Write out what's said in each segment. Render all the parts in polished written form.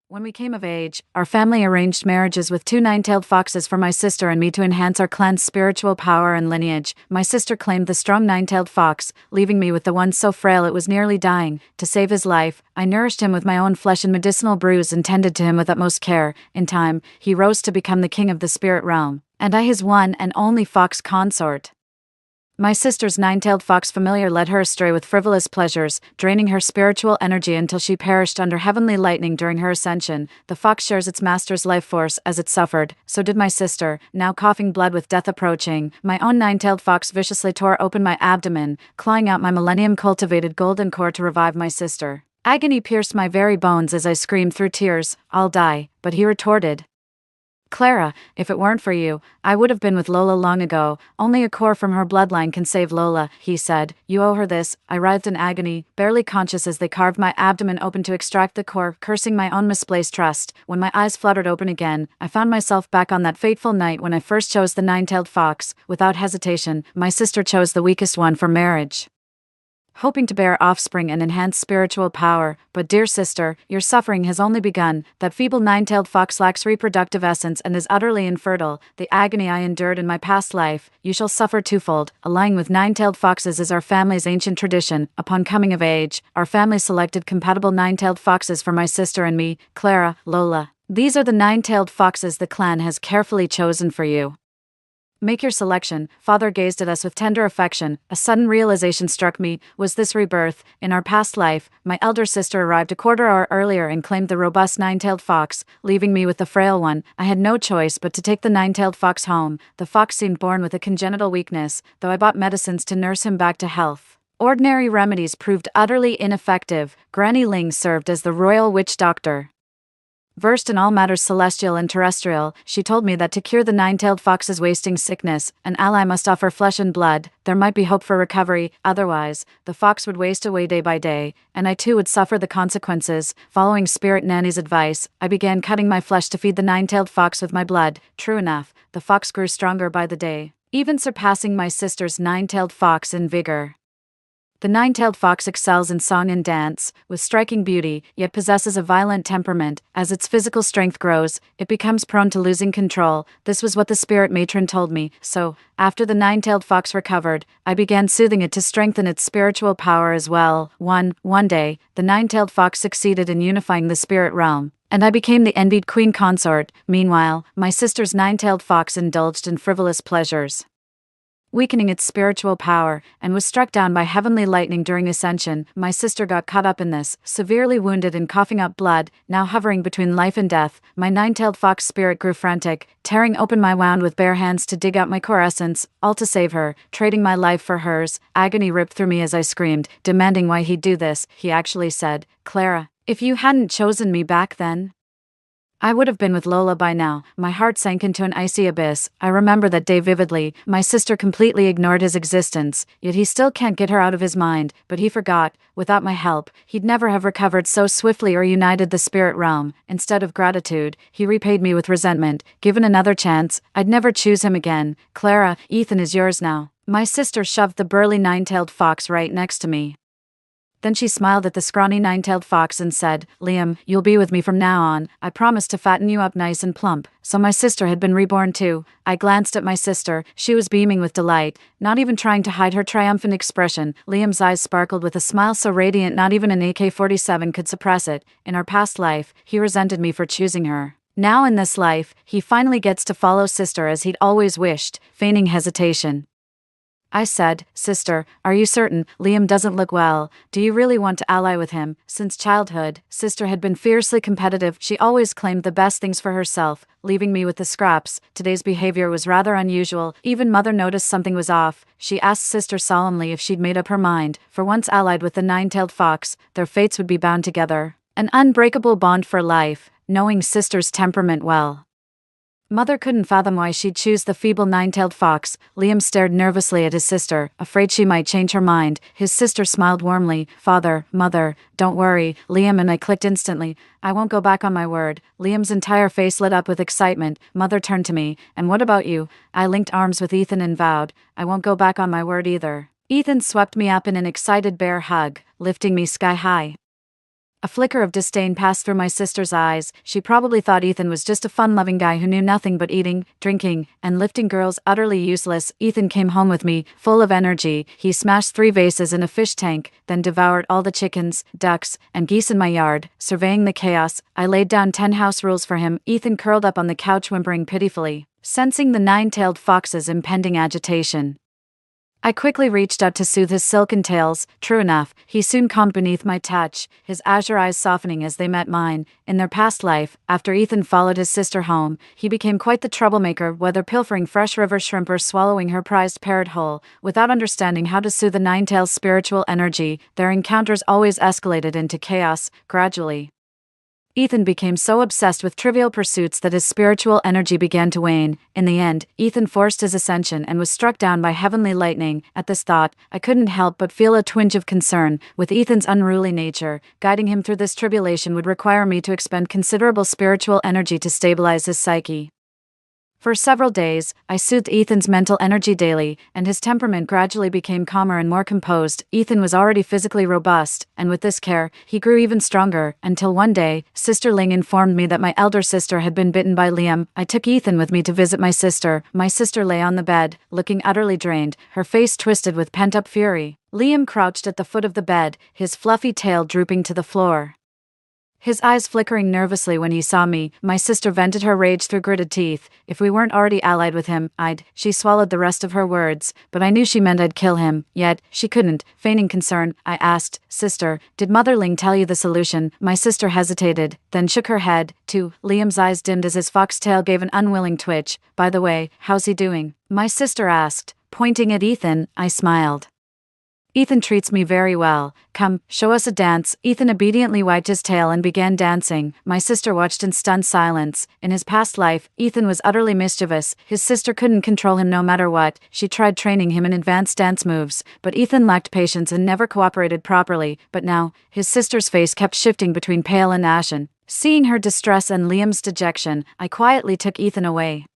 When we came of age, our family arranged marriages with two nine-tailed foxes for my sister and me to enhance our clan's spiritual power and lineage. My sister claimed the strong nine-tailed fox, leaving me with the one so frail it was nearly dying. To save his life, I nourished him with my own flesh and medicinal brews and tended to him with utmost care. In time, he rose to become the king of the spirit realm, and I his one and only fox consort. My sister's nine-tailed fox familiar led her astray with frivolous pleasures, draining her spiritual energy until she perished under heavenly lightning during her ascension. The fox shares its master's life force as it suffered, so did my sister, now coughing blood with death approaching. My own nine-tailed fox viciously tore open my abdomen, clawing out my millennium-cultivated golden core to revive my sister. Agony pierced my very bones as I screamed through tears, "I'll die," but he retorted, "Clara, if it weren't for you, I would have been with Lola long ago. Only a core from her bloodline can save Lola," he said. "You owe her this." I writhed in agony, barely conscious as they carved my abdomen open to extract the core, cursing my own misplaced trust. When my eyes fluttered open again, I found myself back on that fateful night when I first chose the nine-tailed fox. Without hesitation, my sister chose the weakest one for marriage, hoping to bear offspring and enhance spiritual power. But dear sister, your suffering has only begun. That feeble nine-tailed fox lacks reproductive essence and is utterly infertile. The agony I endured in my past life, you shall suffer twofold. Allying with nine-tailed foxes is our family's ancient tradition. Upon coming of age, our family selected compatible nine-tailed foxes for my sister and me, Clara, Lola. These are the nine-tailed foxes the clan has carefully chosen for you. Make your selection." Father gazed at us with tender affection. A sudden realization struck me. Was this rebirth? In our past life, my elder sister arrived a quarter hour earlier and claimed the robust nine-tailed fox, leaving me with the frail one. I had no choice but to take the nine-tailed fox home. The fox seemed born with a congenital weakness, though I bought medicines to nurse him back to health. Ordinary remedies proved utterly ineffective. Granny Ling served as the royal witch doctor. Versed in all matters celestial and terrestrial, she told me that to cure the nine-tailed fox's wasting sickness, an ally must offer flesh and blood. There might be hope for recovery, otherwise, the fox would waste away day by day, and I too would suffer the consequences. Following Spirit Nanny's advice, I began cutting my flesh to feed the nine-tailed fox with my blood. True enough, the fox grew stronger by the day, even surpassing my sister's nine-tailed fox in vigor. The nine-tailed fox excels in song and dance, with striking beauty, yet possesses a violent temperament. As its physical strength grows, it becomes prone to losing control. This was what the spirit matron told me, so, after the nine-tailed fox recovered, I began soothing it to strengthen its spiritual power as well. One day, the nine-tailed fox succeeded in unifying the spirit realm, and I became the envied queen consort. Meanwhile, my sister's nine-tailed fox indulged in frivolous pleasures, weakening its spiritual power, and was struck down by heavenly lightning during ascension. My sister got caught up in this, severely wounded and coughing up blood. Now hovering between life and death, my nine-tailed fox spirit grew frantic, tearing open my wound with bare hands to dig out my core essence, all to save her, trading my life for hers. Agony ripped through me as I screamed, demanding why he'd do this. He actually said, "Clara, if you hadn't chosen me back then, I would have been with Lola by now." My heart sank into an icy abyss. I remember that day vividly. My sister completely ignored his existence, yet he still can't get her out of his mind. But he forgot, without my help, he'd never have recovered so swiftly or united the spirit realm. Instead of gratitude, he repaid me with resentment. Given another chance, I'd never choose him again. "Clara, Ethan is yours now." My sister shoved the burly nine-tailed fox right next to me. Then she smiled at the scrawny nine-tailed fox and said, "Liam, you'll be with me from now on. I promise to fatten you up nice and plump." So my sister had been reborn too. I glanced at my sister. She was beaming with delight, not even trying to hide her triumphant expression. Liam's eyes sparkled with a smile so radiant not even an AK-47 could suppress it. In our past life, he resented me for choosing her. Now in this life, he finally gets to follow sister as he'd always wished. Feigning hesitation, I said, "Sister, are you certain? Liam doesn't look well. Do you really want to ally with him?" Since childhood, sister had been fiercely competitive. She always claimed the best things for herself, leaving me with the scraps. Today's behavior was rather unusual. Even mother noticed something was off. She asked sister solemnly if she'd made up her mind. For once allied with the nine-tailed fox, their fates would be bound together. An unbreakable bond for life, knowing sister's temperament well. Mother couldn't fathom why she'd choose the feeble nine-tailed fox. Liam stared nervously at his sister, afraid she might change her mind. His sister smiled warmly. "Father, Mother, don't worry." Liam and I clicked instantly. "I won't go back on my word." Liam's entire face lit up with excitement. Mother turned to me. "And what about you?" I linked arms with Ethan and vowed, "I won't go back on my word either." Ethan swept me up in an excited bear hug, lifting me sky high. A flicker of disdain passed through my sister's eyes. She probably thought Ethan was just a fun-loving guy who knew nothing but eating, drinking, and lifting girls. Utterly useless. Ethan came home with me, full of energy. He smashed 3 vases in a fish tank, then devoured all the chickens, ducks, and geese in my yard. Surveying the chaos, I laid down 10 house rules for him. Ethan curled up on the couch whimpering pitifully, sensing the 9-tailed fox's impending agitation. I quickly reached out to soothe his silken tails. True enough, he soon calmed beneath my touch, his azure eyes softening as they met mine. In their past life, after Ethan followed his sister home, he became quite the troublemaker, whether pilfering fresh river shrimp or swallowing her prized parrot whole. Without understanding how to soothe the 9-tail's spiritual energy, their encounters always escalated into chaos. Gradually, Ethan became so obsessed with trivial pursuits that his spiritual energy began to wane. In the end, Ethan forced his ascension and was struck down by heavenly lightning. At this thought, I couldn't help but feel a twinge of concern. With Ethan's unruly nature, guiding him through this tribulation would require me to expend considerable spiritual energy to stabilize his psyche. For several days, I soothed Ethan's mental energy daily, and his temperament gradually became calmer and more composed. Ethan was already physically robust, and with this care, he grew even stronger, until one day, Sister Ling informed me that my elder sister had been bitten by Liam. I took Ethan with me to visit my sister. My sister lay on the bed, looking utterly drained, her face twisted with pent-up fury. Liam crouched at the foot of the bed, his fluffy tail drooping to the floor, his eyes flickering nervously when he saw me. My sister vented her rage through gritted teeth. If we weren't already allied with him, She swallowed the rest of her words, but I knew she meant I'd kill him. Yet, she couldn't. Feigning concern, I asked, Sister, did Mother Ling tell you the solution? My sister hesitated, then shook her head, too. Liam's eyes dimmed as his foxtail gave an unwilling twitch. By the way, how's he doing? My sister asked. Pointing at Ethan, I smiled. Ethan treats me very well. Come, show us a dance. Ethan obediently wagged his tail and began dancing. My sister watched in stunned silence. In his past life, Ethan was utterly mischievous. His sister couldn't control him no matter what. She tried training him in advanced dance moves, but Ethan lacked patience and never cooperated properly. But now, his sister's face kept shifting between pale and ashen. Seeing her distress and Liam's dejection, I quietly took Ethan away.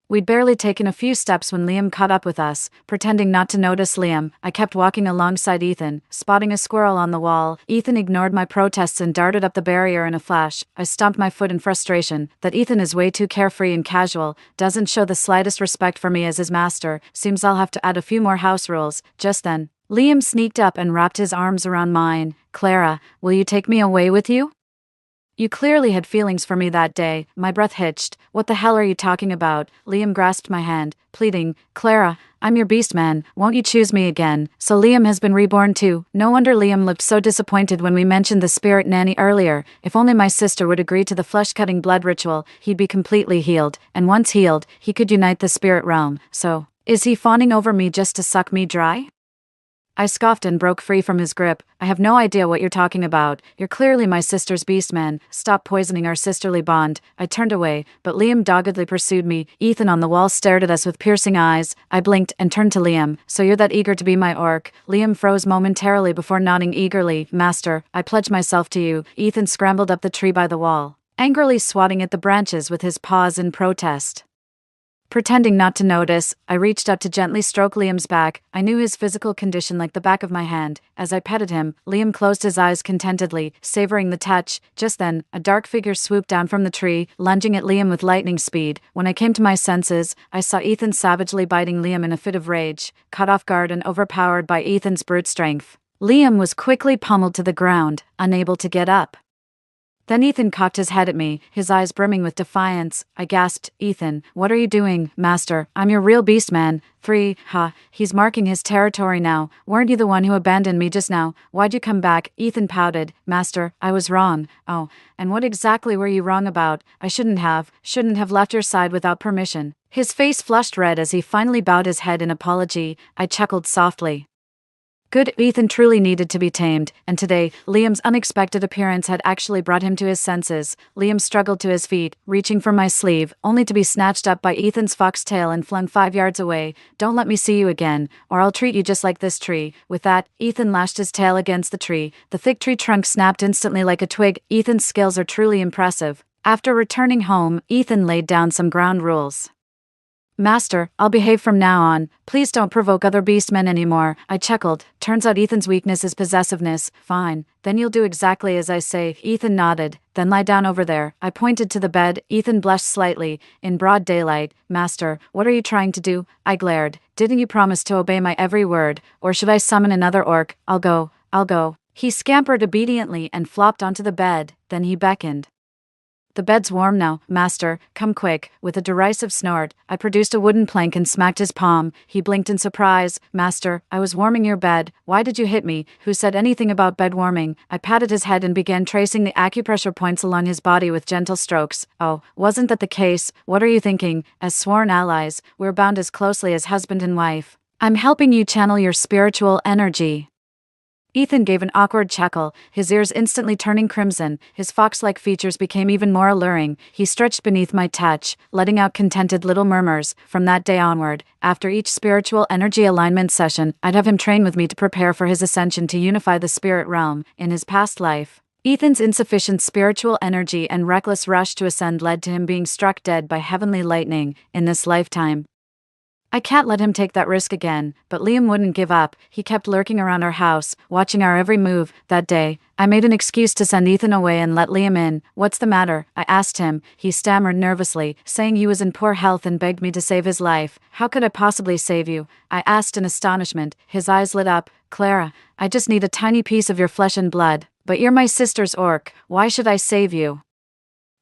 We'd barely taken a few steps when Liam caught up with us. Pretending not to notice Liam, I kept walking alongside Ethan, spotting a squirrel on the wall. Ethan ignored my protests and darted up the barrier in a flash. I stomped my foot in frustration. That Ethan is way too carefree and casual, doesn't show the slightest respect for me as his master. Seems I'll have to add a few more house rules. Just then, Liam sneaked up and wrapped his arms around mine. Clara, will you take me away with you? You clearly had feelings for me that day. My breath hitched. What the hell are you talking about? Liam grasped my hand, pleading, Clara, I'm your beast man, won't you choose me again? So Liam has been reborn too. No wonder Liam looked so disappointed when we mentioned the spirit nanny earlier. If only my sister would agree to the flesh-cutting blood ritual, he'd be completely healed. And once healed, he could unite the spirit realm. So, is he fawning over me just to suck me dry? I scoffed and broke free from his grip. I have no idea what you're talking about. You're clearly my sister's beast man. Stop poisoning our sisterly bond. I turned away, but Liam doggedly pursued me. Ethan on the wall stared at us with piercing eyes. I blinked and turned to Liam. So you're that eager to be my orc? Liam froze momentarily before nodding eagerly. Master, I pledge myself to you. Ethan scrambled up the tree by the wall, angrily swatting at the branches with his paws in protest. Pretending not to notice, I reached up to gently stroke Liam's back. I knew his physical condition like the back of my hand. As I petted him, Liam closed his eyes contentedly, savoring the touch. Just then, a dark figure swooped down from the tree, lunging at Liam with lightning speed. When I came to my senses, I saw Ethan savagely biting Liam in a fit of rage, caught off guard and overpowered by Ethan's brute strength. Liam was quickly pummeled to the ground, unable to get up. Then Ethan cocked his head at me, his eyes brimming with defiance. I gasped, Ethan, what are you doing, Master? I'm your real beast man. 3, he's marking his territory now. Weren't you the one who abandoned me just now? Why'd you come back? Ethan pouted. Master, I was wrong. Oh, and what exactly were you wrong about? I shouldn't have left your side without permission. His face flushed red as he finally bowed his head in apology. I chuckled softly. Good, Ethan truly needed to be tamed, and today, Liam's unexpected appearance had actually brought him to his senses. Liam struggled to his feet, reaching for my sleeve, only to be snatched up by Ethan's foxtail and flung 5 yards away. Don't let me see you again, or I'll treat you just like this tree. With that, Ethan lashed his tail against the tree. The thick tree trunk snapped instantly like a twig. Ethan's skills are truly impressive. After returning home, Ethan laid down some ground rules. Master, I'll behave from now on. Please don't provoke other beastmen anymore. I chuckled. Turns out Ethan's weakness is possessiveness. Fine. Then you'll do exactly as I say. Ethan nodded. Then lie down over there. I pointed to the bed. Ethan blushed slightly. In broad daylight. Master, what are you trying to do? I glared. Didn't you promise to obey my every word? Or should I summon another orc? I'll go. He scampered obediently and flopped onto the bed. Then he beckoned. The bed's warm now, master, come quick. With a derisive snort, I produced a wooden plank and smacked his palm. He blinked in surprise. Master, I was warming your bed. Why did you hit me? Who said anything about bed warming? I patted his head and began tracing the acupressure points along his body with gentle strokes. Oh, wasn't that the case? What are you thinking? As sworn allies, we're bound as closely as husband and wife. I'm helping you channel your spiritual energy. Ethan gave an awkward chuckle, his ears instantly turning crimson. His fox-like features became even more alluring. He stretched beneath my touch, letting out contented little murmurs. From that day onward, after each spiritual energy alignment session, I'd have him train with me to prepare for his ascension to unify the spirit realm. In his past life, Ethan's insufficient spiritual energy and reckless rush to ascend led to him being struck dead by heavenly lightning. In this lifetime, I can't let him take that risk again. But Liam wouldn't give up. He kept lurking around our house, watching our every move. That day, I made an excuse to send Ethan away and let Liam in. What's the matter? I asked him. He stammered nervously, saying he was in poor health and begged me to save his life. How could I possibly save you? I asked in astonishment. His eyes lit up. Clara, I just need a tiny piece of your flesh and blood. But you're my sister's orc. Why should I save you?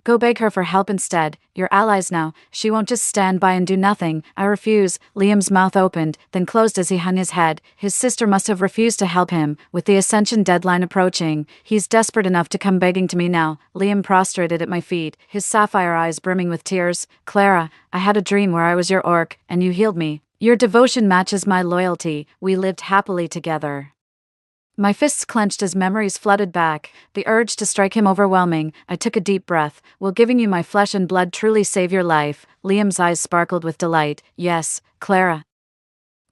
Go beg her for help instead. You're allies now. She won't just stand by and do nothing. I refuse. Liam's mouth opened, then closed as he hung his head. His sister must have refused to help him. With the ascension deadline approaching, he's desperate enough to come begging to me now. Liam prostrated at my feet, his sapphire eyes brimming with tears. Clara, I had a dream where I was your orc, and you healed me. Your devotion matches my loyalty. We lived happily together. My fists clenched as memories flooded back, the urge to strike him overwhelming. I took a deep breath. Will giving you my flesh and blood truly save your life? Liam's eyes sparkled with delight. Yes, Clara.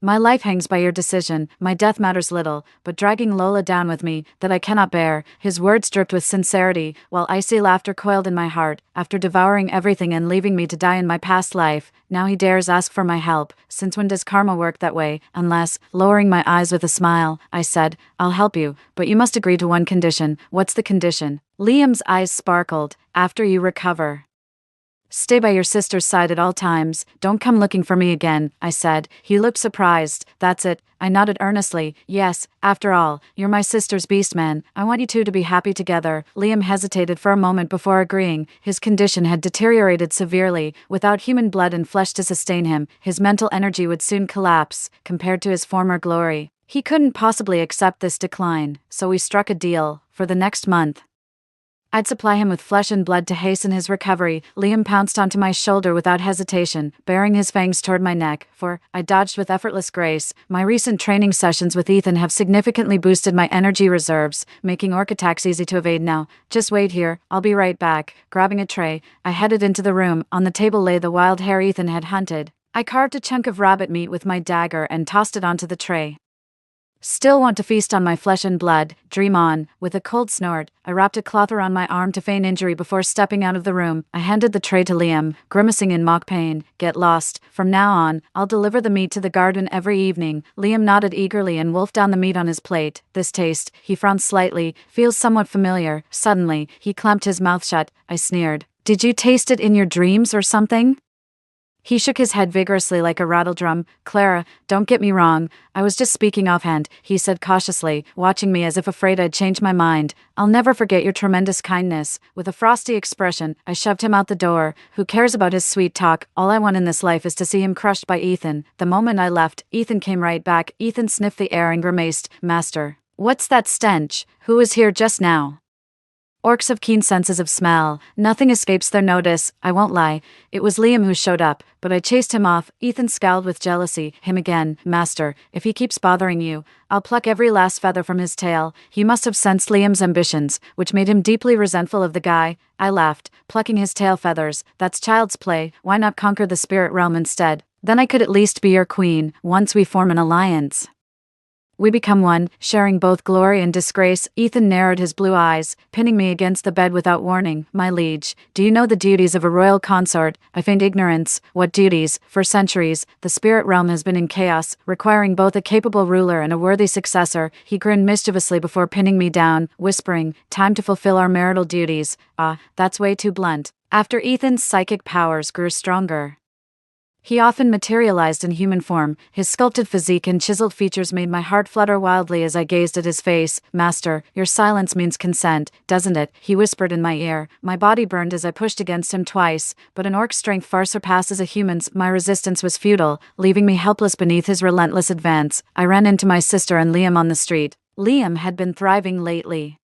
My life hangs by your decision. My death matters little, but dragging Lola down with me, that I cannot bear. His words dripped with sincerity, while icy laughter coiled in my heart. After devouring everything and leaving me to die in my past life, now he dares ask for my help. Since when does karma work that way? Unless, lowering my eyes with a smile, I said, I'll help you, but you must agree to one condition. What's the condition? Liam's eyes sparkled. After you recover, stay by your sister's side at all times. Don't come looking for me again, I said. He looked surprised. That's it. I nodded earnestly. Yes, after all, you're my sister's beastman. I want you two to be happy together. Liam hesitated for a moment before agreeing. His condition had deteriorated severely. Without human blood and flesh to sustain him, his mental energy would soon collapse, compared to his former glory. He couldn't possibly accept this decline, so we struck a deal. For the next month, I'd supply him with flesh and blood to hasten his recovery. Liam pounced onto my shoulder without hesitation, baring his fangs toward my neck, for I dodged with effortless grace. My recent training sessions with Ethan have significantly boosted my energy reserves, making orc attacks easy to evade now. Just wait here, I'll be right back. Grabbing a tray, I headed into the room. On the table lay the wild hare Ethan had hunted. I carved a chunk of rabbit meat with my dagger and tossed it onto the tray. Still want to feast on my flesh and blood? Dream on. With a cold snort, I wrapped a cloth around my arm to feign injury before stepping out of the room. I handed the tray to Liam, grimacing in mock pain. Get lost. From now on, I'll deliver the meat to the garden every evening. Liam nodded eagerly and wolfed down the meat on his plate. This taste, he frowned slightly, feels somewhat familiar. Suddenly, he clamped his mouth shut. I sneered. Did you taste it in your dreams or something? He shook his head vigorously like a rattledrum. Clara, don't get me wrong. I was just speaking offhand, he said cautiously, watching me as if afraid I'd changed my mind. I'll never forget your tremendous kindness. With a frosty expression, I shoved him out the door. Who cares about his sweet talk? All I want in this life is to see him crushed by Ethan. The moment I left, Ethan came right back. Ethan sniffed the air and grimaced. Master, what's that stench? Who was here just now? Orcs have keen senses of smell. Nothing escapes their notice. I won't lie. It was Liam who showed up, but I chased him off. Ethan scowled with jealousy. Him again. Master, if he keeps bothering you, I'll pluck every last feather from his tail. He must have sensed Liam's ambitions, which made him deeply resentful of the guy. I laughed, plucking his tail feathers. That's child's play. Why not conquer the spirit realm instead? Then I could at least be your queen, once we form an alliance. We become one, sharing both glory and disgrace. Ethan narrowed his blue eyes, pinning me against the bed without warning. My liege, do you know the duties of a royal consort? I feigned ignorance. What duties? For centuries, the spirit realm has been in chaos, requiring both a capable ruler and a worthy successor. He grinned mischievously before pinning me down, whispering, time to fulfill our marital duties. That's way too blunt. After Ethan's psychic powers grew stronger, he often materialized in human form. His sculpted physique and chiseled features made my heart flutter wildly as I gazed at his face. Master, your silence means consent, doesn't it? He whispered in my ear. My body burned as I pushed against him twice, but an orc's strength far surpasses a human's. My resistance was futile, leaving me helpless beneath his relentless advance. I ran into my sister and Liam on the street. Liam had been thriving lately,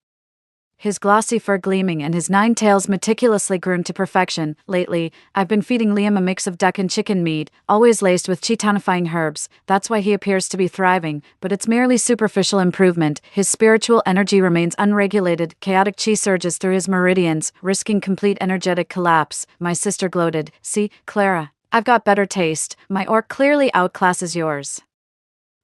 his glossy fur gleaming and his 9 tails meticulously groomed to perfection. Lately, I've been feeding Liam a mix of duck and chicken meat, always laced with chi-tonifying herbs. That's why he appears to be thriving, but it's merely superficial improvement. His spiritual energy remains unregulated. Chaotic chi surges through his meridians, risking complete energetic collapse. My sister gloated. See, Clara, I've got better taste. My orc clearly outclasses yours.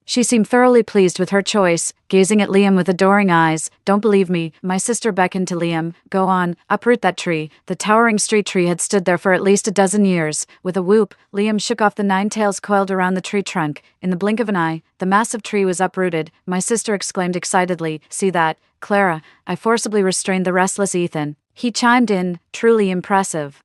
She seemed thoroughly pleased with her choice, gazing at Liam with adoring eyes. Don't believe me, my sister beckoned to Liam. Go on, uproot that tree. The towering street tree had stood there for at least a dozen years. With a whoop, Liam shook off the 9 tails coiled around the tree trunk. In the blink of an eye, the massive tree was uprooted. My sister exclaimed excitedly, see that, Clara? I forcibly restrained the restless Ethan. He chimed in, truly impressive.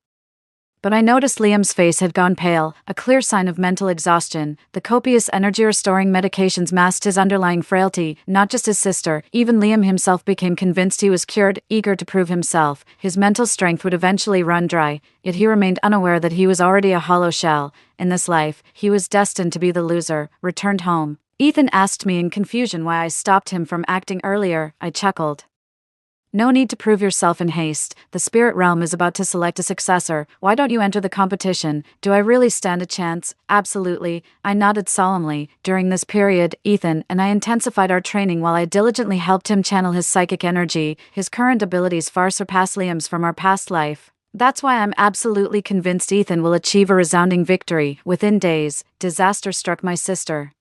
But I noticed Liam's face had gone pale, a clear sign of mental exhaustion. The copious energy-restoring medications masked his underlying frailty. Not just his sister, even Liam himself became convinced he was cured, eager to prove himself. His mental strength would eventually run dry, yet he remained unaware that he was already a hollow shell. In this life, he was destined to be the loser. Returned home, Ethan asked me in confusion why I stopped him from acting earlier. I chuckled. No need to prove yourself in haste. The spirit realm is about to select a successor. Why don't you enter the competition? Do I really stand a chance? Absolutely. I nodded solemnly. During this period, Ethan and I intensified our training while I diligently helped him channel his psychic energy. His current abilities far surpass Liam's from our past life. That's why I'm absolutely convinced Ethan will achieve a resounding victory. Within days, disaster struck my sister.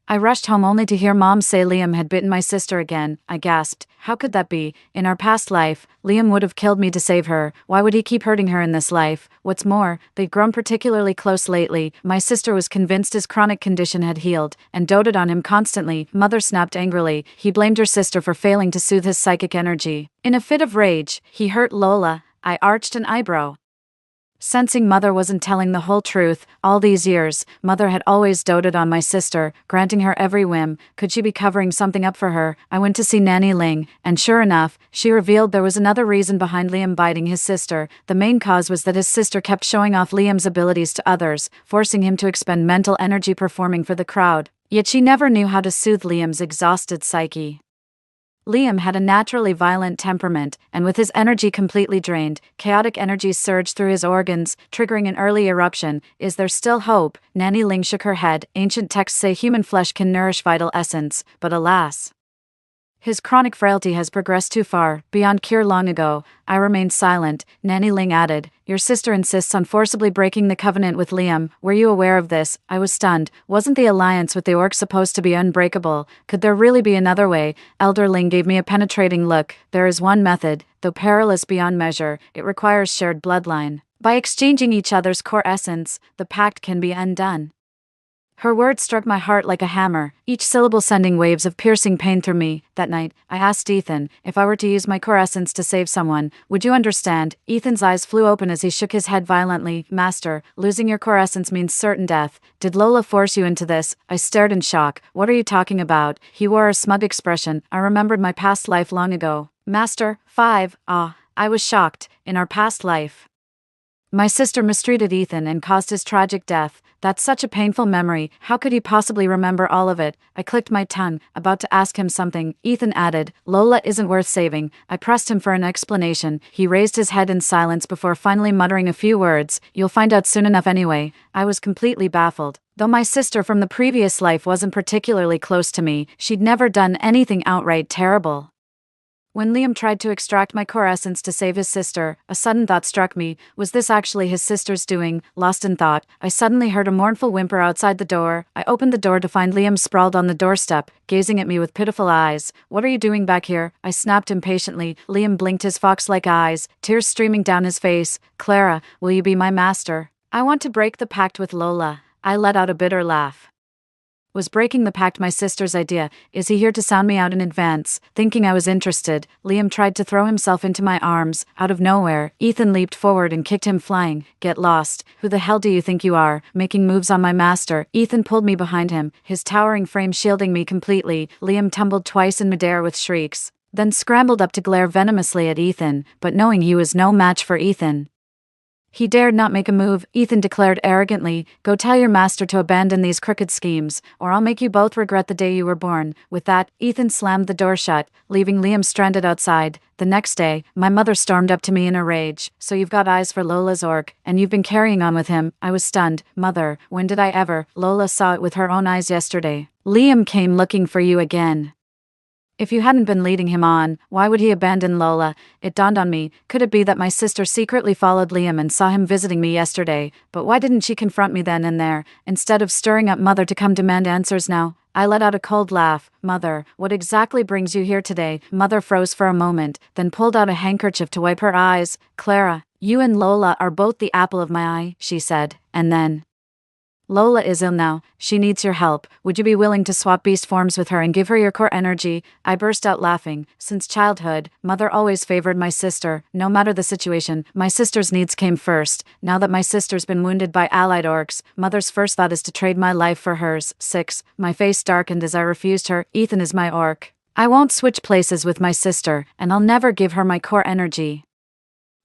I rushed home only to hear Mom say Liam had bitten my sister again. I gasped. How could that be? In our past life, Liam would have killed me to save her. Why would he keep hurting her in this life? What's more, they'd grown particularly close lately. My sister was convinced his chronic condition had healed, and doted on him constantly. Mother snapped angrily. He blamed her sister for failing to soothe his psychic energy. In a fit of rage, he hurt Lola. I arched an eyebrow. Sensing Mother wasn't telling the whole truth, all these years, Mother had always doted on my sister, granting her every whim. Could she be covering something up for her? I went to see Nanny Ling, and sure enough, she revealed there was another reason behind Liam biting his sister. The main cause was that his sister kept showing off Liam's abilities to others, forcing him to expend mental energy performing for the crowd. Yet she never knew how to soothe Liam's exhausted psyche. Liam had a naturally violent temperament, and with his energy completely drained, chaotic energies surged through his organs, triggering an early eruption. Is there still hope? Nanny Ling shook her head. Ancient texts say human flesh can nourish vital essence, but alas, his chronic frailty has progressed too far, beyond cure long ago. I remained silent. Nanny Ling added, your sister insists on forcibly breaking the covenant with Liam. Were you aware of this? I was stunned. Wasn't the alliance with the orc supposed to be unbreakable? Could there really be another way? Elder Ling gave me a penetrating look. There is one method, though perilous beyond measure. It requires shared bloodline. By exchanging each other's core essence, the pact can be undone. Her words struck my heart like a hammer, each syllable sending waves of piercing pain through me. That night, I asked Ethan, if I were to use my core essence to save someone, would you understand? Ethan's eyes flew open as he shook his head violently. Master, losing your core essence means certain death. Did Lola force you into this? I stared in shock. What are you talking about? He wore a smug expression. I remembered my past life long ago. Master, 5. I was shocked. In our past life, my sister mistreated Ethan and caused his tragic death. That's such a painful memory. How could he possibly remember all of it? I clicked my tongue, about to ask him something. Ethan added, Lola isn't worth saving. I pressed him for an explanation. He raised his head in silence before finally muttering a few words. You'll find out soon enough anyway. I was completely baffled. Though my sister from the previous life wasn't particularly close to me, she'd never done anything outright terrible. When Liam tried to extract my core essence to save his sister, a sudden thought struck me. Was this actually his sister's doing? Lost in thought, I suddenly heard a mournful whimper outside the door. I opened the door to find Liam sprawled on the doorstep, gazing at me with pitiful eyes. "What are you doing back here?" I snapped impatiently. Liam blinked his fox-like eyes, tears streaming down his face. "Clara, will you be my master?" "I want to break the pact with Lola." I let out a bitter laugh. Was breaking the pact my sister's idea? Is he here to sound me out in advance? Thinking I was interested, Liam tried to throw himself into my arms. Out of nowhere, Ethan leaped forward and kicked him flying. "Get lost. Who the hell do you think you are, making moves on my master?" Ethan pulled me behind him, his towering frame shielding me completely. Liam tumbled twice in midair with shrieks, then scrambled up to glare venomously at Ethan, but knowing he was no match for Ethan, he dared not make a move. Ethan declared arrogantly, "Go tell your master to abandon these crooked schemes, or I'll make you both regret the day you were born." With that, Ethan slammed the door shut, leaving Liam stranded outside. The next day, my mother stormed up to me in a rage. "So you've got eyes for Lola's orc, and you've been carrying on with him." I was stunned. "Mother, when did I ever?" "Lola saw it with her own eyes yesterday. Liam came looking for you again. If you hadn't been leading him on, why would he abandon Lola?" It dawned on me, could it be that my sister secretly followed Liam and saw him visiting me yesterday? But why didn't she confront me then and there, instead of stirring up Mother to come demand answers now? I let out a cold laugh. "Mother, what exactly brings you here today?" Mother froze for a moment, then pulled out a handkerchief to wipe her eyes. "Clara, you and Lola are both the apple of my eye," she said, and then, "Lola is ill now. She needs your help. Would you be willing to swap beast forms with her and give her your core energy?" I burst out laughing. Since childhood, Mother always favored my sister. No matter the situation, my sister's needs came first. Now that my sister's been wounded by allied orcs, Mother's first thought is to trade my life for hers. 6. My face darkened as I refused her. "Ethan is my orc. I won't switch places with my sister, and I'll never give her my core energy.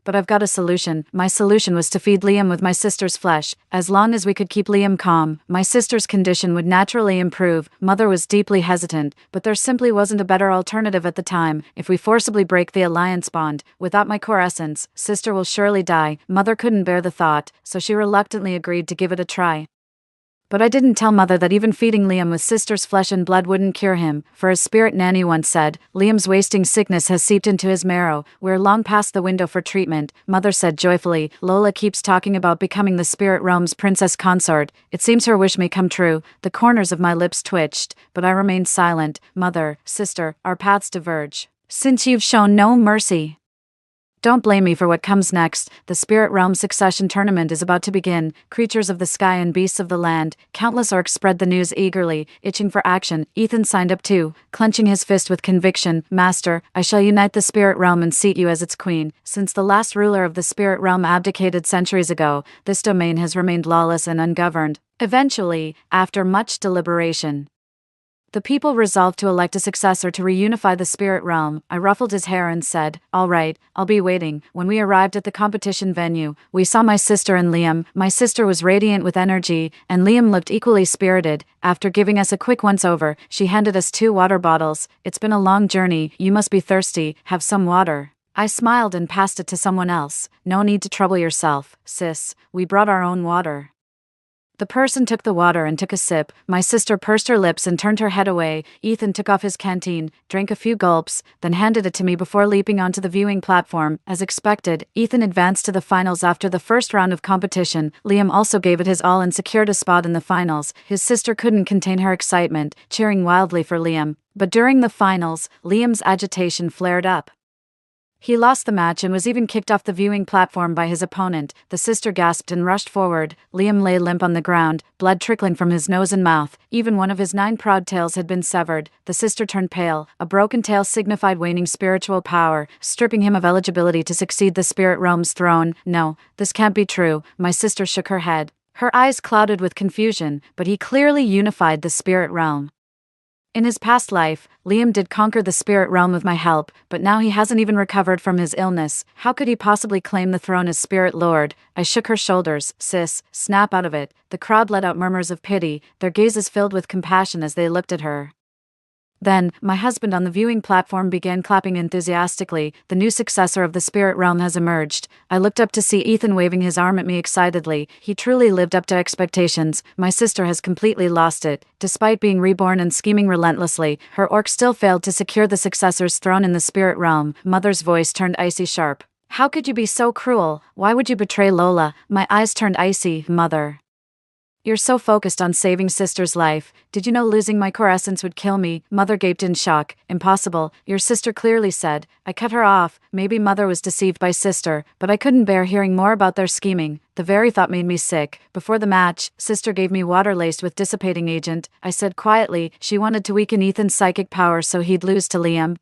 But I've got a solution." My solution was to feed Liam with my sister's flesh. As long as we could keep Liam calm, my sister's condition would naturally improve. Mother was deeply hesitant, but there simply wasn't a better alternative at the time. If we forcibly break the alliance bond, without my core essence, sister will surely die. Mother couldn't bear the thought, so she reluctantly agreed to give it a try. But I didn't tell Mother that even feeding Liam with sister's flesh and blood wouldn't cure him, for as Spirit Nanny once said, Liam's wasting sickness has seeped into his marrow. We're long past the window for treatment. Mother said joyfully. "Lola keeps talking about becoming the spirit realm's princess consort. It seems her wish may come true." The corners of my lips twitched, but I remained silent. "Mother, sister, our paths diverge. Since you've shown no mercy, don't blame me for what comes next. The Spirit Realm Succession Tournament is about to begin. Creatures of the sky and beasts of the land, countless orcs spread the news eagerly, itching for action. Ethan signed up too, clenching his fist with conviction. "Master, I shall unite the Spirit Realm and seat you as its queen. Since the last ruler of the Spirit Realm abdicated centuries ago, this domain has remained lawless and ungoverned." Eventually, after much deliberation, the people resolved to elect a successor to reunify the spirit realm. I ruffled his hair and said, "All right, I'll be waiting." When we arrived at the competition venue, we saw my sister and Liam. My sister was radiant with energy, and Liam looked equally spirited. After giving us a quick once-over, she handed us 2 water bottles. "It's been a long journey, you must be thirsty, have some water." I smiled and passed it to someone else. "No need to trouble yourself, sis, we brought our own water." The person took the water and took a sip. My sister pursed her lips and turned her head away. Ethan took off his canteen, drank a few gulps, then handed it to me before leaping onto the viewing platform. As expected, Ethan advanced to the finals after the first round of competition. Liam also gave it his all and secured a spot in the finals. His sister couldn't contain her excitement, cheering wildly for Liam. But during the finals, Liam's agitation flared up. He lost the match and was even kicked off the viewing platform by his opponent. The sister gasped and rushed forward. Liam lay limp on the ground, blood trickling from his nose and mouth. Even one of his 9 proud tails had been severed. The sister turned pale. A broken tail signified waning spiritual power, stripping him of eligibility to succeed the spirit realm's throne. "No, this can't be true." My sister shook her head. Her eyes clouded with confusion, but he clearly unified the spirit realm. In his past life, Liam did conquer the spirit realm with my help, but now he hasn't even recovered from his illness. How could he possibly claim the throne as spirit lord? I shook her shoulders. "Sis, snap out of it." The crowd let out murmurs of pity, their gazes filled with compassion as they looked at her. Then, my husband on the viewing platform began clapping enthusiastically. The new successor of the spirit realm has emerged. I looked up to see Ethan waving his arm at me excitedly. He truly lived up to expectations. My sister has completely lost it. Despite being reborn and scheming relentlessly, her orc still failed to secure the successor's throne in the spirit realm. Mother's voice turned icy sharp. How could you be so cruel? Why would you betray Lola? My eyes turned icy. Mother. You're so focused on saving sister's life. Did you know losing my core essence would kill me? Mother gaped in shock. Impossible, your sister clearly said. I cut her off. Maybe mother was deceived by sister, but I couldn't bear hearing more about their scheming. The very thought made me sick. Before the match, sister gave me water laced with dissipating agent. I said quietly, she wanted to weaken Ethan's psychic power so he'd lose to Liam.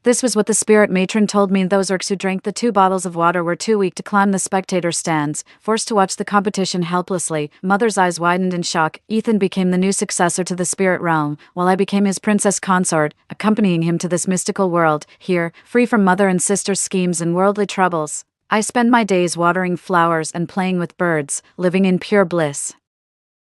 This was what the spirit matron told me. Those orcs who drank the 2 bottles of water were too weak to climb the spectator stands, forced to watch the competition helplessly. Mother's eyes widened in shock. Ethan became the new successor to the spirit realm, while I became his princess consort, accompanying him to this mystical world. Here, free from mother and sister's schemes and worldly troubles, I spend my days watering flowers and playing with birds, living in pure bliss.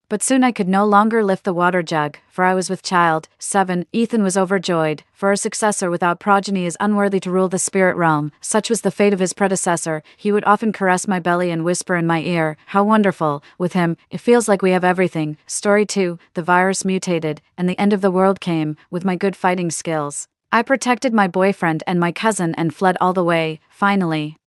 But soon I could no longer lift the water jug, for I was with child. 7. Ethan was overjoyed, for a successor without progeny is unworthy to rule the spirit realm. Such was the fate of his predecessor. He would often caress my belly and whisper in my ear, how wonderful. With him, it feels like we have everything. Story 2. The virus mutated, and the end of the world came, with my good fighting skills. I protected my boyfriend and my cousin and fled all the way, finally.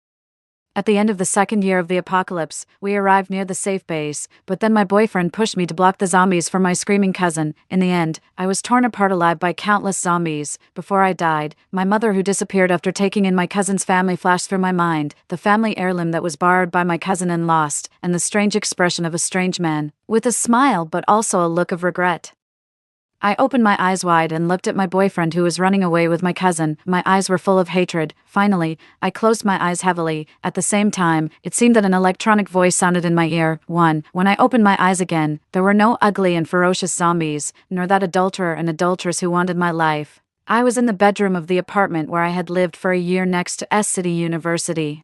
At the end of the 2nd year of the apocalypse, we arrived near the safe base, but then my boyfriend pushed me to block the zombies from my screaming cousin. In the end, I was torn apart alive by countless zombies. Before I died, my mother who disappeared after taking in my cousin's family flashed through my mind, the family heirloom that was borrowed by my cousin and lost, and the strange expression of a strange man, with a smile but also a look of regret. I opened my eyes wide and looked at my boyfriend who was running away with my cousin. My eyes were full of hatred. Finally, I closed my eyes heavily. At the same time, it seemed that an electronic voice sounded in my ear. 1. When I opened my eyes again, there were no ugly and ferocious zombies, nor that adulterer and adulteress who wanted my life. I was in the bedroom of the apartment where I had lived for a year next to S City University.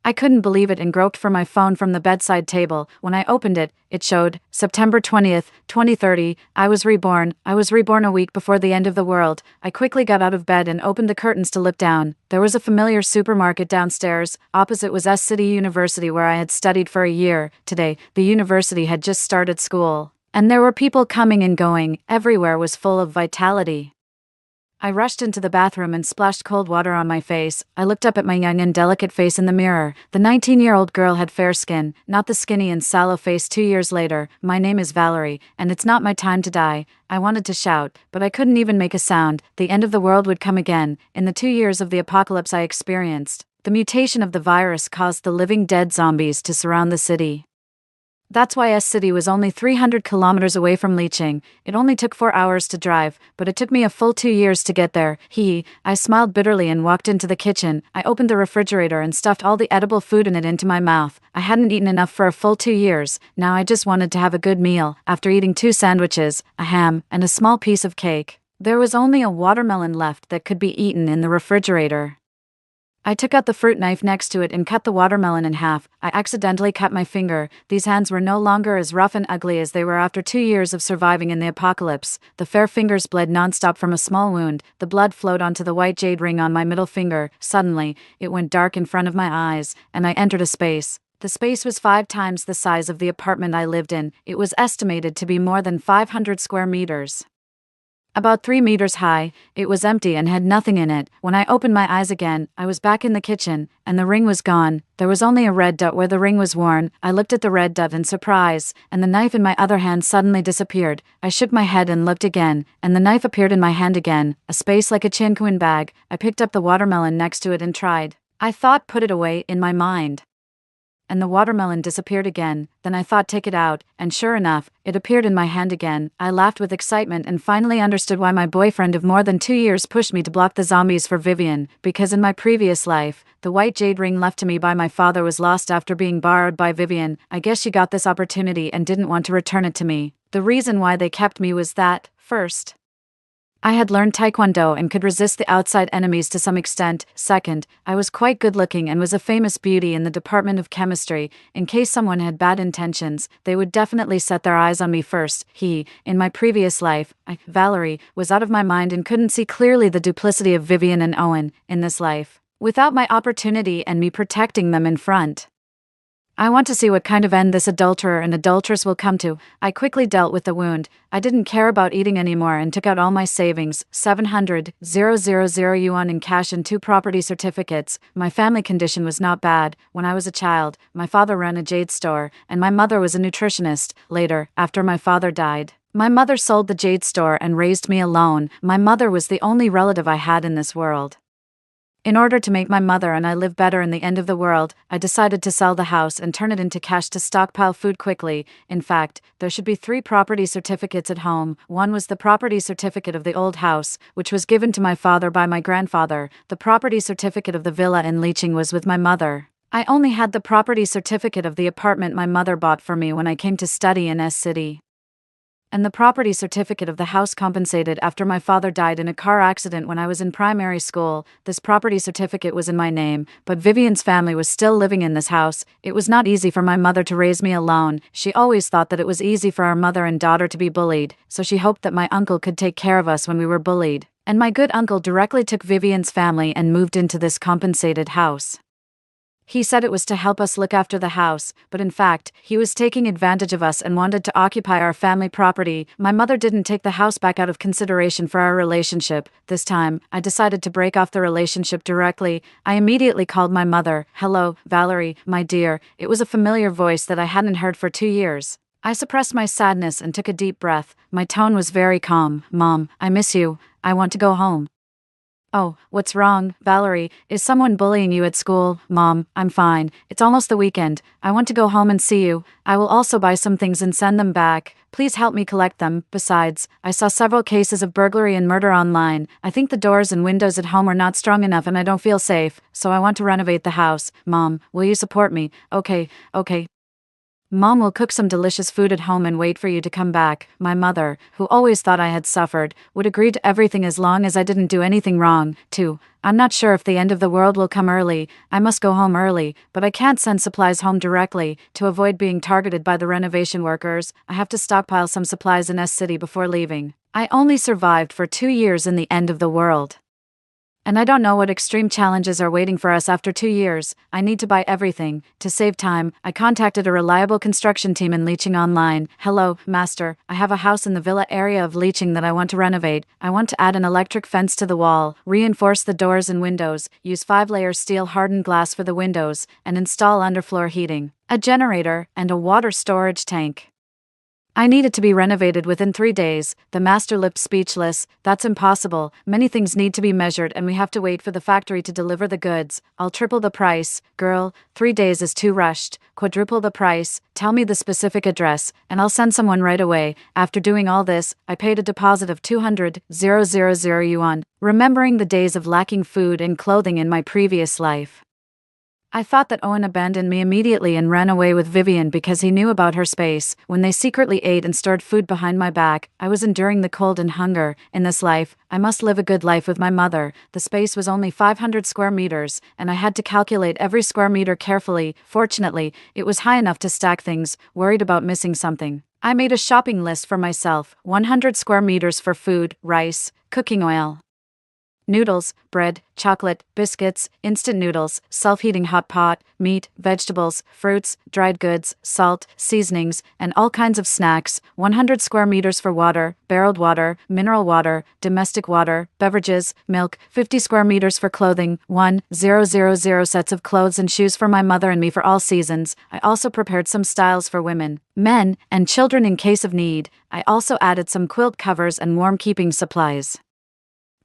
I couldn't believe it and groped for my phone from the bedside table. When I opened it, it showed, September 20th, 2030, I was reborn. I was reborn a week before the end of the world. I quickly got out of bed and opened the curtains to look down. There was a familiar supermarket downstairs. Opposite was S City University where I had studied for a year. Today, the university had just started school. And there were people coming and going. Everywhere was full of vitality. I rushed into the bathroom and splashed cold water on my face. I looked up at my young and delicate face in the mirror. The 19-year-old girl had fair skin, not the skinny and sallow face 2 years later. My name is Valerie, and it's not my time to die. I wanted to shout, but I couldn't even make a sound. The end of the world would come again. In the 2 years of the apocalypse I experienced, the mutation of the virus caused the living dead zombies to surround the city. That's why S City was only 300 kilometers away from Leeching. It only took 4 hours to drive, but it took me a full 2 years to get there. I smiled bitterly and walked into the kitchen. I opened the refrigerator and stuffed all the edible food in it into my mouth. I hadn't eaten enough for a full 2 years. Now I just wanted to have a good meal. After eating 2 sandwiches, a ham, and a small piece of cake, there was only a watermelon left that could be eaten in the refrigerator. I took out the fruit knife next to it and cut the watermelon in half. I accidentally cut my finger. These hands were no longer as rough and ugly as they were after 2 years of surviving in the apocalypse. The fair fingers bled nonstop from a small wound. The blood flowed onto the white jade ring on my middle finger. Suddenly, it went dark in front of my eyes, and I entered a space. The space was 5 times the size of the apartment I lived in. It was estimated to be more than 500 square meters. About 3 meters high, it was empty and had nothing in it. When I opened my eyes again, I was back in the kitchen, and the ring was gone. There was only a red dot where the ring was worn. I looked at the red dot in surprise, and the knife in my other hand suddenly disappeared. I shook my head and looked again, and the knife appeared in my hand again, a space like a chinquin bag. I picked up the watermelon next to it and tried. I thought put it away in my mind. And the watermelon disappeared again. Then I thought take it out, and sure enough, it appeared in my hand again. I laughed with excitement and finally understood why my boyfriend of more than 2 years pushed me to block the zombies for Vivian, because in my previous life, the white jade ring left to me by my father was lost after being borrowed by Vivian. I guess she got this opportunity and didn't want to return it to me. The reason why they kept me was that, first, I had learned Taekwondo and could resist the outside enemies to some extent. Second, I was quite good looking and was a famous beauty in the department of chemistry. In case someone had bad intentions, they would definitely set their eyes on me first. In my previous life, Valerie, was out of my mind and couldn't see clearly the duplicity of Vivian and Owen in this life, without my opportunity and me protecting them in front. I want to see what kind of end this adulterer and adulteress will come to. I quickly dealt with the wound. I didn't care about eating anymore and took out all my savings, 700,000 yuan in cash and 2 property certificates. My family condition was not bad. When I was a child, my father ran a jade store, and my mother was a nutritionist. Later, after my father died, my mother sold the jade store and raised me alone. My mother was the only relative I had in this world. In order to make my mother and I live better in the end of the world, I decided to sell the house and turn it into cash to stockpile food quickly. In fact, there should be 3 property certificates at home. One was the property certificate of the old house, which was given to my father by my grandfather. The property certificate of the villa in Liqing was with my mother. I only had the property certificate of the apartment my mother bought for me when I came to study in S City. And the property certificate of the house compensated after my father died in a car accident when I was in primary school. This property certificate was in my name, but Vivian's family was still living in this house. It was not easy for my mother to raise me alone. She always thought that it was easy for our mother and daughter to be bullied, so she hoped that my uncle could take care of us when we were bullied. And my good uncle directly took Vivian's family and moved into this compensated house. He said it was to help us look after the house, but in fact, he was taking advantage of us and wanted to occupy our family property. My mother didn't take the house back out of consideration for our relationship. This time, I decided to break off the relationship directly. I immediately called my mother. "Hello, Valerie, my dear." It was a familiar voice that I hadn't heard for 2 years. I suppressed my sadness and took a deep breath. My tone was very calm. "Mom, I miss you. I want to go home." "Oh, what's wrong, Valerie? Is someone bullying you at school?" "Mom, I'm fine. It's almost the weekend. I want to go home and see you. I will also buy some things and send them back. Please help me collect them. Besides, I saw several cases of burglary and murder online. I think the doors and windows at home are not strong enough and I don't feel safe, so I want to renovate the house. Mom, will you support me?" Okay. Mom will cook some delicious food at home and wait for you to come back." My mother, who always thought I had suffered, would agree to everything as long as I didn't do anything wrong. 2. I'm not sure if the end of the world will come early. I must go home early, but I can't send supplies home directly. To avoid being targeted by the renovation workers, I have to stockpile some supplies in S City before leaving. I only survived for 2 years in the end of the world. And I don't know what extreme challenges are waiting for us after 2 years. I need to buy everything. To save time, I contacted a reliable construction team in Liqing online. "Hello, master. I have a house in the villa area of Liqing that I want to renovate. I want to add an electric fence to the wall, reinforce the doors and windows, use 5-layer steel hardened glass for the windows, and install underfloor heating, a generator, and a water storage tank. I need it to be renovated within 3 days." The master looked speechless. "That's impossible. Many things need to be measured and we have to wait for the factory to deliver the goods. I'll triple the price." "Girl, 3 days is too rushed. Quadruple the price. Tell me the specific address, and I'll send someone right away." After doing all this, I paid a deposit of 200,000 yuan, remembering the days of lacking food and clothing in my previous life. I thought that Owen abandoned me immediately and ran away with Vivian because he knew about her space. When they secretly ate and stored food behind my back, I was enduring the cold and hunger. In this life, I must live a good life with my mother. The space was only 500 square meters, and I had to calculate every square meter carefully. Fortunately, it was high enough to stack things, worried about missing something. I made a shopping list for myself. 100 square meters for food, rice, cooking oil, noodles, bread, chocolate, biscuits, instant noodles, self-heating hot pot, meat, vegetables, fruits, dried goods, salt, seasonings, and all kinds of snacks. 100 square meters for water, barreled water, mineral water, domestic water, beverages, milk. 50 square meters for clothing. 1,000 sets of clothes and shoes for my mother and me for all seasons. I also prepared some styles for women, men, and children in case of need. I also added some quilt covers and warm keeping supplies.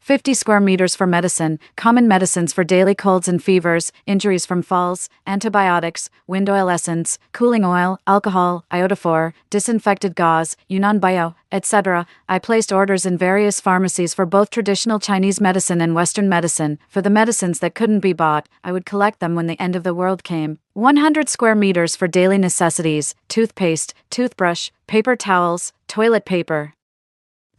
50 square meters for medicine, common medicines for daily colds and fevers, injuries from falls, antibiotics, wind oil essence, cooling oil, alcohol, iodophor, disinfected gauze, Yunnan bio, etc. I placed orders in various pharmacies for both traditional Chinese medicine and Western medicine. For the medicines that couldn't be bought, I would collect them when the end of the world came. 100 square meters for daily necessities, toothpaste, toothbrush, paper towels, toilet paper,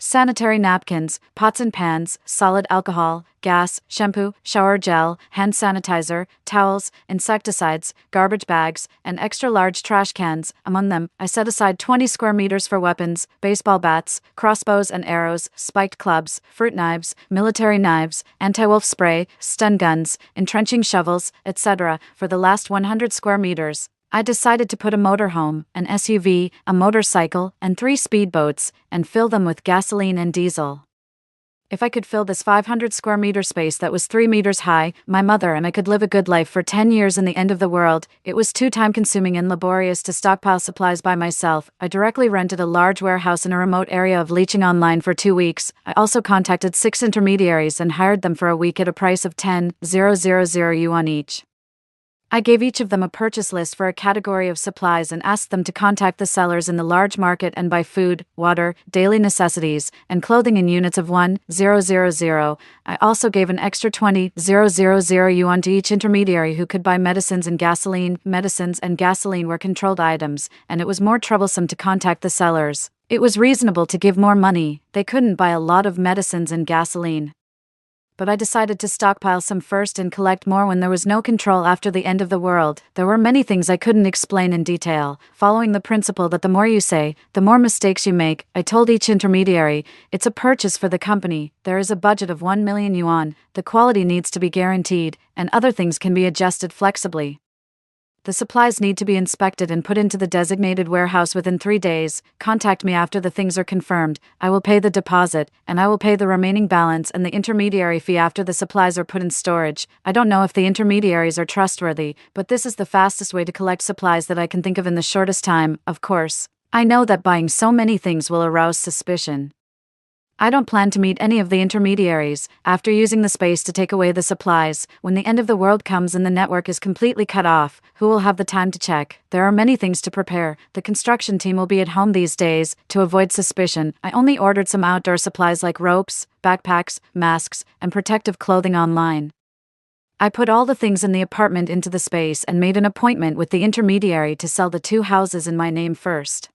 sanitary napkins, pots and pans, solid alcohol, gas, shampoo, shower gel, hand sanitizer, towels, insecticides, garbage bags, and extra-large trash cans. Among them, I set aside 20 square meters for weapons, baseball bats, crossbows and arrows, spiked clubs, fruit knives, military knives, anti-wolf spray, stun guns, entrenching shovels, etc. For the last 100 square meters, I decided to put a motorhome, an SUV, a motorcycle, and 3 speedboats, and fill them with gasoline and diesel. If I could fill this 500 square meter space that was 3 meters high, my mother and I could live a good life for 10 years in the end of the world. It was too time-consuming and laborious to stockpile supplies by myself. I directly rented a large warehouse in a remote area of Leeching online for 2 weeks. I also contacted 6 intermediaries and hired them for a week at a price of 10,000 yuan each. I gave each of them a purchase list for a category of supplies and asked them to contact the sellers in the large market and buy food, water, daily necessities, and clothing in units of 1,000. I also gave an extra 20,000 yuan to each intermediary who could buy medicines and gasoline. Medicines and gasoline were controlled items, and it was more troublesome to contact the sellers. It was reasonable to give more money. They couldn't buy a lot of medicines and gasoline. But I decided to stockpile some first and collect more when there was no control after the end of the world. There were many things I couldn't explain in detail. Following the principle that the more you say, the more mistakes you make, I told each intermediary, it's a purchase for the company, there is a budget of 1 million yuan, the quality needs to be guaranteed, and other things can be adjusted flexibly. The supplies need to be inspected and put into the designated warehouse within 3 days. Contact me after the things are confirmed. I will pay the deposit, and I will pay the remaining balance and the intermediary fee after the supplies are put in storage. I don't know if the intermediaries are trustworthy, but this is the fastest way to collect supplies that I can think of in the shortest time. Of course, I know that buying so many things will arouse suspicion. I don't plan to meet any of the intermediaries. After using the space to take away the supplies, when the end of the world comes and the network is completely cut off, who will have the time to check? There are many things to prepare. The construction team will be at home these days. To avoid suspicion, I only ordered some outdoor supplies like ropes, backpacks, masks, and protective clothing online. I put all the things in the apartment into the space and made an appointment with the intermediary to sell the 2 houses in my name first.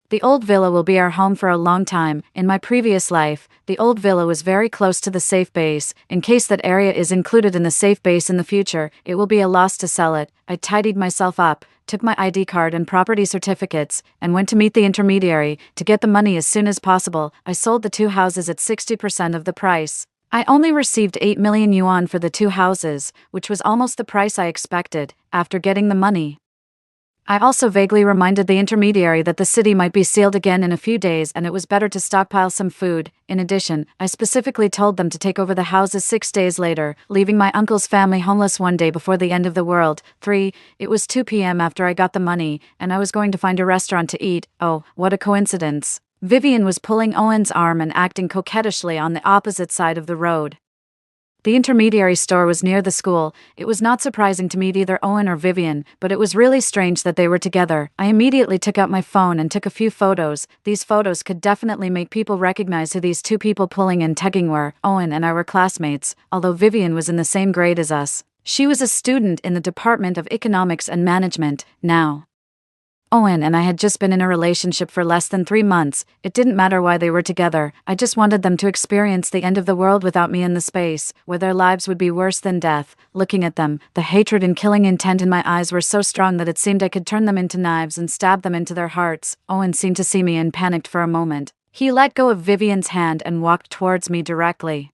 The old villa will be our home for a long time. In my previous life, the old villa was very close to the safe base. In case that area is included in the safe base in the future, it will be a loss to sell it. I tidied myself up, took my ID card and property certificates, and went to meet the intermediary to get the money as soon as possible. I sold the 2 houses at 60% of the price. I only received 8 million yuan for the 2 houses, which was almost the price I expected, after getting the money. I also vaguely reminded the intermediary that the city might be sealed again in a few days and it was better to stockpile some food. In addition, I specifically told them to take over the houses 6 days later, leaving my uncle's family homeless one day before the end of the world. 3. It was 2 p.m. after I got the money, and I was going to find a restaurant to eat. Oh, what a coincidence. Vivian was pulling Owen's arm and acting coquettishly on the opposite side of the road. The intermediary store was near the school. It was not surprising to meet either Owen or Vivian, but it was really strange that they were together. I immediately took out my phone and took a few photos. These photos could definitely make people recognize who these 2 people pulling and tugging were. Owen and I were classmates, although Vivian was in the same grade as us. She was a student in the Department of Economics and Management, now. Owen and I had just been in a relationship for less than 3 months. It didn't matter why they were together. I just wanted them to experience the end of the world without me in the space, where their lives would be worse than death. Looking at them, the hatred and killing intent in my eyes were so strong that it seemed I could turn them into knives and stab them into their hearts. Owen seemed to see me and panicked for a moment. He let go of Vivian's hand and walked towards me directly.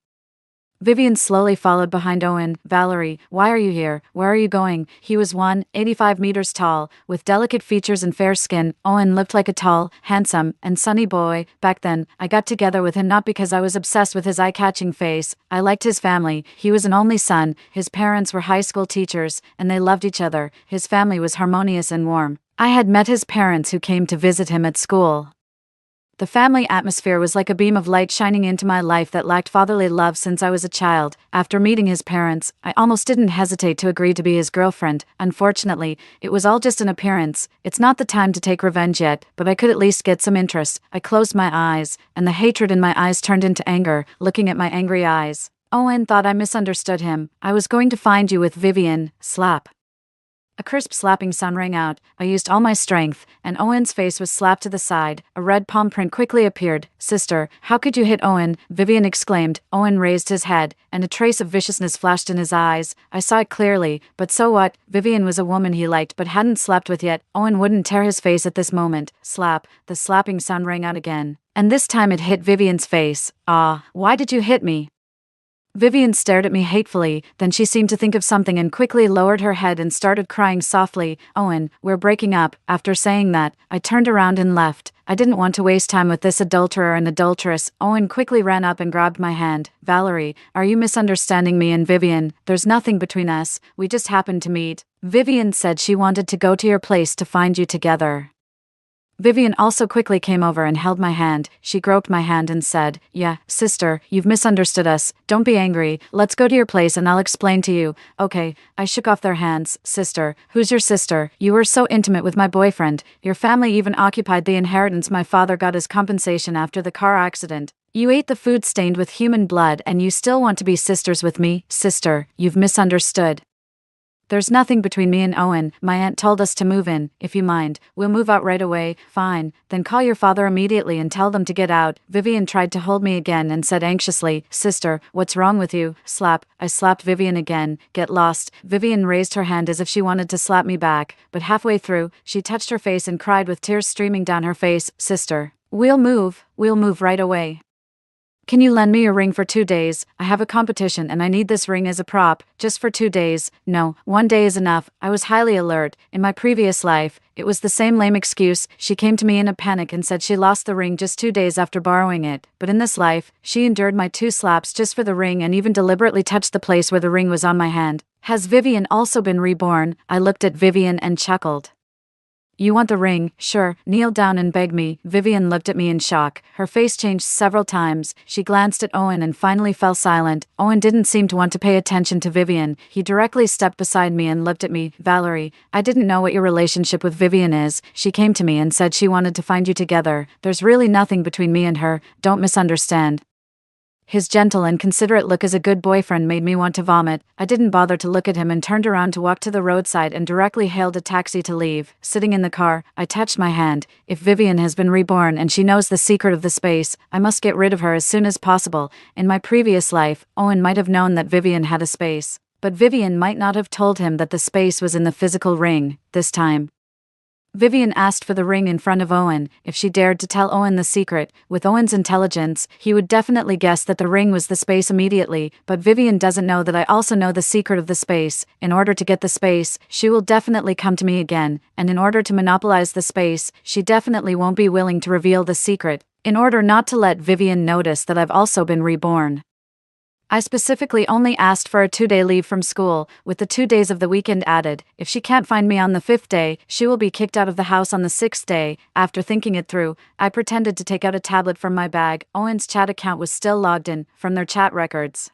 Vivian slowly followed behind Owen. Valerie, why are you here? Where are you going? He was 185 meters tall, with delicate features and fair skin. Owen looked like a tall, handsome, and sunny boy. Back then, I got together with him not because I was obsessed with his eye-catching face. I liked his family. He was an only son. His parents were high school teachers, and they loved each other. His family was harmonious and warm. I had met his parents who came to visit him at school. The family atmosphere was like a beam of light shining into my life that lacked fatherly love since I was a child. After meeting his parents, I almost didn't hesitate to agree to be his girlfriend. Unfortunately, it was all just an appearance. It's not the time to take revenge yet, but I could at least get some interest. I closed my eyes, and the hatred in my eyes turned into anger, looking at my angry eyes. Owen thought I misunderstood him. I was going to find you with Vivian. Slap. A crisp slapping sound rang out. I used all my strength, and Owen's face was slapped to the side. A red palm print quickly appeared. "Sister, how could you hit Owen?" Vivian exclaimed. Owen raised his head, and a trace of viciousness flashed in his eyes. I saw it clearly, but so what? Vivian was a woman he liked but hadn't slept with yet. Owen wouldn't tear his face at this moment. Slap. The slapping sound rang out again, and this time it hit Vivian's face. "Ah, why did you hit me?" Vivian stared at me hatefully, then she seemed to think of something and quickly lowered her head and started crying softly. "Owen, we're breaking up." After saying that, I turned around and left. I didn't want to waste time with this adulterer and adulteress. Owen quickly ran up and grabbed my hand. "Valerie, are you misunderstanding me and Vivian? There's nothing between us, we just happened to meet." Vivian said she wanted to go to your place to find you together. Vivian also quickly came over and held my hand. She groped my hand and said, "Yeah, sister, you've misunderstood us. Don't be angry. Let's go to your place and I'll explain to you." "Okay." I shook off their hands. "Sister, who's your sister? You were so intimate with my boyfriend. Your family even occupied the inheritance my father got as compensation after the car accident. You ate the food stained with human blood and you still want to be sisters with me?" "Sister, you've misunderstood. There's nothing between me and Owen. My aunt told us to move in. If you mind, we'll move out right away." "Fine, then call your father immediately and tell them to get out." Vivian tried to hold me again and said anxiously, "Sister, what's wrong with you?" Slap. I slapped Vivian again. "Get lost." Vivian raised her hand as if she wanted to slap me back, but halfway through, she touched her face and cried with tears streaming down her face, "Sister, we'll move right away. Can you lend me your ring for 2 days? I have a competition and I need this ring as a prop, just for 2 days. "No, 1 day is enough." I was highly alert. In my previous life, it was the same lame excuse. She came to me in a panic and said she lost the ring just 2 days after borrowing it. But in this life, she endured my 2 slaps just for the ring and even deliberately touched the place where the ring was on my hand. Has Vivian also been reborn? I looked at Vivian and chuckled. "You want the ring? Sure, kneel down and beg me." Vivian looked at me in shock. Her face changed several times. She glanced at Owen and finally fell silent. Owen didn't seem to want to pay attention to Vivian. He directly stepped beside me and looked at me. "Valerie, I didn't know what your relationship with Vivian is. She came to me and said she wanted to find you together. There's really nothing between me and her, don't misunderstand." His gentle and considerate look as a good boyfriend made me want to vomit. I didn't bother to look at him and turned around to walk to the roadside and directly hailed a taxi to leave. Sitting in the car, I touched my hand. If Vivian has been reborn and she knows the secret of the space, I must get rid of her as soon as possible. In my previous life, Owen might have known that Vivian had a space, but Vivian might not have told him that the space was in the physical ring. This time, Vivian asked for the ring in front of Owen. If she dared to tell Owen the secret, with Owen's intelligence, he would definitely guess that the ring was the space immediately, but Vivian doesn't know that I also know the secret of the space. In order to get the space, she will definitely come to me again, and in order to monopolize the space, she definitely won't be willing to reveal the secret, in order not to let Vivian notice that I've also been reborn. I specifically only asked for a 2-day leave from school, with the 2 days of the weekend added. If she can't find me on the 5th day, she will be kicked out of the house on the 6th day. After thinking it through, I pretended to take out a tablet from my bag. Owen's chat account was still logged in, from their chat records.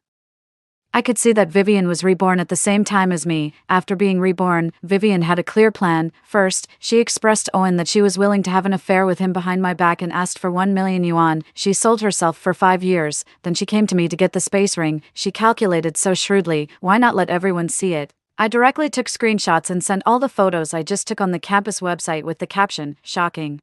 I could see that Vivian was reborn at the same time as me. After being reborn, Vivian had a clear plan. First, she expressed to Owen that she was willing to have an affair with him behind my back and asked for 1 million yuan. She sold herself for 5 years. Then she came to me to get the space ring. She calculated so shrewdly, why not let everyone see it? I directly took screenshots and sent all the photos I just took on the campus website with the caption, "Shocking.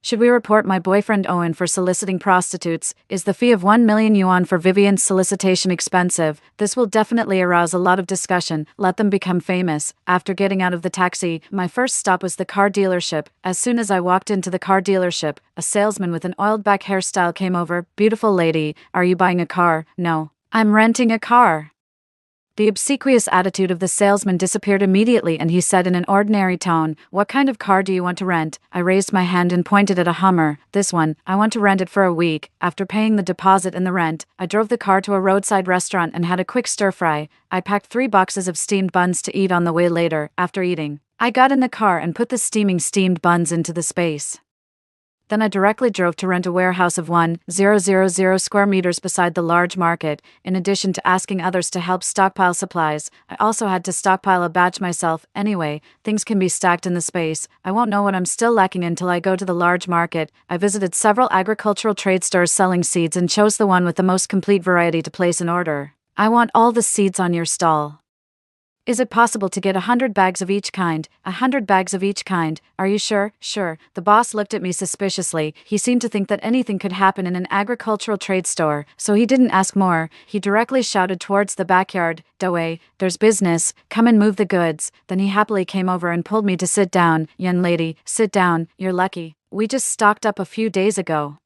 Should we report my boyfriend Owen for soliciting prostitutes? Is the fee of 1 million yuan for Vivian's solicitation expensive? This will definitely arouse a lot of discussion. Let them become famous." After getting out of the taxi, my first stop was the car dealership. As soon as I walked into the car dealership, a salesman with an oiled back hairstyle came over. "Beautiful lady, are you buying a car?" "No, I'm renting a car." The obsequious attitude of the salesman disappeared immediately and he said in an ordinary tone, "What kind of car do you want to rent?" I raised my hand and pointed at a Hummer. "This one, I want to rent it for a week." After paying the deposit and the rent, I drove the car to a roadside restaurant and had a quick stir-fry. I packed 3 boxes of steamed buns to eat on the way later. After eating, I got in the car and put the steamed buns into the space. Then I directly drove to rent a warehouse of 1,000 square meters beside the large market. In addition to asking others to help stockpile supplies, I also had to stockpile a batch myself. Anyway, things can be stacked in the space. I won't know what I'm still lacking until I go to the large market. I visited several agricultural trade stores selling seeds and chose the one with the most complete variety to place an order. "I want all the seeds on your stall." Is it possible to get 100 bags of each kind? 100 bags of each kind. Are you sure? Sure. The boss looked at me suspiciously. He seemed to think that anything could happen in an agricultural trade store, so he didn't ask more. He directly shouted towards the backyard, "Dawei, there's business. Come and move the goods." Then he happily came over and pulled me to sit down. "Young lady, sit down. You're lucky. We just stocked up a few days ago.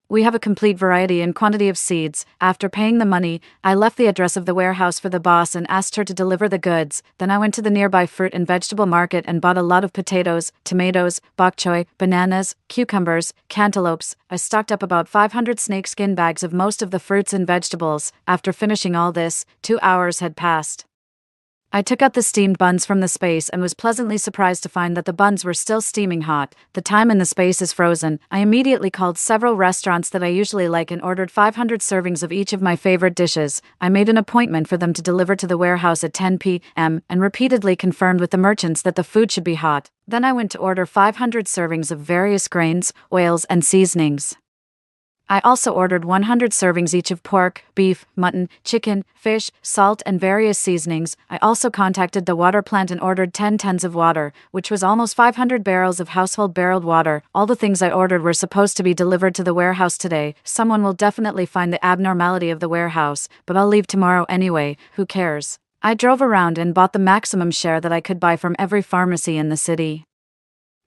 We have a complete variety and quantity of seeds." After paying the money, I left the address of the warehouse for the boss and asked her to deliver the goods. Then I went to the nearby fruit and vegetable market and bought a lot of potatoes, tomatoes, bok choy, bananas, cucumbers, cantaloupes. I stocked up about 500 snakeskin bags of most of the fruits and vegetables. After finishing all this, 2 hours had passed. I took out the steamed buns from the space and was pleasantly surprised to find that the buns were still steaming hot. The time in the space is frozen. I immediately called several restaurants that I usually like and ordered 500 servings of each of my favorite dishes. I made an appointment for them to deliver to the warehouse at 10 p.m. and repeatedly confirmed with the merchants that the food should be hot. Then I went to order 500 servings of various grains, oils, and seasonings. I also ordered 100 servings each of pork, beef, mutton, chicken, fish, salt, and various seasonings. I also contacted the water plant and ordered 10 tons of water, which was almost 500 barrels of household barreled water. All the things I ordered were supposed to be delivered to the warehouse today. Someone will definitely find the abnormality of the warehouse, but I'll leave tomorrow anyway. Who cares? I drove around and bought the maximum share that I could buy from every pharmacy in the city.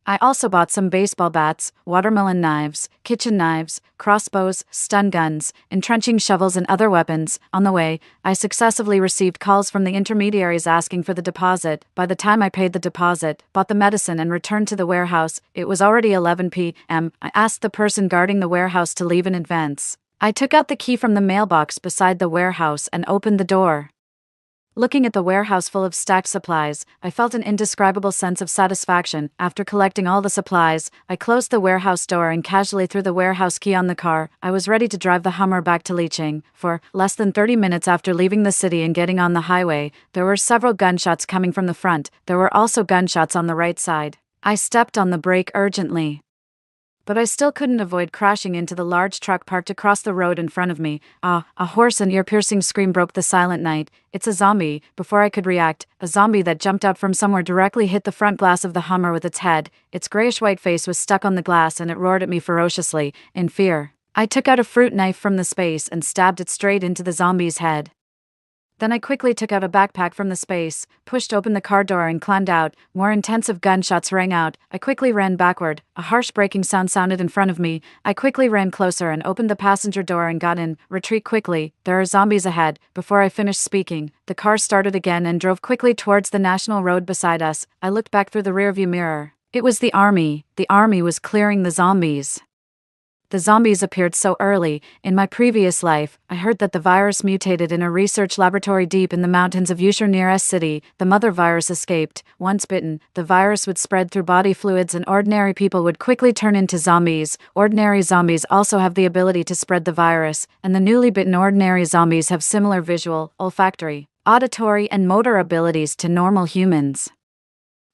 I also bought some baseball bats, watermelon knives, kitchen knives, crossbows, stun guns, entrenching shovels, and other weapons. On the way, I successively received calls from the intermediaries asking for the deposit. By the time I paid the deposit, bought the medicine, and returned to the warehouse, it was already 11 p.m. I asked the person guarding the warehouse to leave in advance. I took out the key from the mailbox beside the warehouse and opened the door. Looking at the warehouse full of stacked supplies, I felt an indescribable sense of satisfaction. After collecting all the supplies, I closed the warehouse door and casually threw the warehouse key on the car. I was ready to drive the Hummer back to Licheng. For less than 30 minutes after leaving the city and getting on the highway, there were several gunshots coming from the front. There were also gunshots on the right side. I stepped on the brake urgently, but I still couldn't avoid crashing into the large truck parked across the road in front of me. A hoarse and ear-piercing scream broke the silent night. "It's a zombie." Before I could react, a zombie that jumped out from somewhere directly hit the front glass of the Hummer with its head. Its grayish-white face was stuck on the glass and it roared at me ferociously, in fear. I took out a fruit knife from the space and stabbed it straight into the zombie's head. Then I quickly took out a backpack from the space, pushed open the car door and climbed out. More intensive gunshots rang out. I quickly ran backward. A harsh braking sound sounded in front of me. I quickly ran closer and opened the passenger door and got in. "Retreat quickly. There are zombies ahead." Before I finished speaking, the car started again and drove quickly towards the national road beside us. I looked back through the rearview mirror. It was the army. The army was clearing the zombies. The zombies appeared so early. In my previous life, I heard that the virus mutated in a research laboratory deep in the mountains of Yusur near S City. The mother virus escaped. Once bitten, the virus would spread through body fluids and ordinary people would quickly turn into zombies. Ordinary zombies also have the ability to spread the virus, and the newly bitten ordinary zombies have similar visual, olfactory, auditory, and motor abilities to normal humans.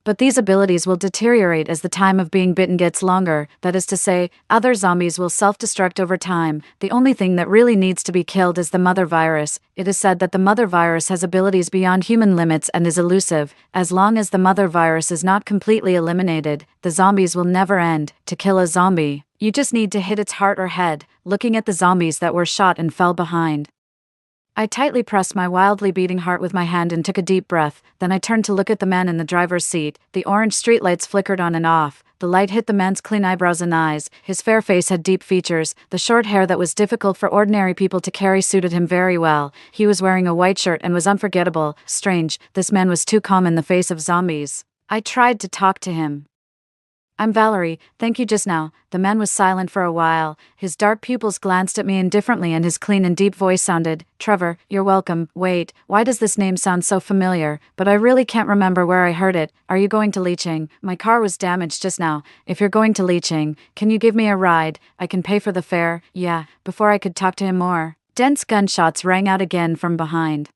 But these abilities will deteriorate as the time of being bitten gets longer. That is to say, other zombies will self-destruct over time. The only thing that really needs to be killed is the mother virus. It is said that the mother virus has abilities beyond human limits and is elusive. As long as the mother virus is not completely eliminated, the zombies will never end. To kill a zombie, you just need to hit its heart or head. Looking at the zombies that were shot and fell behind, I tightly pressed my wildly beating heart with my hand and took a deep breath. Then I turned to look at the man in the driver's seat. The orange streetlights flickered on and off. The light hit the man's clean eyebrows and eyes. His fair face had deep features. The short hair that was difficult for ordinary people to carry suited him very well. He was wearing a white shirt and was unforgettable. Strange, this man was too calm in the face of zombies. I tried to talk to him. "I'm Valerie, thank you just now." The man was silent for a while. His dark pupils glanced at me indifferently and his clean and deep voice sounded, "Trevor, you're welcome. Wait, why does this name sound so familiar? But I really can't remember where I heard it. Are you going to Licheng? My car was damaged just now. If you're going to Licheng, can you give me a ride? I can pay for the fare." "Yeah." Before I could talk to him more, dense gunshots rang out again from behind.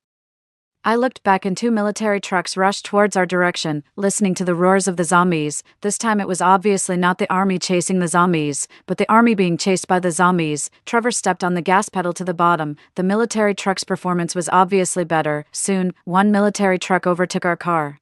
I looked back and two military trucks rushed towards our direction, listening to the roars of the zombies. This time it was obviously not the army chasing the zombies, but the army being chased by the zombies. Trevor stepped on the gas pedal to the bottom. The military truck's performance was obviously better. Soon, one military truck overtook our car.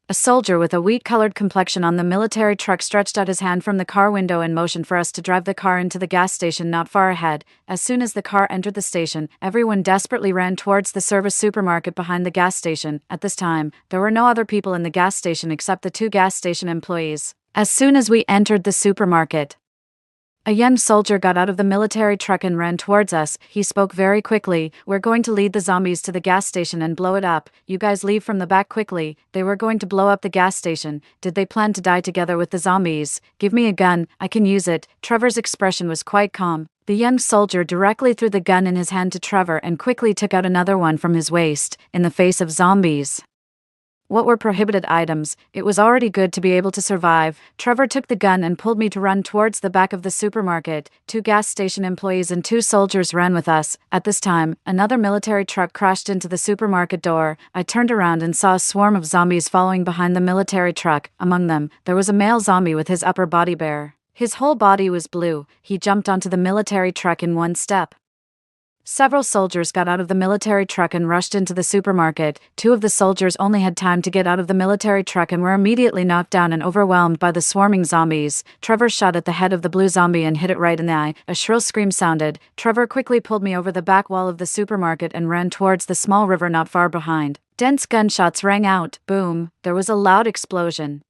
A soldier with a wheat-colored complexion on the military truck stretched out his hand from the car window and motioned for us to drive the car into the gas station not far ahead. As soon as the car entered the station, everyone desperately ran towards the service supermarket behind the gas station. At this time, there were no other people in the gas station except the two gas station employees. As soon as we entered the supermarket, a young soldier got out of the military truck and ran towards us. He spoke very quickly. "We're going to lead the zombies to the gas station and blow it up. You guys leave from the back quickly." They were going to blow up the gas station. Did they plan to die together with the zombies? "Give me a gun, I can use it." Trevor's expression was quite calm. The young soldier directly threw the gun in his hand to Trevor and quickly took out another one from his waist. In the face of zombies, what were prohibited items? It was already good to be able to survive. Trevor took the gun and pulled me to run towards the back of the supermarket. Two gas station employees and two soldiers ran with us. At this time, another military truck crashed into the supermarket door. I turned around and saw a swarm of zombies following behind the military truck. Among them, there was a male zombie with his upper body bare. His whole body was blue. He jumped onto the military truck in one step. Several soldiers got out of the military truck and rushed into the supermarket. Two of the soldiers only had time to get out of the military truck and were immediately knocked down and overwhelmed by the swarming zombies. Trevor shot at the head of the blue zombie and hit it right in the eye. A shrill scream sounded. Trevor quickly pulled me over the back wall of the supermarket and ran towards the small river not far behind. Dense gunshots rang out. Boom. There was a loud explosion.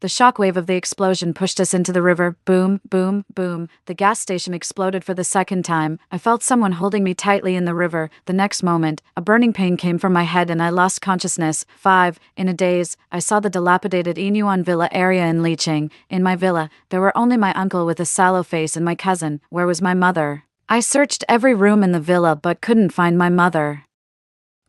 The shockwave of the explosion pushed us into the river. Boom, boom, boom. The gas station exploded for the second time. I felt someone holding me tightly in the river. The next moment, a burning pain came from my head and I lost consciousness. 5. In a daze, I saw the dilapidated Inuan villa area in Licheng. In my villa, there were only my uncle with a sallow face and my cousin. Where was my mother? I searched every room in the villa but couldn't find my mother.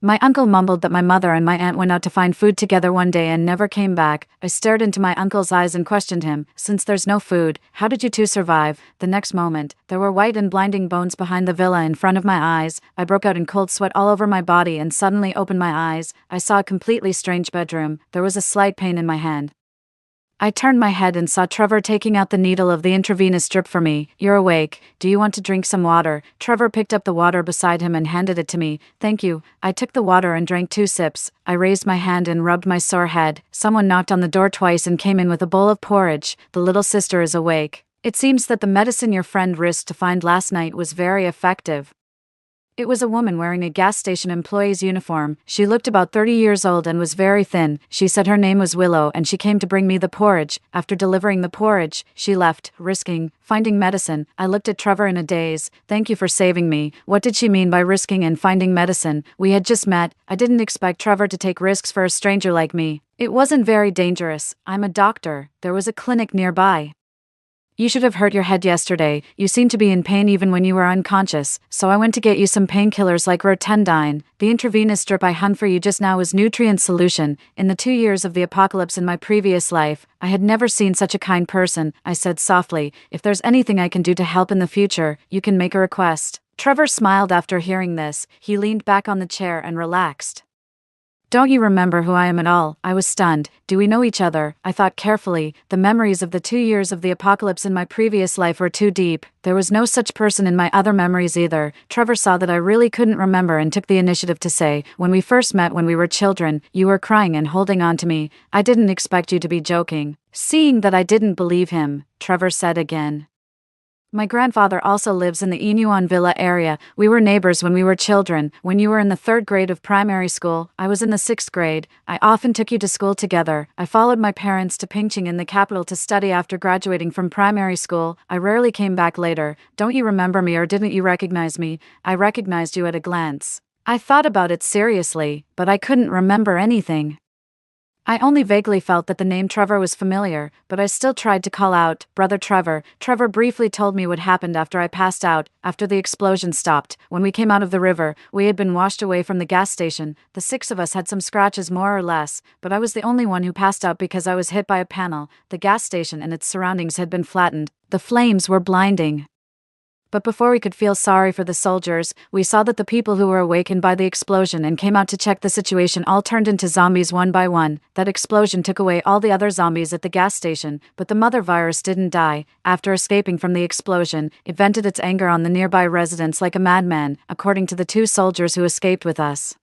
My uncle mumbled that my mother and my aunt went out to find food together one day and never came back. I stared into my uncle's eyes and questioned him. "Since there's no food, how did you two survive?" The next moment, there were white and blinding bones behind the villa in front of my eyes. I broke out in cold sweat all over my body and suddenly opened my eyes. I saw a completely strange bedroom. There was a slight pain in my hand. I turned my head and saw Trevor taking out the needle of the intravenous drip for me. "You're awake. Do you want to drink some water?" Trevor picked up the water beside him and handed it to me. "Thank you." I took the water and drank 2 sips. I raised my hand and rubbed my sore head. Someone knocked on the door twice and came in with a bowl of porridge. "The little sister is awake. It seems that the medicine your friend risked to find last night was very effective." It was a woman wearing a gas station employee's uniform. She looked about 30 years old and was very thin. She said her name was Willow and she came to bring me the porridge. After delivering the porridge, she left, risking finding medicine. I looked at Trevor in a daze. "Thank you for saving me." What did she mean by risking and finding medicine? We had just met. I didn't expect Trevor to take risks for a stranger like me. It wasn't very dangerous. I'm a doctor. There was a clinic nearby. "You should have hurt your head yesterday. You seemed to be in pain even when you were unconscious, so I went to get you some painkillers like Rotendine. The intravenous drip I hung for you just now was nutrient solution. In the 2 years of the apocalypse in my previous life, I had never seen such a kind person," I said softly. "If there's anything I can do to help in the future, you can make a request." Trevor smiled after hearing this. He leaned back on the chair and relaxed. "Don't you remember who I am at all?" I was stunned. "Do we know each other?" I thought carefully. The memories of the 2 years of the apocalypse in my previous life were too deep. There was no such person in my other memories either. Trevor saw that I really couldn't remember and took the initiative to say, "When we first met when we were children, you were crying and holding on to me. I didn't expect you to be joking." Seeing that I didn't believe him, Trevor said again, "My grandfather also lives in the Inuan villa area. We were neighbors when we were children. When you were in the 3rd grade of primary school, I was in the 6th grade. I often took you to school together. I followed my parents to Pingching in the capital to study after graduating from primary school. I rarely came back later. Don't you remember me or didn't you recognize me?" I recognized you at a glance. I thought about it seriously, but I couldn't remember anything. I only vaguely felt that the name Trevor was familiar, but I still tried to call out, "Brother Trevor." Trevor briefly told me what happened after I passed out, after the explosion stopped. When we came out of the river, we had been washed away from the gas station. The 6 of us had some scratches more or less, but I was the only one who passed out because I was hit by a panel. The gas station and its surroundings had been flattened. The flames were blinding. But before we could feel sorry for the soldiers, we saw that the people who were awakened by the explosion and came out to check the situation all turned into zombies one by one. That explosion took away all the other zombies at the gas station, but the mother virus didn't die. After escaping from the explosion, it vented its anger on the nearby residents like a madman, according to the 2 soldiers who escaped with us.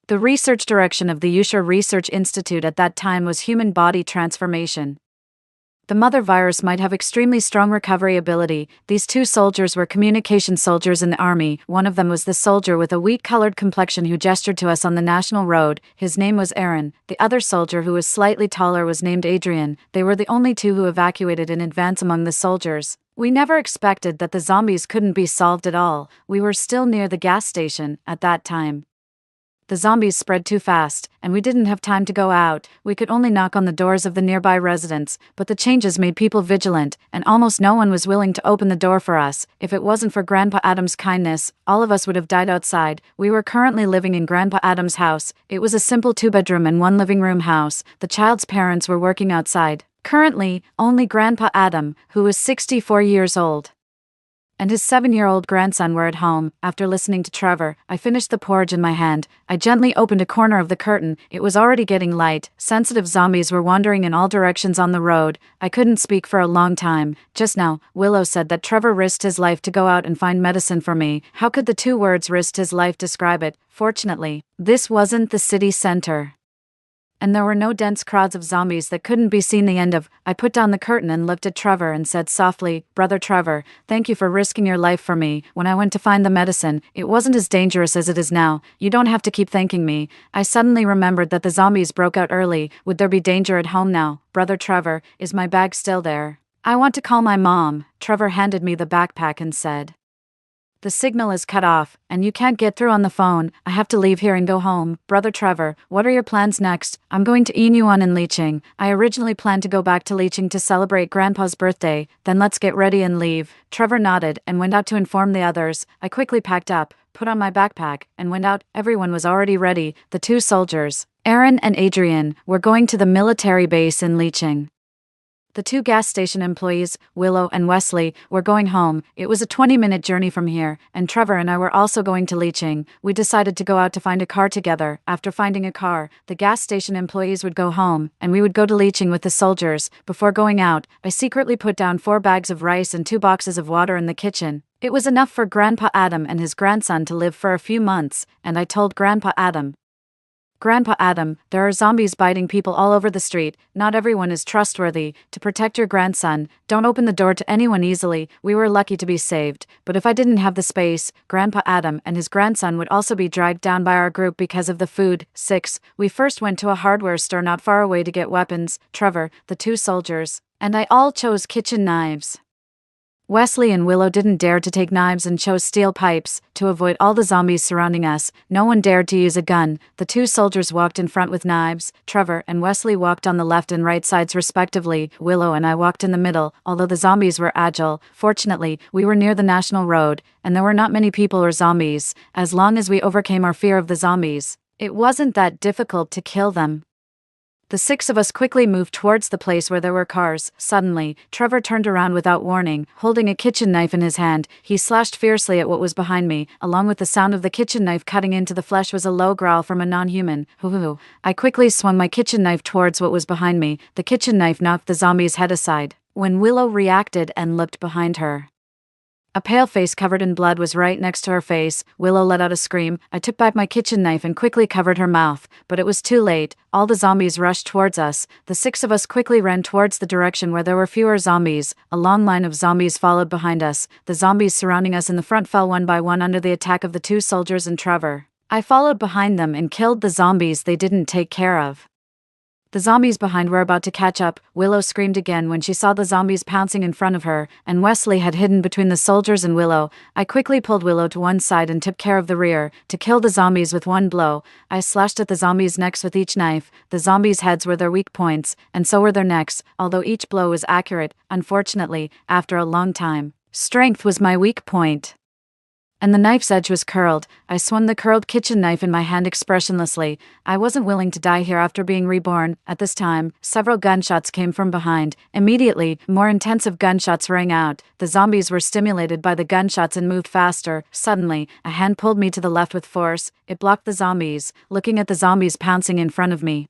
The research direction of the Usher Research Institute at that time was human body transformation. The mother virus might have extremely strong recovery ability. These 2 soldiers were communication soldiers in the army. One of them was the soldier with a wheat-colored complexion who gestured to us on the national road. His name was Aaron. The other soldier, who was slightly taller, was named Adrian. They were the only 2 who evacuated in advance among the soldiers. We never expected that the zombies couldn't be solved at all. We were still near the gas station at that time. The zombies spread too fast, and we didn't have time to go out. We could only knock on the doors of the nearby residents, but the changes made people vigilant, and almost no one was willing to open the door for us. If it wasn't for Grandpa Adam's kindness, all of us would have died outside. We were currently living in Grandpa Adam's house. It was a simple 2-bedroom and 1 living room house. The child's parents were working outside. Currently, only Grandpa Adam, who was 64 years old, and his 7-year-old grandson were at home. After listening to Trevor, I finished the porridge in my hand. I gently opened a corner of the curtain. It was already getting light. Sensitive zombies were wandering in all directions on the road. I couldn't speak for a long time. Just now, Willow said that Trevor risked his life to go out and find medicine for me. How could the 2 words "risked his life" describe it? Fortunately, this wasn't the city center, and there were no dense crowds of zombies that couldn't be seen the end of. I put down the curtain and looked at Trevor and said softly, "Brother Trevor, thank you for risking your life for me. When I went to find the medicine, it wasn't as dangerous as it is now. You don't have to keep thanking me." I suddenly remembered that the zombies broke out early. Would there be danger at home now? Brother Trevor, is my bag still there? I want to call my mom. Trevor handed me the backpack and said, "The signal is cut off, and you can't get through on the phone. I have to leave here and go home." Brother Trevor, what are your plans next? I'm going to Inuan in Leeching. I originally planned to go back to Leeching to celebrate Grandpa's birthday. Then let's get ready and leave. Trevor nodded and went out to inform the others. I quickly packed up, put on my backpack, and went out. Everyone was already ready. The 2 soldiers, Aaron and Adrian, were going to the military base in Leeching. The 2 gas station employees, Willow and Wesley, were going home. It was a 20-minute journey from here, and Trevor and I were also going to Leeching. We decided to go out to find a car together. After finding a car, the gas station employees would go home, and we would go to Leeching with the soldiers. Before going out, I secretly put down 4 bags of rice and 2 boxes of water in the kitchen. It was enough for Grandpa Adam and his grandson to live for a few months, and I told Grandpa Adam, "Grandpa Adam, there are zombies biting people all over the street. Not everyone is trustworthy. To protect your grandson, don't open the door to anyone easily." We were lucky to be saved, but if I didn't have the space, Grandpa Adam and his grandson would also be dragged down by our group because of the food. 6. We first went to a hardware store not far away to get weapons. Trevor, the 2 soldiers, and I all chose kitchen knives. Wesley and Willow didn't dare to take knives and chose steel pipes. To avoid all the zombies surrounding us, no one dared to use a gun. The 2 soldiers walked in front with knives. Trevor and Wesley walked on the left and right sides respectively. Willow and I walked in the middle. Although the zombies were agile, fortunately, we were near the national road, and there were not many people or zombies. As long as we overcame our fear of the zombies, it wasn't that difficult to kill them. The 6 of us quickly moved towards the place where there were cars. Suddenly, Trevor turned around without warning, holding a kitchen knife in his hand. He slashed fiercely at what was behind me. Along with the sound of the kitchen knife cutting into the flesh was a low growl from a non-human. Hoo-hoo. I quickly swung my kitchen knife towards what was behind me. The kitchen knife knocked the zombie's head aside. When Willow reacted and looked behind her, a pale face covered in blood was right next to her face. Willow let out a scream. I took back my kitchen knife and quickly covered her mouth, but it was too late. All the zombies rushed towards us. The 6 of us quickly ran towards the direction where there were fewer zombies. A long line of zombies followed behind us. The zombies surrounding us in the front fell one by one under the attack of the 2 soldiers and Trevor. I followed behind them and killed the zombies they didn't take care of. The zombies behind were about to catch up. Willow screamed again when she saw the zombies pouncing in front of her, and Wesley had hidden between the soldiers and Willow. I quickly pulled Willow to one side and took care of the rear. To kill the zombies with one blow, I slashed at the zombies' necks with each knife. The zombies' heads were their weak points, and so were their necks, although each blow was accurate. Unfortunately, after a long time, strength was my weak point. And the knife's edge was curled. I swung the curled kitchen knife in my hand expressionlessly. I wasn't willing to die here after being reborn. At this time, several gunshots came from behind. Immediately, more intensive gunshots rang out. The zombies were stimulated by the gunshots and moved faster. Suddenly, a hand pulled me to the left with force. It blocked the zombies, looking at the zombies pouncing in front of me.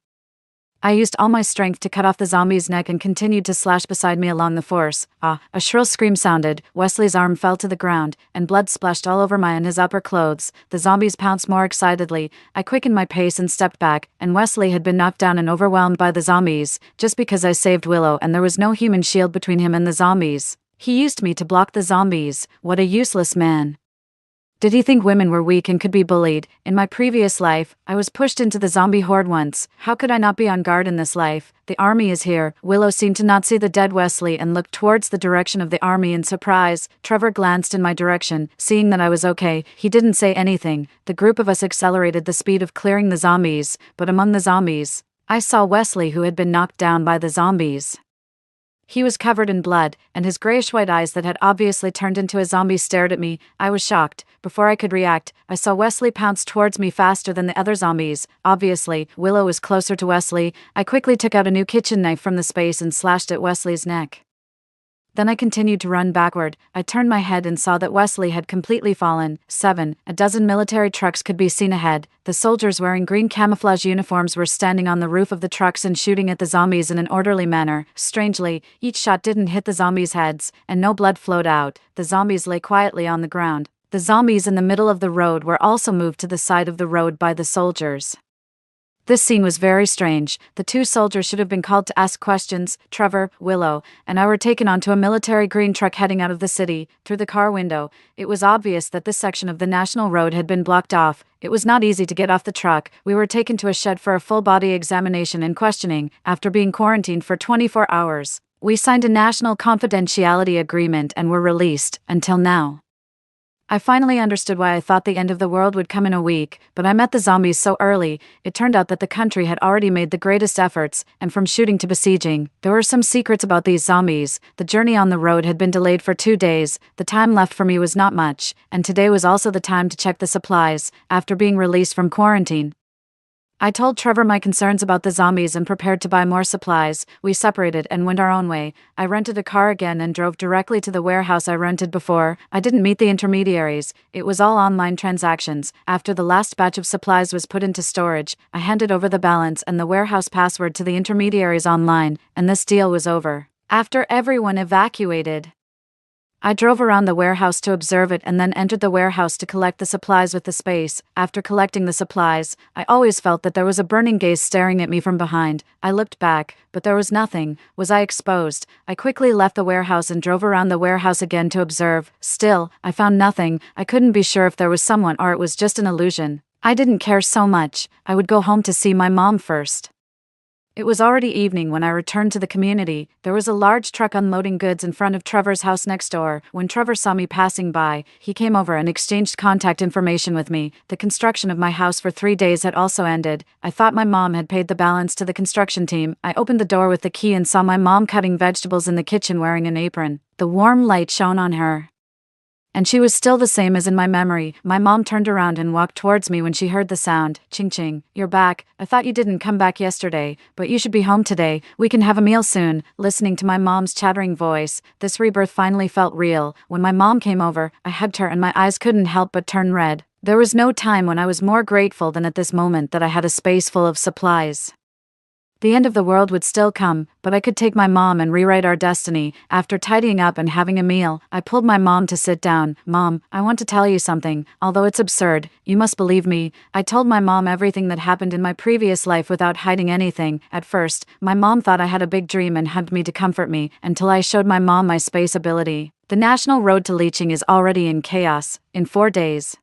I used all my strength to cut off the zombie's neck and continued to slash beside me along the force. Ah, a shrill scream sounded, Wesley's arm fell to the ground, and blood splashed all over my and his upper clothes. The zombies pounced more excitedly. I quickened my pace and stepped back, and Wesley had been knocked down and overwhelmed by the zombies, just because I saved Willow and there was no human shield between him and the zombies. He used me to block the zombies. What a useless man. Did he think women were weak and could be bullied? In my previous life, I was pushed into the zombie horde once. How could I not be on guard in this life? The army is here. Willow seemed to not see the dead Wesley and looked towards the direction of the army in surprise. Trevor glanced in my direction, seeing that I was okay. He didn't say anything. The group of us accelerated the speed of clearing the zombies, but among the zombies, I saw Wesley, who had been knocked down by the zombies. He was covered in blood, and his grayish-white eyes that had obviously turned into a zombie stared at me. I was shocked. Before I could react, I saw Wesley pounce towards me faster than the other zombies. Obviously, Willow was closer to Wesley. I quickly took out a new kitchen knife from the space and slashed at Wesley's neck. Then I continued to run backward. I turned my head and saw that Wesley had completely fallen. 7. A dozen military trucks could be seen ahead. The soldiers wearing green camouflage uniforms were standing on the roof of the trucks and shooting at the zombies in an orderly manner. Strangely, each shot didn't hit the zombies' heads, and no blood flowed out. The zombies lay quietly on the ground. The zombies in the middle of the road were also moved to the side of the road by the soldiers. This scene was very strange. The two soldiers should have been called to ask questions. Trevor, Willow, and I were taken onto a military green truck heading out of the city. Through the car window, it was obvious that this section of the national road had been blocked off. It was not easy to get off the truck. We were taken to a shed for a full-body examination and questioning. After being quarantined for 24 hours, we signed a national confidentiality agreement and were released, until now. I finally understood why I thought the end of the world would come in a week, but I met the zombies so early. It turned out that the country had already made the greatest efforts, and from shooting to besieging, there were some secrets about these zombies. The journey on the road had been delayed for 2 days. The time left for me was not much, and today was also the time to check the supplies, after being released from quarantine. I told Trevor my concerns about the zombies and prepared to buy more supplies. We separated and went our own way. I rented a car again and drove directly to the warehouse I rented before. I didn't meet the intermediaries. It was all online transactions. After the last batch of supplies was put into storage, I handed over the balance and the warehouse password to the intermediaries online, and this deal was over. After everyone evacuated, I drove around the warehouse to observe it and then entered the warehouse to collect the supplies with the space. After collecting the supplies, I always felt that there was a burning gaze staring at me from behind. I looked back, but there was nothing. Was I exposed? I quickly left the warehouse and drove around the warehouse again to observe. Still, I found nothing. I couldn't be sure if there was someone or it was just an illusion. I didn't care so much. I would go home to see my mom first. It was already evening when I returned to the community. There was a large truck unloading goods in front of Trevor's house next door. When Trevor saw me passing by, he came over and exchanged contact information with me. The construction of my house for 3 days had also ended. I thought my mom had paid the balance to the construction team. I opened the door with the key and saw my mom cutting vegetables in the kitchen wearing an apron. The warm light shone on her, and she was still the same as in my memory. My mom turned around and walked towards me when she heard the sound. Ching ching, you're back. I thought you didn't come back yesterday, but you should be home today. We can have a meal soon. Listening to my mom's chattering voice, this rebirth finally felt real. When my mom came over, I hugged her and my eyes couldn't help but turn red. There was no time when I was more grateful than at this moment that I had a space full of supplies. The end of the world would still come, but I could take my mom and rewrite our destiny. After tidying up and having a meal, I pulled my mom to sit down. Mom, I want to tell you something. Although it's absurd, you must believe me. I told my mom everything that happened in my previous life without hiding anything. At first, my mom thought I had a big dream and hugged me to comfort me, until I showed my mom my space ability. The national road to leeching is already in chaos. In 4 days,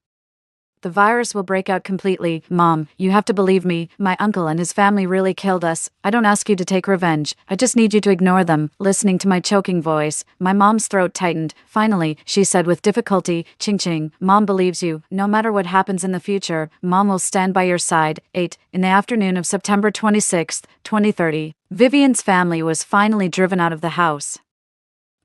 the virus will break out completely. Mom, you have to believe me. My uncle and his family really killed us. I don't ask you to take revenge. I just need you to ignore them. Listening to my choking voice, my mom's throat tightened. Finally, she said with difficulty, Ching Ching, Mom believes you. No matter what happens in the future, Mom will stand by your side. 8. In the afternoon of September 26, 2030, Vivian's family was finally driven out of the house.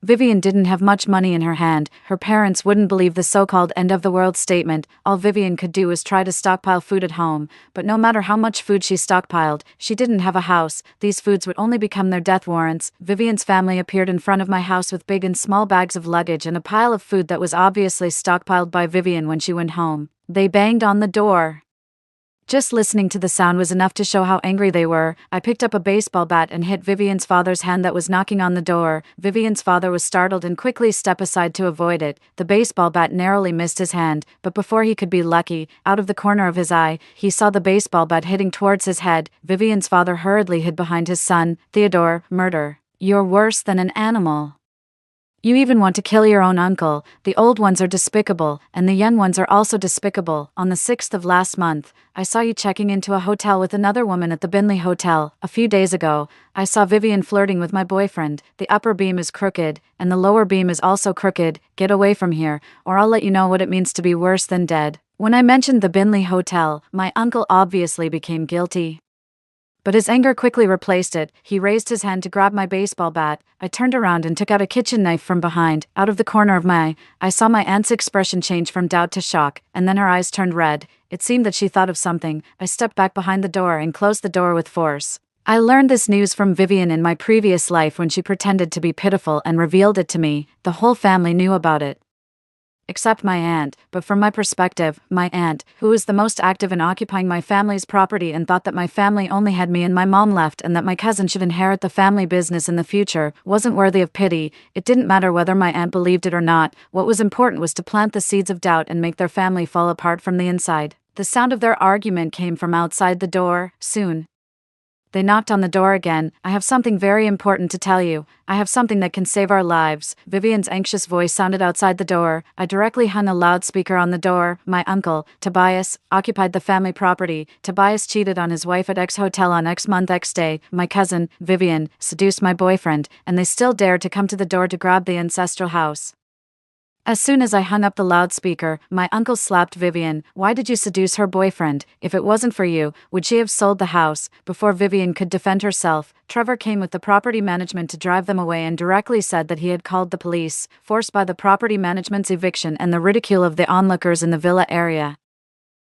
Vivian didn't have much money in her hand. Her parents wouldn't believe the so-called end-of-the-world statement. All Vivian could do was try to stockpile food at home. But no matter how much food she stockpiled, she didn't have a house. These foods would only become their death warrants. Vivian's family appeared in front of my house with big and small bags of luggage and a pile of food that was obviously stockpiled by Vivian when she went home. They banged on the door. Just listening to the sound was enough to show how angry they were. I picked up a baseball bat and hit Vivian's father's hand that was knocking on the door. Vivian's father was startled and quickly stepped aside to avoid it. The baseball bat narrowly missed his hand, but before he could be lucky, out of the corner of his eye, he saw the baseball bat hitting towards his head. Vivian's father hurriedly hid behind his son. Theodore, murder. You're worse than an animal. You even want to kill your own uncle. The old ones are despicable, and the young ones are also despicable. On the 6th of last month, I saw you checking into a hotel with another woman at the Binley Hotel. A few days ago, I saw Vivian flirting with my boyfriend. The upper beam is crooked, and the lower beam is also crooked. Get away from here, or I'll let you know what it means to be worse than dead. When I mentioned the Binley Hotel, my uncle obviously became guilty. But his anger quickly replaced it. He raised his hand to grab my baseball bat. I turned around and took out a kitchen knife from behind. Out of the corner of my eye, I saw my aunt's expression change from doubt to shock, and then her eyes turned red. It seemed that she thought of something. I stepped back behind the door and closed the door with force. I learned this news from Vivian in my previous life when she pretended to be pitiful and revealed it to me. The whole family knew about it, except my aunt. But from my perspective, my aunt, who was the most active in occupying my family's property and thought that my family only had me and my mom left and that my cousin should inherit the family business in the future, wasn't worthy of pity. It didn't matter whether my aunt believed it or not. What was important was to plant the seeds of doubt and make their family fall apart from the inside. The sound of their argument came from outside the door. Soon they knocked on the door again. I have something very important to tell you. I have something that can save our lives. Vivian's anxious voice sounded outside the door. I directly hung a loudspeaker on the door. My uncle, Tobias, occupied the family property. Tobias cheated on his wife at X hotel on X month X day. My cousin, Vivian, seduced my boyfriend, and they still dared to come to the door to grab the ancestral house. As soon as I hung up the loudspeaker, my uncle slapped Vivian. Why did you seduce her boyfriend? If it wasn't for you, would she have sold the house? Before Vivian could defend herself, Trevor came with the property management to drive them away and directly said that he had called the police, forced by the property management's eviction and the ridicule of the onlookers in the villa area.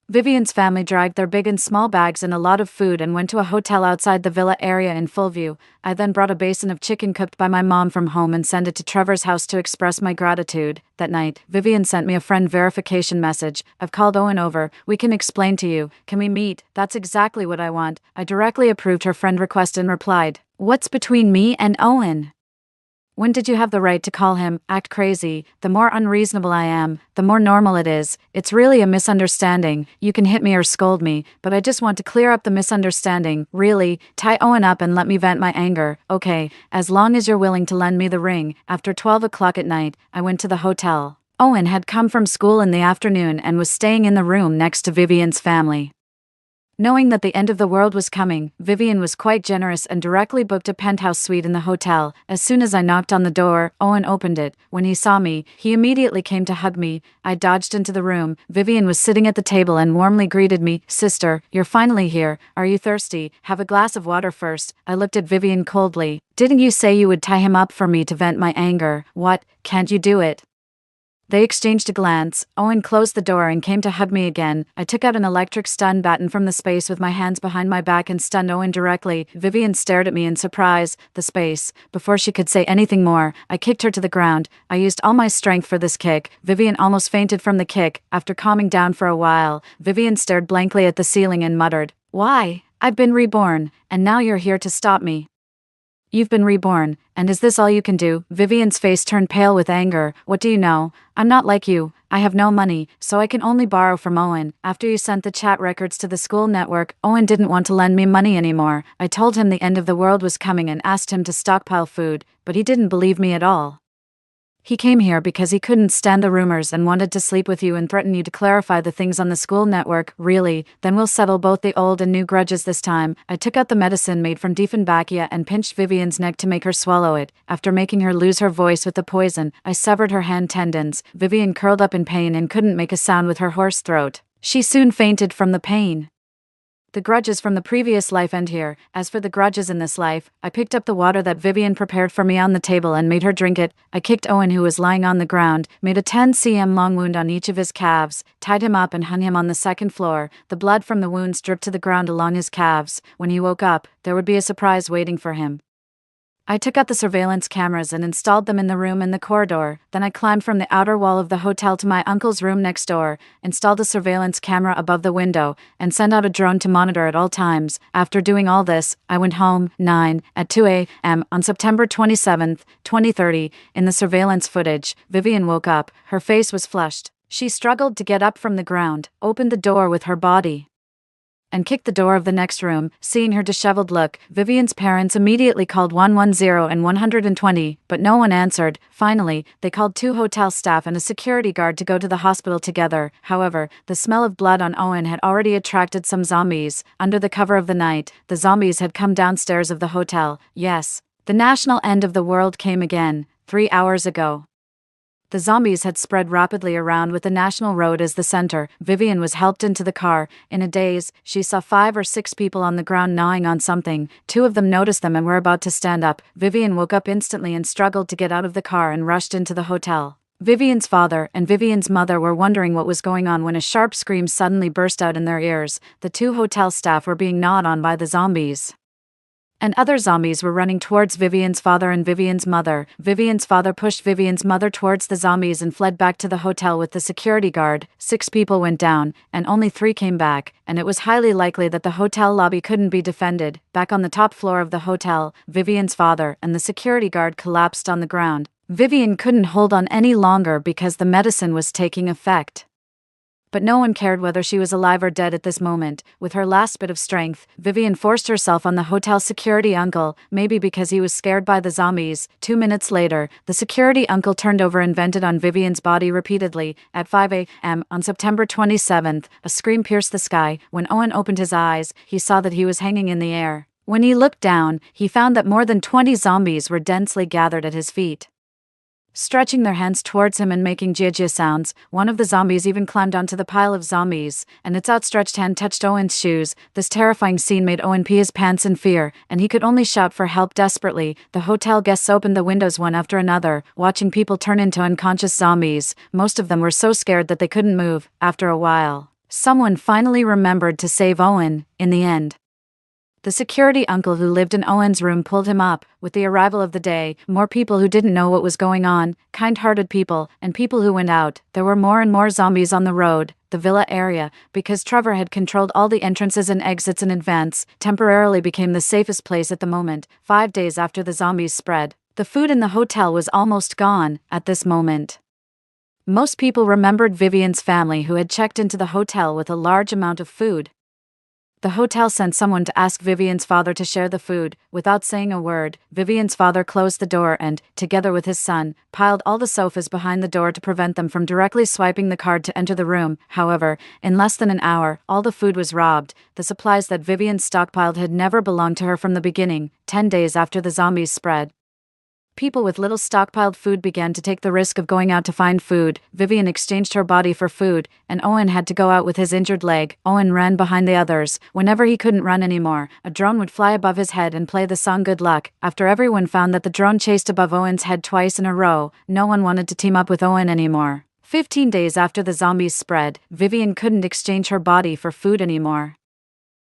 Vivian's family dragged their big and small bags and a lot of food and went to a hotel outside the villa area in full view. I then brought a basin of chicken cooked by my mom from home and sent it to Trevor's house to express my gratitude. That night, Vivian sent me a friend verification message. I've called Owen over. We can explain to you. Can we meet? That's exactly what I want. I directly approved her friend request and replied, "What's between me and Owen? When did you have the right to call him, act crazy? The more unreasonable I am, the more normal it is. It's really a misunderstanding. You can hit me or scold me, but I just want to clear up the misunderstanding. Really, tie Owen up and let me vent my anger. Okay, as long as you're willing to lend me the ring." After 12 o'clock at night, I went to the hotel. Owen had come from school in the afternoon and was staying in the room next to Vivian's family. Knowing that the end of the world was coming, Vivian was quite generous and directly booked a penthouse suite in the hotel. As soon as I knocked on the door, Owen opened it. When he saw me, he immediately came to hug me. I dodged into the room. Vivian was sitting at the table and warmly greeted me. "Sister, you're finally here. Are you thirsty? Have a glass of water first." I looked at Vivian coldly. "Didn't you say you would tie him up for me to vent my anger? What, can't you do it?" They exchanged a glance. Owen closed the door and came to hug me again. I took out an electric stun baton from the space with my hands behind my back and stunned Owen directly. Vivian stared at me in surprise. The space. Before she could say anything more, I kicked her to the ground. I used all my strength for this kick. Vivian almost fainted from the kick. After calming down for a while, Vivian stared blankly at the ceiling and muttered, "Why? I've been reborn, and now you're here to stop me. You've been reborn, and is this all you can do?" Vivian's face turned pale with anger. "What do you know? I'm not like you. I have no money, so I can only borrow from Owen. After you sent the chat records to the school network, Owen didn't want to lend me money anymore. I told him the end of the world was coming and asked him to stockpile food, but he didn't believe me at all. He came here because he couldn't stand the rumors and wanted to sleep with you and threaten you to clarify the things on the school network." "Really? Then we'll settle both the old and new grudges this time." I took out the medicine made from Diefenbachia and pinched Vivian's neck to make her swallow it. After making her lose her voice with the poison, I severed her hand tendons. Vivian curled up in pain and couldn't make a sound with her hoarse throat. She soon fainted from the pain. The grudges from the previous life end here. As for the grudges in this life, I picked up the water that Vivian prepared for me on the table and made her drink it. I kicked Owen, who was lying on the ground, made a 10 cm long wound on each of his calves, tied him up and hung him on the second floor. The blood from the wounds dripped to the ground along his calves. When he woke up, there would be a surprise waiting for him. I took out the surveillance cameras and installed them in the room and the corridor. Then I climbed from the outer wall of the hotel to my uncle's room next door, installed a surveillance camera above the window, and sent out a drone to monitor at all times. After doing all this, I went home, at 2 a.m. on September 27, 2030. In the surveillance footage, Vivian woke up. Her face was flushed. She struggled to get up from the ground, opened the door with her body, and kicked the door of the next room. Seeing her disheveled look, Vivian's parents immediately called 110 and 120, but no one answered. Finally, they called 2 hotel staff and a security guard to go to the hospital together. However, the smell of blood on Owen had already attracted some zombies. Under the cover of the night, the zombies had come downstairs of the hotel. Yes, the national end of the world came again, 3 hours ago. The zombies had spread rapidly around with the national road as the center. Vivian was helped into the car. In a daze, she saw 5 or 6 people on the ground gnawing on something. 2 of them noticed them and were about to stand up. Vivian woke up instantly and struggled to get out of the car and rushed into the hotel. Vivian's father and Vivian's mother were wondering what was going on when a sharp scream suddenly burst out in their ears. The 2 hotel staff were being gnawed on by the zombies, and other zombies were running towards Vivian's father and Vivian's mother. Vivian's father pushed Vivian's mother towards the zombies and fled back to the hotel with the security guard. 6 people went down, and only 3 came back, and it was highly likely that the hotel lobby couldn't be defended. Back on the top floor of the hotel, Vivian's father and the security guard collapsed on the ground. Vivian couldn't hold on any longer because the medicine was taking effect. But no one cared whether she was alive or dead at this moment. With her last bit of strength, Vivian forced herself on the hotel security uncle, maybe because he was scared by the zombies. 2 minutes later, the security uncle turned over and vented on Vivian's body repeatedly. At 5 a.m. on September 27th, a scream pierced the sky. When Owen opened his eyes, he saw that he was hanging in the air. When he looked down, he found that more than 20 zombies were densely gathered at his feet, stretching their hands towards him and making jia sounds. One of the zombies even climbed onto the pile of zombies, and its outstretched hand touched Owen's shoes. This terrifying scene made Owen pee his pants in fear, and he could only shout for help desperately. The hotel guests opened the windows one after another, watching people turn into unconscious zombies. Most of them were so scared that they couldn't move. After a while, someone finally remembered to save Owen. In the end, the security uncle who lived in Owen's room pulled him up. With the arrival of the day, more people who didn't know what was going on, kind-hearted people, and people who went out. There were more and more zombies on the road, the villa area, because Trevor had controlled all the entrances and exits in advance, temporarily became the safest place at the moment. 5 days after the zombies spread, the food in the hotel was almost gone. At this moment, most people remembered Vivian's family, who had checked into the hotel with a large amount of food. The hotel sent someone to ask Vivian's father to share the food. Without saying a word, Vivian's father closed the door and, together with his son, piled all the sofas behind the door to prevent them from directly swiping the card to enter the room. However, in less than an hour, all the food was robbed. The supplies that Vivian stockpiled had never belonged to her from the beginning. 10 days after the zombies spread, people with little stockpiled food began to take the risk of going out to find food. Vivian exchanged her body for food, and Owen had to go out with his injured leg. Owen ran behind the others. Whenever he couldn't run anymore, a drone would fly above his head and play the song Good Luck. After everyone found that the drone chased above Owen's head twice in a row, no one wanted to team up with Owen anymore. 15 days after the zombies spread, Vivian couldn't exchange her body for food anymore,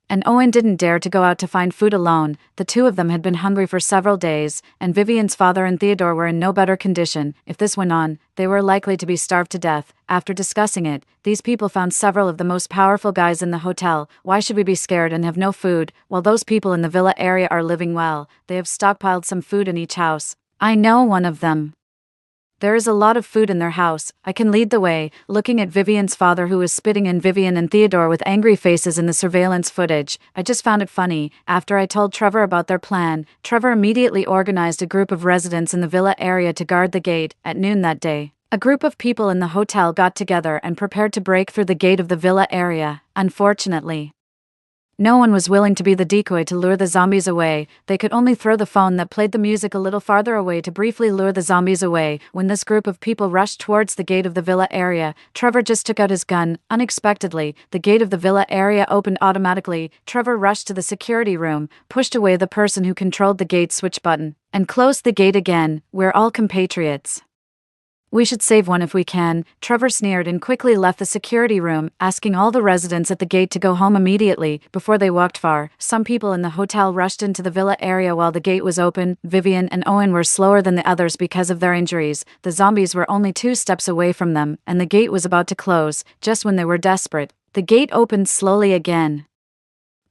and Owen didn't dare to go out to find food alone. The 2 of them had been hungry for several days, and Vivian's father and Theodore were in no better condition. If this went on, they were likely to be starved to death. After discussing it, these people found several of the most powerful guys in the hotel. Why should we be scared and have no food, while those people in the villa area are living well? They have stockpiled some food in each house. I know one of them. There is a lot of food in their house. I can lead the way. Looking at Vivian's father, who was spitting in Vivian and Theodore with angry faces in the surveillance footage, I just found it funny. After I told Trevor about their plan, Trevor immediately organized a group of residents in the villa area to guard the gate. At noon that day, a group of people in the hotel got together and prepared to break through the gate of the villa area. Unfortunately, No one was willing to be the decoy to lure the zombies away. They could only throw the phone that played the music a little farther away to briefly lure the zombies away. When this group of people rushed towards the gate of the villa area, Trevor just took out his gun. Unexpectedly, the gate of the villa area opened automatically. Trevor rushed to the security room, pushed away the person who controlled the gate switch button, and closed the gate again. We're all compatriots. We should save one if we can, Trevor sneered and quickly left the security room, asking all the residents at the gate to go home immediately. Before they walked far, some people in the hotel rushed into the villa area while the gate was open. Vivian and Owen were slower than the others because of their injuries. The zombies were only 2 steps away from them, and the gate was about to close. Just when they were desperate, the gate opened slowly again.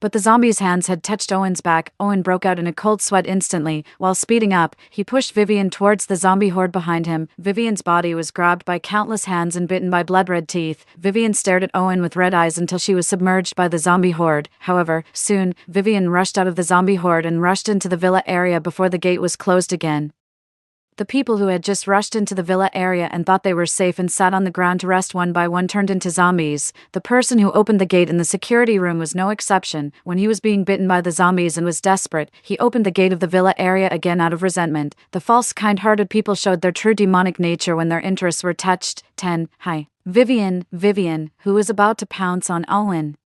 But the zombie's hands had touched Owen's back. Owen broke out in a cold sweat instantly. While speeding up, he pushed Vivian towards the zombie horde behind him. Vivian's body was grabbed by countless hands and bitten by blood-red teeth. Vivian stared at Owen with red eyes until she was submerged by the zombie horde. However, soon, Vivian rushed out of the zombie horde and rushed into the villa area before the gate was closed again. The people who had just rushed into the villa area and thought they were safe and sat on the ground to rest one by one turned into zombies. The person who opened the gate in the security room was no exception. When he was being bitten by the zombies and was desperate, he opened the gate of the villa area again out of resentment. The false kind-hearted people showed their true demonic nature when their interests were touched. 10. Hi. Vivian, who was about to pounce on Owen,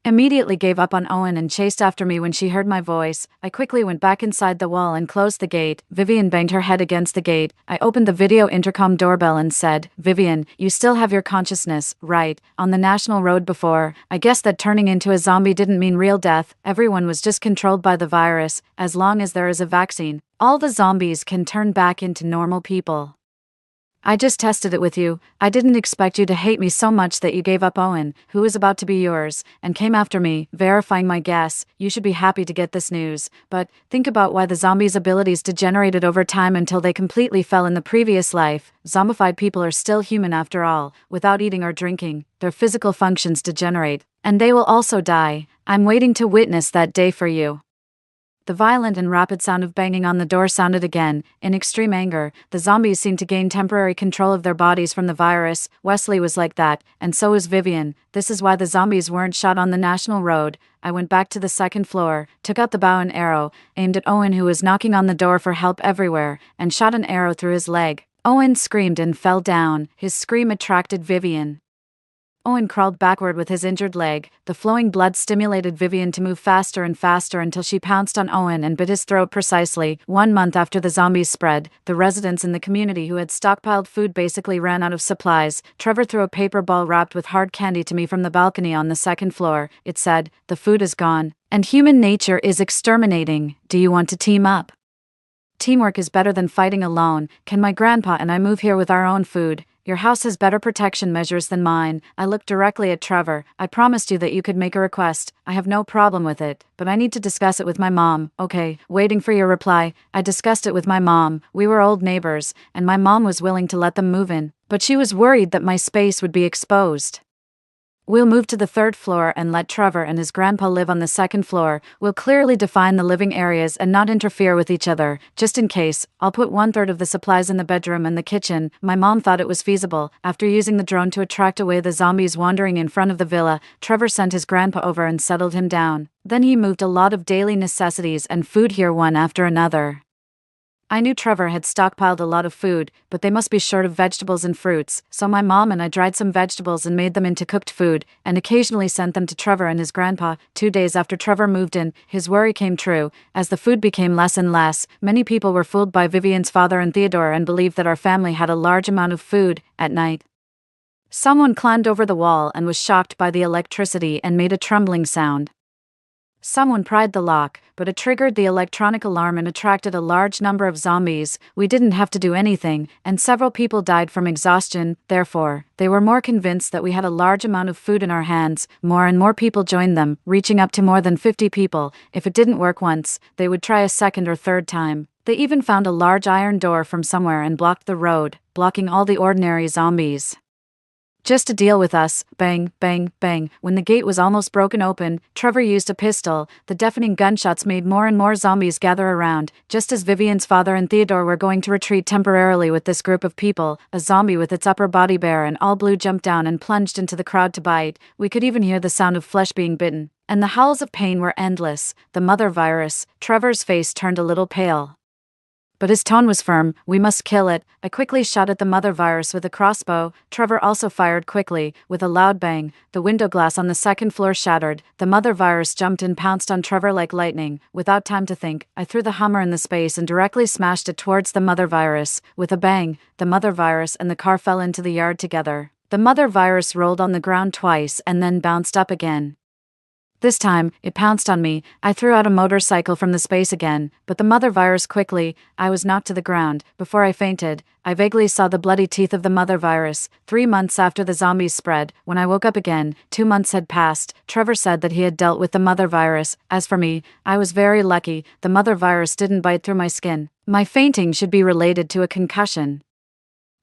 immediately gave up on Owen and chased after me when she heard my voice. I quickly went back inside the wall and closed the gate. Vivian banged her head against the gate. I opened the video intercom doorbell and said, "Vivian, you still have your consciousness, right? On the national road before. I guess that turning into a zombie didn't mean real death. Everyone was just controlled by the virus. As long as there is a vaccine, all the zombies can turn back into normal people. I just tested it with you. I didn't expect you to hate me so much that you gave up Owen, who was about to be yours, and came after me, verifying my guess. You should be happy to get this news. But think about why the zombies' abilities degenerated over time until they completely fell in the previous life. Zombified people are still human after all. Without eating or drinking, their physical functions degenerate, and they will also die. I'm waiting to witness that day for you." The violent and rapid sound of banging on the door sounded again. In extreme anger, the zombies seemed to gain temporary control of their bodies from the virus. Wesley was like that, and so was Vivian. This is why the zombies weren't shot on the national road. I went back to the second floor, took out the bow and arrow, aimed at Owen who was knocking on the door for help everywhere, and shot an arrow through his leg. Owen screamed and fell down. His scream attracted Vivian. Owen crawled backward with his injured leg. The flowing blood stimulated Vivian to move faster and faster until she pounced on Owen and bit his throat precisely. 1 month after the zombies spread, the residents in the community who had stockpiled food basically ran out of supplies. Trevor threw a paper ball wrapped with hard candy to me from the balcony on the second floor. It said, "The food is gone, and human nature is exterminating. Do you want to team up? Teamwork is better than fighting alone. Can my grandpa and I move here with our own food? Your house has better protection measures than mine." I looked directly at Trevor. "I promised you that you could make a request. I have no problem with it, but I need to discuss it with my mom." "Okay." Waiting for your reply, I discussed it with my mom. We were old neighbors, and my mom was willing to let them move in, but she was worried that my space would be exposed. "We'll move to the 3rd floor and let Trevor and his grandpa live on the 2nd floor. We'll clearly define the living areas and not interfere with each other. Just in case, I'll put 1/3 of the supplies in the bedroom and the kitchen." My mom thought it was feasible. After using the drone to attract away the zombies wandering in front of the villa, Trevor sent his grandpa over and settled him down. Then he moved a lot of daily necessities and food here one after another. I knew Trevor had stockpiled a lot of food, but they must be short of vegetables and fruits, so my mom and I dried some vegetables and made them into cooked food, and occasionally sent them to Trevor and his grandpa. 2 days after Trevor moved in, his worry came true. As the food became less and less, many people were fooled by Vivian's father and Theodore and believed that our family had a large amount of food. At night, someone climbed over the wall and was shocked by the electricity and made a trembling sound. Someone pried the lock, but it triggered the electronic alarm and attracted a large number of zombies. We didn't have to do anything, and several people died from exhaustion. Therefore, they were more convinced that we had a large amount of food in our hands. More and more people joined them, reaching up to more than 50 people. If it didn't work once, they would try a second or third time. They even found a large iron door from somewhere and blocked the road, blocking all the ordinary zombies. Just to deal with us. Bang, bang, bang. When the gate was almost broken open, Trevor used a pistol. The deafening gunshots made more and more zombies gather around. Just as Vivian's father and Theodore were going to retreat temporarily with this group of people, a zombie with its upper body bare and all blue jumped down and plunged into the crowd to bite. We could even hear the sound of flesh being bitten. And the howls of pain were endless. The mother virus. Trevor's face turned a little pale, but his tone was firm. We must kill it. I quickly shot at the mother virus with a crossbow. Trevor also fired quickly. With a loud bang, the window glass on the second floor shattered. The mother virus jumped and pounced on Trevor like lightning. Without time to think, I threw the Hummer in the space and directly smashed it towards the mother virus. With a bang, the mother virus and the car fell into the yard together. The mother virus rolled on the ground twice and then bounced up again. This time, it pounced on me. I threw out a motorcycle from the space again, but the mother virus quickly. I was knocked to the ground. Before I fainted, I vaguely saw the bloody teeth of the mother virus. 3 months after the zombies spread, when I woke up again, 2 months had passed. Trevor said that he had dealt with the mother virus. As for me, I was very lucky. The mother virus didn't bite through my skin. My fainting should be related to a concussion.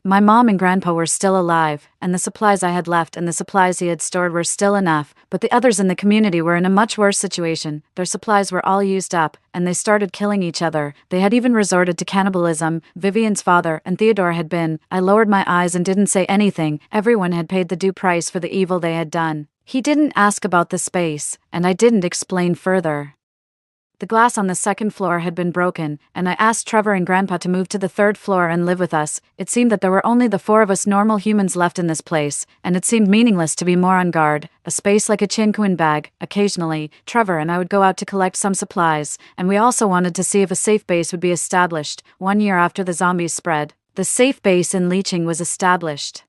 My mom and grandpa were still alive, and the supplies I had left and the supplies he had stored were still enough, but the others in the community were in a much worse situation. Their supplies were all used up, and they started killing each other. They had even resorted to cannibalism. Vivian's father and Theodore had been. I lowered my eyes and didn't say anything. Everyone had paid the due price for the evil they had done. He didn't ask about the space, and I didn't explain further. The glass on the second floor had been broken, and I asked Trevor and Grandpa to move to the third floor and live with us. It seemed that there were only the 4 of us normal humans left in this place, and it seemed meaningless to be more on guard. A space like a chinquin bag. Occasionally, Trevor and I would go out to collect some supplies, and we also wanted to see if a safe base would be established. 1 year after the zombies spread, the safe base in Leeching was established.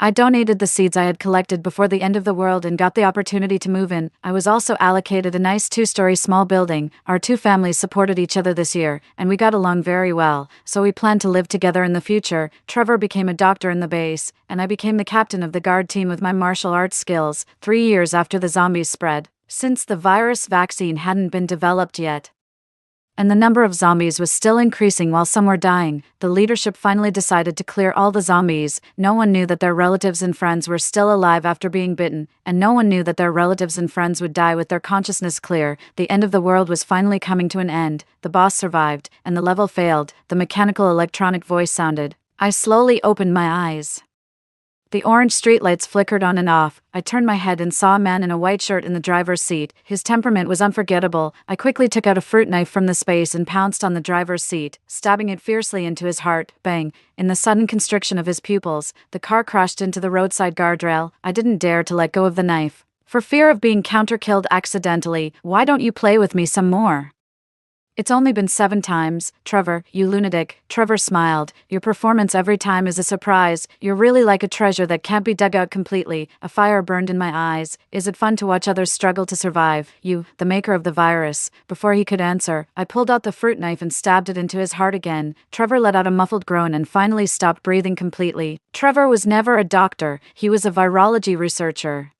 I donated the seeds I had collected before the end of the world and got the opportunity to move in. I was also allocated a nice 2-story small building. Our 2 families supported each other this year, and we got along very well, so we planned to live together in the future. Trevor became a doctor in the base, and I became the captain of the guard team with my martial arts skills. 3 years after the zombies spread, since the virus vaccine hadn't been developed yet, and the number of zombies was still increasing while some were dying, the leadership finally decided to clear all the zombies. No one knew that their relatives and friends were still alive after being bitten, and no one knew that their relatives and friends would die with their consciousness clear. The end of the world was finally coming to an end. The boss survived, and the level failed. The mechanical electronic voice sounded. I slowly opened my eyes. The orange streetlights flickered on and off. I turned my head and saw a man in a white shirt in the driver's seat. His temperament was unforgettable. I quickly took out a fruit knife from the space and pounced on the driver's seat, stabbing it fiercely into his heart. Bang! In the sudden constriction of his pupils, the car crashed into the roadside guardrail. I didn't dare to let go of the knife, for fear of being counter-killed accidentally. Why don't you play with me some more? It's only been 7 times, Trevor, you lunatic. Trevor smiled. Your performance every time is a surprise. You're really like a treasure that can't be dug out completely. A fire burned in my eyes. Is it fun to watch others struggle to survive? You, the maker of the virus. Before he could answer, I pulled out the fruit knife and stabbed it into his heart again. Trevor let out a muffled groan and finally stopped breathing completely. Trevor was never a doctor. He was a virology researcher,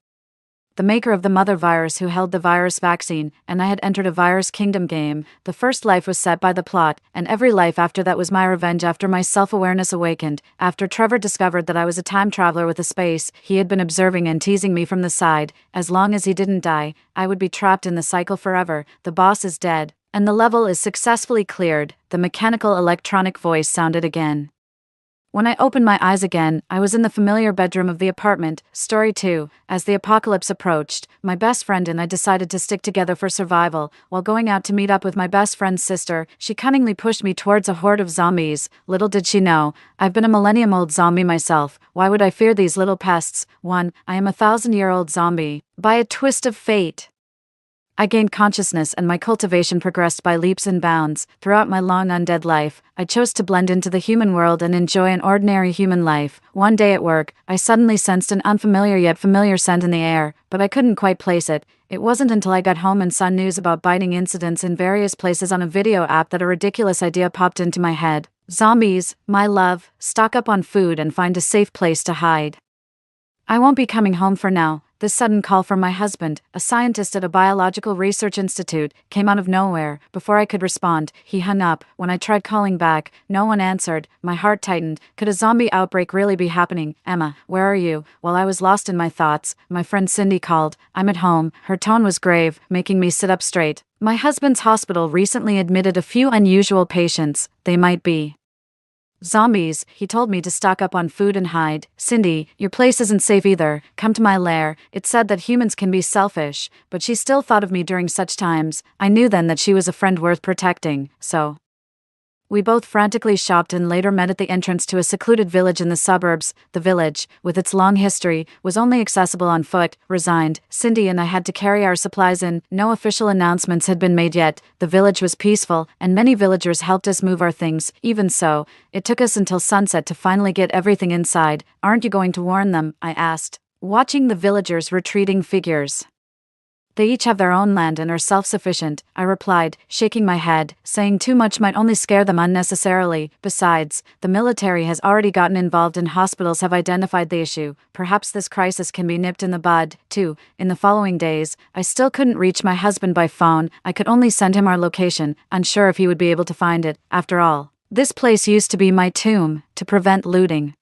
the maker of the mother virus who held the virus vaccine, and I had entered a virus kingdom game. The first life was set by the plot, and every life after that was my revenge after my self-awareness awakened. After Trevor discovered that I was a time traveler with a space, he had been observing and teasing me from the side. As long as he didn't die, I would be trapped in the cycle forever. The boss is dead, and the level is successfully cleared. The mechanical electronic voice sounded again. When I opened my eyes again, I was in the familiar bedroom of the apartment. Story 2. As the apocalypse approached, my best friend and I decided to stick together for survival. While going out to meet up with my best friend's sister, she cunningly pushed me towards a horde of zombies. Little did she know, I've been a millennium-old zombie myself. Why would I fear these little pests? 1. I am a 1,000-year-old zombie. By a twist of fate, I gained consciousness and my cultivation progressed by leaps and bounds. Throughout my long undead life, I chose to blend into the human world and enjoy an ordinary human life. One day at work, I suddenly sensed an unfamiliar yet familiar scent in the air, but I couldn't quite place it. It wasn't until I got home and saw news about biting incidents in various places on a video app that a ridiculous idea popped into my head. Zombies, my love, stock up on food and find a safe place to hide. I won't be coming home for now. This sudden call from my husband, a scientist at a biological research institute, came out of nowhere. Before I could respond, he hung up. When I tried calling back, no one answered. My heart tightened. Could a zombie outbreak really be happening? Emma, where are you? While I was lost in my thoughts, my friend Cindy called. I'm at home. Her tone was grave, making me sit up straight. My husband's hospital recently admitted a few unusual patients. They might be Zombies, he told me to stock up on food and hide. Cindy, your place isn't safe either. Come to my lair. It said that humans can be selfish, but she still thought of me during such times. I knew then that she was a friend worth protecting, so. We both frantically shopped and later met at the entrance to a secluded village in the suburbs. The village, with its long history, was only accessible on foot. Resigned, Cindy and I had to carry our supplies in. No official announcements had been made yet. The village was peaceful, and many villagers helped us move our things. Even so, it took us until sunset to finally get everything inside. Aren't you going to warn them? I asked, watching the villagers' retreating figures. They each have their own land and are self-sufficient, I replied, shaking my head. Saying too much might only scare them unnecessarily. Besides, the military has already gotten involved and hospitals have identified the issue. Perhaps this crisis can be nipped in the bud, too. In the following days, I still couldn't reach my husband by phone. I could only send him our location, unsure if he would be able to find it. After all, this place used to be my tomb, to prevent looting.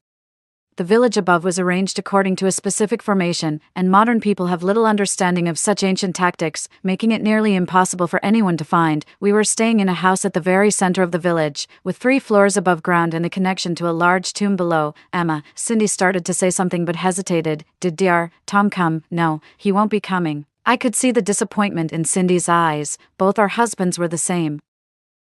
The village above was arranged according to a specific formation, and modern people have little understanding of such ancient tactics, making it nearly impossible for anyone to find. We were staying in a house at the very center of the village, with 3 floors above ground and a connection to a large tomb below. Emma, Cindy started to say something but hesitated. Did Dr. Tom come? No, he won't be coming. I could see the disappointment in Cindy's eyes. Both our husbands were the same.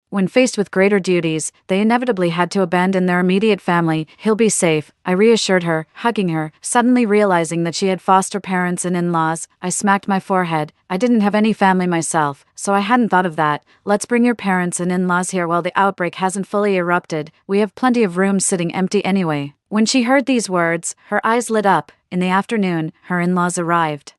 When faced with greater duties, they inevitably had to abandon their immediate family. He'll be safe, I reassured her, hugging her. Suddenly realizing that she had foster parents and in-laws, I smacked my forehead. I didn't have any family myself, so I hadn't thought of that. Let's bring your parents and in-laws here while the outbreak hasn't fully erupted. We have plenty of rooms sitting empty anyway. When she heard these words, her eyes lit up. In the afternoon, her in-laws arrived.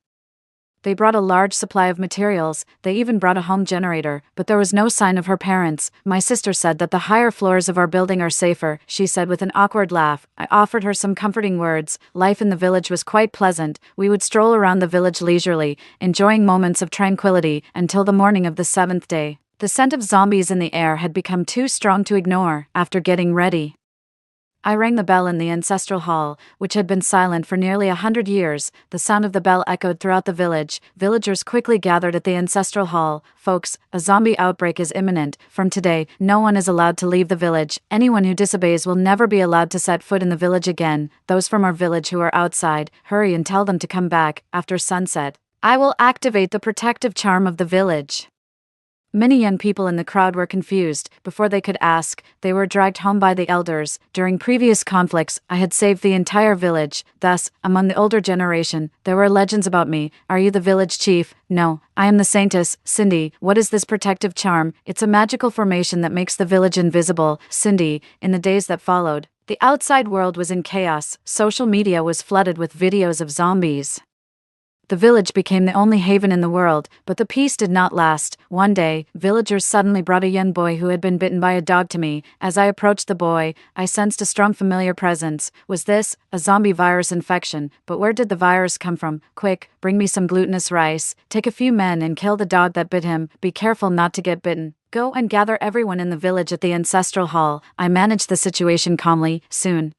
They brought a large supply of materials. They even brought a home generator, but there was no sign of her parents. My sister said that the higher floors of our building are safer, she said with an awkward laugh. I offered her some comforting words. Life in the village was quite pleasant. We would stroll around the village leisurely, enjoying moments of tranquility, until the morning of the 7th day. The scent of zombies in the air had become too strong to ignore. After getting ready, I rang the bell in the ancestral hall, which had been silent for nearly 100 years. The sound of the bell echoed throughout the village. Villagers quickly gathered at the ancestral hall. Folks, a zombie outbreak is imminent. From today, no one is allowed to leave the village. Anyone who disobeys will never be allowed to set foot in the village again. Those from our village who are outside, hurry and tell them to come back. After sunset, I will activate the protective charm of the village. Many young people in the crowd were confused. Before they could ask, they were dragged home by the elders. During previous conflicts, I had saved the entire village. Thus, among the older generation, there were legends about me. Are you the village chief? No, I am the saintess. Cindy, what is this protective charm? It's a magical formation that makes the village invisible. Cindy, in the days that followed, the outside world was in chaos. Social media was flooded with videos of zombies. The village became the only haven in the world, but the peace did not last. One day, villagers suddenly brought a young boy who had been bitten by a dog to me. As I approached the boy, I sensed a strong familiar presence. Was this a zombie virus infection? But where did the virus come from? Quick, bring me some glutinous rice. Take a few men and kill the dog that bit him. Be careful not to get bitten. Go and gather everyone in the village at the ancestral hall. I managed the situation calmly. Soon,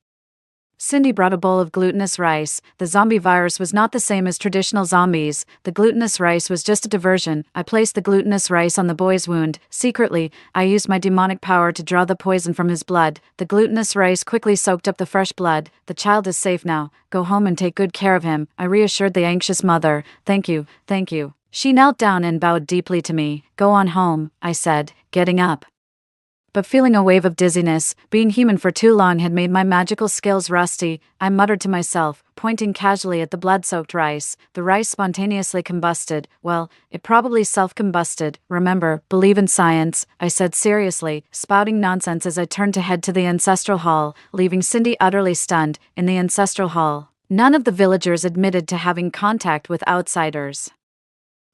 Cindy brought a bowl of glutinous rice. The zombie virus was not the same as traditional zombies. The glutinous rice was just a diversion. I placed the glutinous rice on the boy's wound. Secretly, I used my demonic power to draw the poison from his blood. The glutinous rice quickly soaked up the fresh blood. The child is safe now. Go home and take good care of him, I reassured the anxious mother. Thank you, thank you. She knelt down and bowed deeply to me. Go on home, I said, getting up. But feeling a wave of dizziness, being human for too long had made my magical skills rusty. I muttered to myself, pointing casually at the blood-soaked rice. The rice spontaneously combusted. Well, it probably self-combusted. Remember, believe in science, I said seriously, spouting nonsense as I turned to head to the ancestral hall, leaving Cindy utterly stunned. In the ancestral hall, none of the villagers admitted to having contact with outsiders.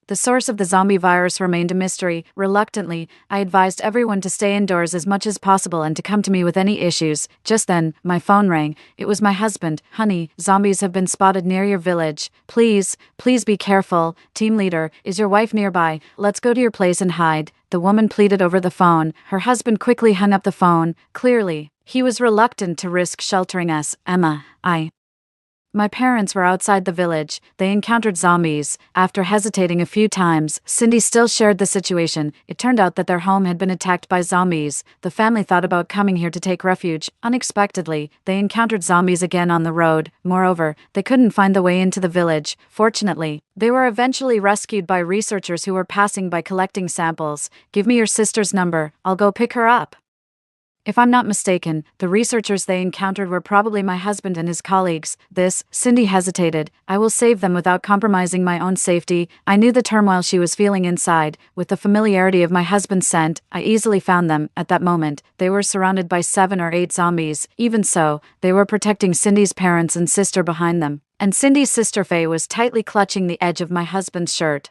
The source of the zombie virus remained a mystery. Reluctantly, I advised everyone to stay indoors as much as possible and to come to me with any issues. Just then, my phone rang. It was my husband. Honey, zombies have been spotted near your village. Please be careful. Team leader, is your wife nearby? Let's go to your place and hide. The woman pleaded over the phone. Her husband quickly hung up the phone. Clearly, he was reluctant to risk sheltering us. Emma, I My parents were outside the village. They encountered zombies. After hesitating a few times, Cindy still shared the situation. It turned out that their home had been attacked by zombies. The family thought about coming here to take refuge. Unexpectedly, they encountered zombies again on the road. Moreover, they couldn't find the way into the village. Fortunately, they were eventually rescued by researchers who were passing by collecting samples. Give me your sister's number. I'll go pick her up. If I'm not mistaken, the researchers they encountered were probably my husband and his colleagues. Cindy hesitated. I will save them without compromising my own safety. I knew the turmoil she was feeling inside. With the familiarity of my husband's scent, I easily found them. At that moment, they were surrounded by 7 or 8 zombies. Even so, they were protecting Cindy's parents and sister behind them. And Cindy's sister Faye was tightly clutching the edge of my husband's shirt.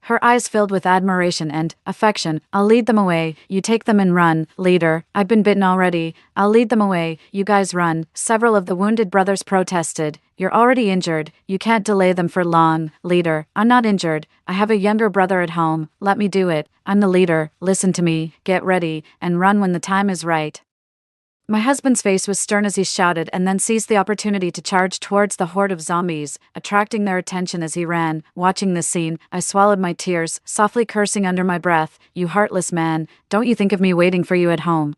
Her eyes filled with admiration and affection. I'll lead them away. You take them and run, leader. I've been bitten already. I'll lead them away. You guys run. Several of the wounded brothers protested. You're already injured. You can't delay them for long, leader. I'm not injured. I have a younger brother at home. Let me do it. I'm the leader. Listen to me. Get ready and run when the time is right. My husband's face was stern as he shouted and then seized the opportunity to charge towards the horde of zombies, attracting their attention as he ran. Watching this scene, I swallowed my tears, softly cursing under my breath. You heartless man, don't you think of me waiting for you at home?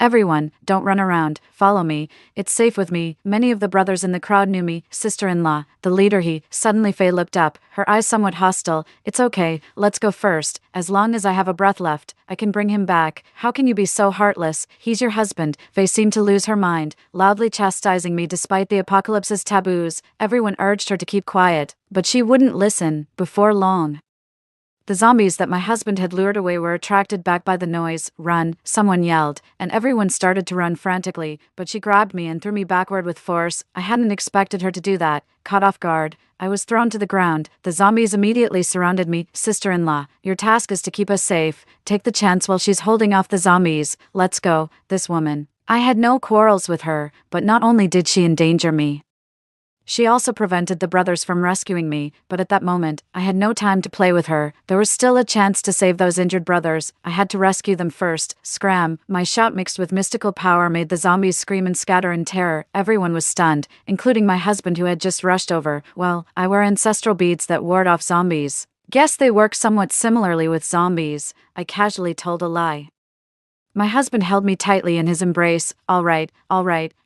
Everyone, don't run around, follow me, it's safe with me. Many of the brothers in the crowd knew me, sister-in-law, the leader. Suddenly Faye looked up, her eyes somewhat hostile. It's okay, let's go first. As long as I have a breath left, I can bring him back. How can you be so heartless? He's your husband. Faye seemed to lose her mind, loudly chastising me despite the apocalypse's taboos. Everyone urged her to keep quiet, but she wouldn't listen. Before long, the zombies that my husband had lured away were attracted back by the noise. Run, someone yelled, and everyone started to run frantically, but she grabbed me and threw me backward with force. I hadn't expected her to do that. Caught off guard, I was thrown to the ground. The zombies immediately surrounded me. Sister-in-law, your task is to keep us safe. Take the chance while she's holding off the zombies. Let's go. This woman. I had no quarrels with her, but not only did she endanger me, she also prevented the brothers from rescuing me, but at that moment, I had no time to play with her. There was still a chance to save those injured brothers. I had to rescue them first. Scram! My shout mixed with mystical power made the zombies scream and scatter in terror. Everyone was stunned, including my husband who had just rushed over. Well, I wear ancestral beads that ward off zombies. Guess they work somewhat similarly with zombies. I casually told a lie. My husband held me tightly in his embrace. All right,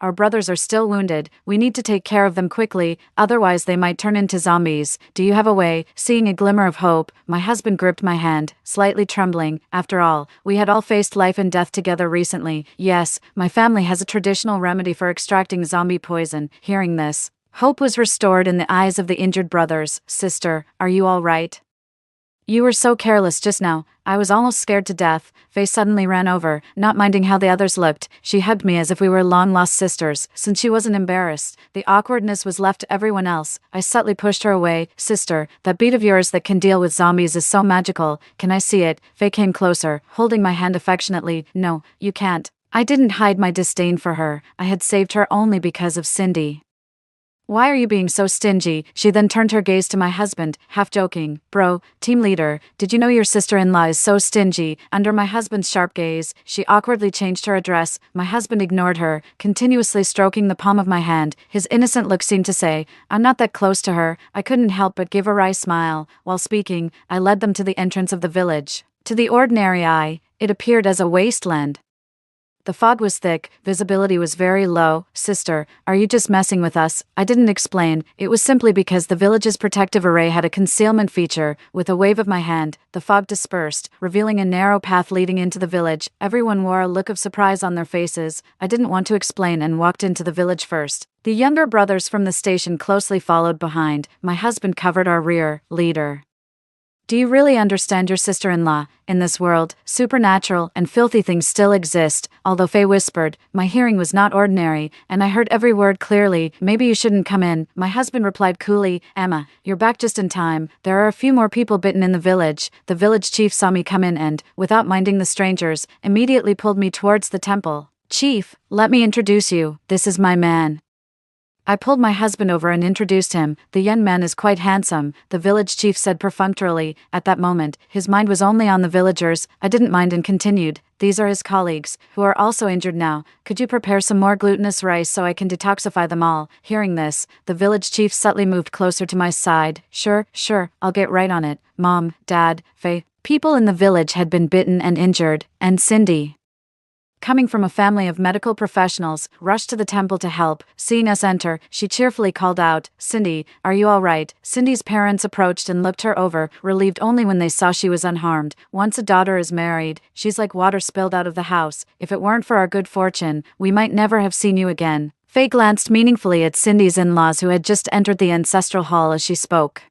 our brothers are still wounded. We need to take care of them quickly, otherwise they might turn into zombies. Do you have a way? Seeing a glimmer of hope, my husband gripped my hand, slightly trembling. After all, we had all faced life and death together recently. Yes, my family has a traditional remedy for extracting zombie poison. Hearing this, hope was restored in the eyes of the injured brothers. Sister, are you all right? You were so careless just now. I was almost scared to death. Faye suddenly ran over, not minding how the others looked. She hugged me as if we were long-lost sisters. Since she wasn't embarrassed, the awkwardness was left to everyone else. I subtly pushed her away. Sister, that bead of yours that can deal with zombies is so magical. Can I see it? Faye came closer, holding my hand affectionately. No, you can't. I didn't hide my disdain for her. I had saved her only because of Cindy. Why are you being so stingy? She then turned her gaze to my husband, half joking. Bro, team leader, did you know your sister-in-law is so stingy? Under my husband's sharp gaze, she awkwardly changed her address. My husband ignored her, continuously stroking the palm of my hand. His innocent look seemed to say, I'm not that close to her. I couldn't help but give a wry smile. While speaking, I led them to the entrance of the village. To the ordinary eye, it appeared as a wasteland. The fog was thick, visibility was very low. Sister, are you just messing with us? I didn't explain. It was simply because the village's protective array had a concealment feature. With a wave of my hand, the fog dispersed, revealing a narrow path leading into the village. Everyone wore a look of surprise on their faces. I didn't want to explain and walked into the village first. The younger brothers from the station closely followed behind. My husband covered our rear. Leader, do you really understand your sister-in-law? In this world, supernatural and filthy things still exist. Although Faye whispered, my hearing was not ordinary, and I heard every word clearly. Maybe you shouldn't come in. My husband replied coolly, Emma, you're back just in time. There are a few more people bitten in the village. The village chief saw me come in and, without minding the strangers, immediately pulled me towards the temple. Chief, let me introduce you. This is my man. I pulled my husband over and introduced him. The young man is quite handsome, the village chief said perfunctorily. At that moment, his mind was only on the villagers. I didn't mind and continued. These are his colleagues, who are also injured now. Could you prepare some more glutinous rice so I can detoxify them all? Hearing this, the village chief subtly moved closer to my side. Sure, I'll get right on it. Mom, Dad, Faye. People in the village had been bitten and injured, and Cindy, coming from a family of medical professionals, rushed to the temple to help. Seeing us enter, she cheerfully called out, "Cindy, are you all right?" Cindy's parents approached and looked her over, relieved only when they saw she was unharmed. Once a daughter is married, she's like water spilled out of the house. If it weren't for our good fortune, we might never have seen you again. Faye glanced meaningfully at Cindy's in-laws who had just entered the ancestral hall as she spoke.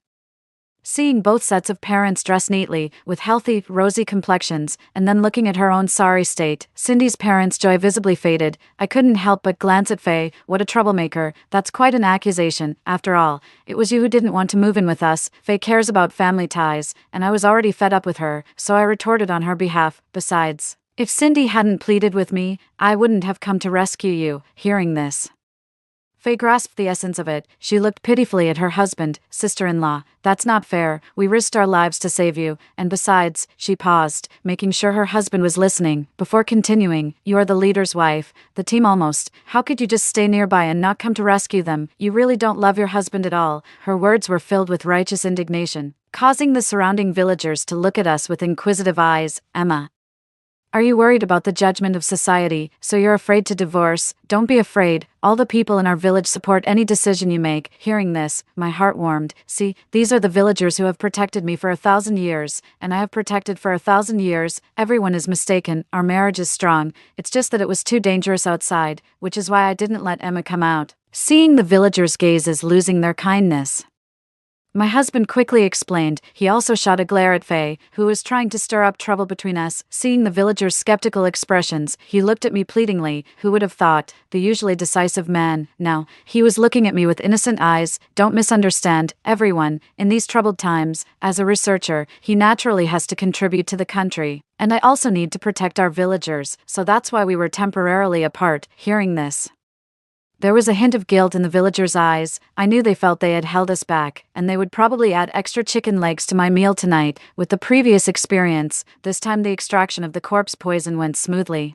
Seeing both sets of parents dressed neatly, with healthy, rosy complexions, and then looking at her own sorry state, Cindy's parents' joy visibly faded. I couldn't help but glance at Faye. What a troublemaker. That's quite an accusation. After all, it was you who didn't want to move in with us. Faye cares about family ties, and I was already fed up with her, so I retorted on her behalf. Besides, if Cindy hadn't pleaded with me, I wouldn't have come to rescue you. Hearing this, Faye grasped the essence of it. She looked pitifully at her husband, sister-in-law. That's not fair. We risked our lives to save you, and besides, she paused, making sure her husband was listening, before continuing, you are the leader's wife, the team almost. How could you just stay nearby and not come to rescue them? You really don't love your husband at all. Her words were filled with righteous indignation, causing the surrounding villagers to look at us with inquisitive eyes. Emma, are you worried about the judgment of society, so you're afraid to divorce? Don't be afraid. All the people in our village support any decision you make. Hearing this, my heart warmed. See, these are the villagers who have protected me for 1,000 years, and I have protected for 1,000 years. Everyone is mistaken. Our marriage is strong. It's just that it was too dangerous outside, which is why I didn't let Emma come out. Seeing the villagers' gazes losing their kindness, my husband quickly explained. He also shot a glare at Faye, who was trying to stir up trouble between us. Seeing the villagers' skeptical expressions, he looked at me pleadingly. Who would have thought? The usually decisive man. Now, he was looking at me with innocent eyes. Don't misunderstand, everyone, in these troubled times, as a researcher, he naturally has to contribute to the country. And I also need to protect our villagers, so that's why we were temporarily apart. Hearing this, there was a hint of guilt in the villagers' eyes. I knew they felt they had held us back, and they would probably add extra chicken legs to my meal tonight. With the previous experience, this time the extraction of the corpse poison went smoothly.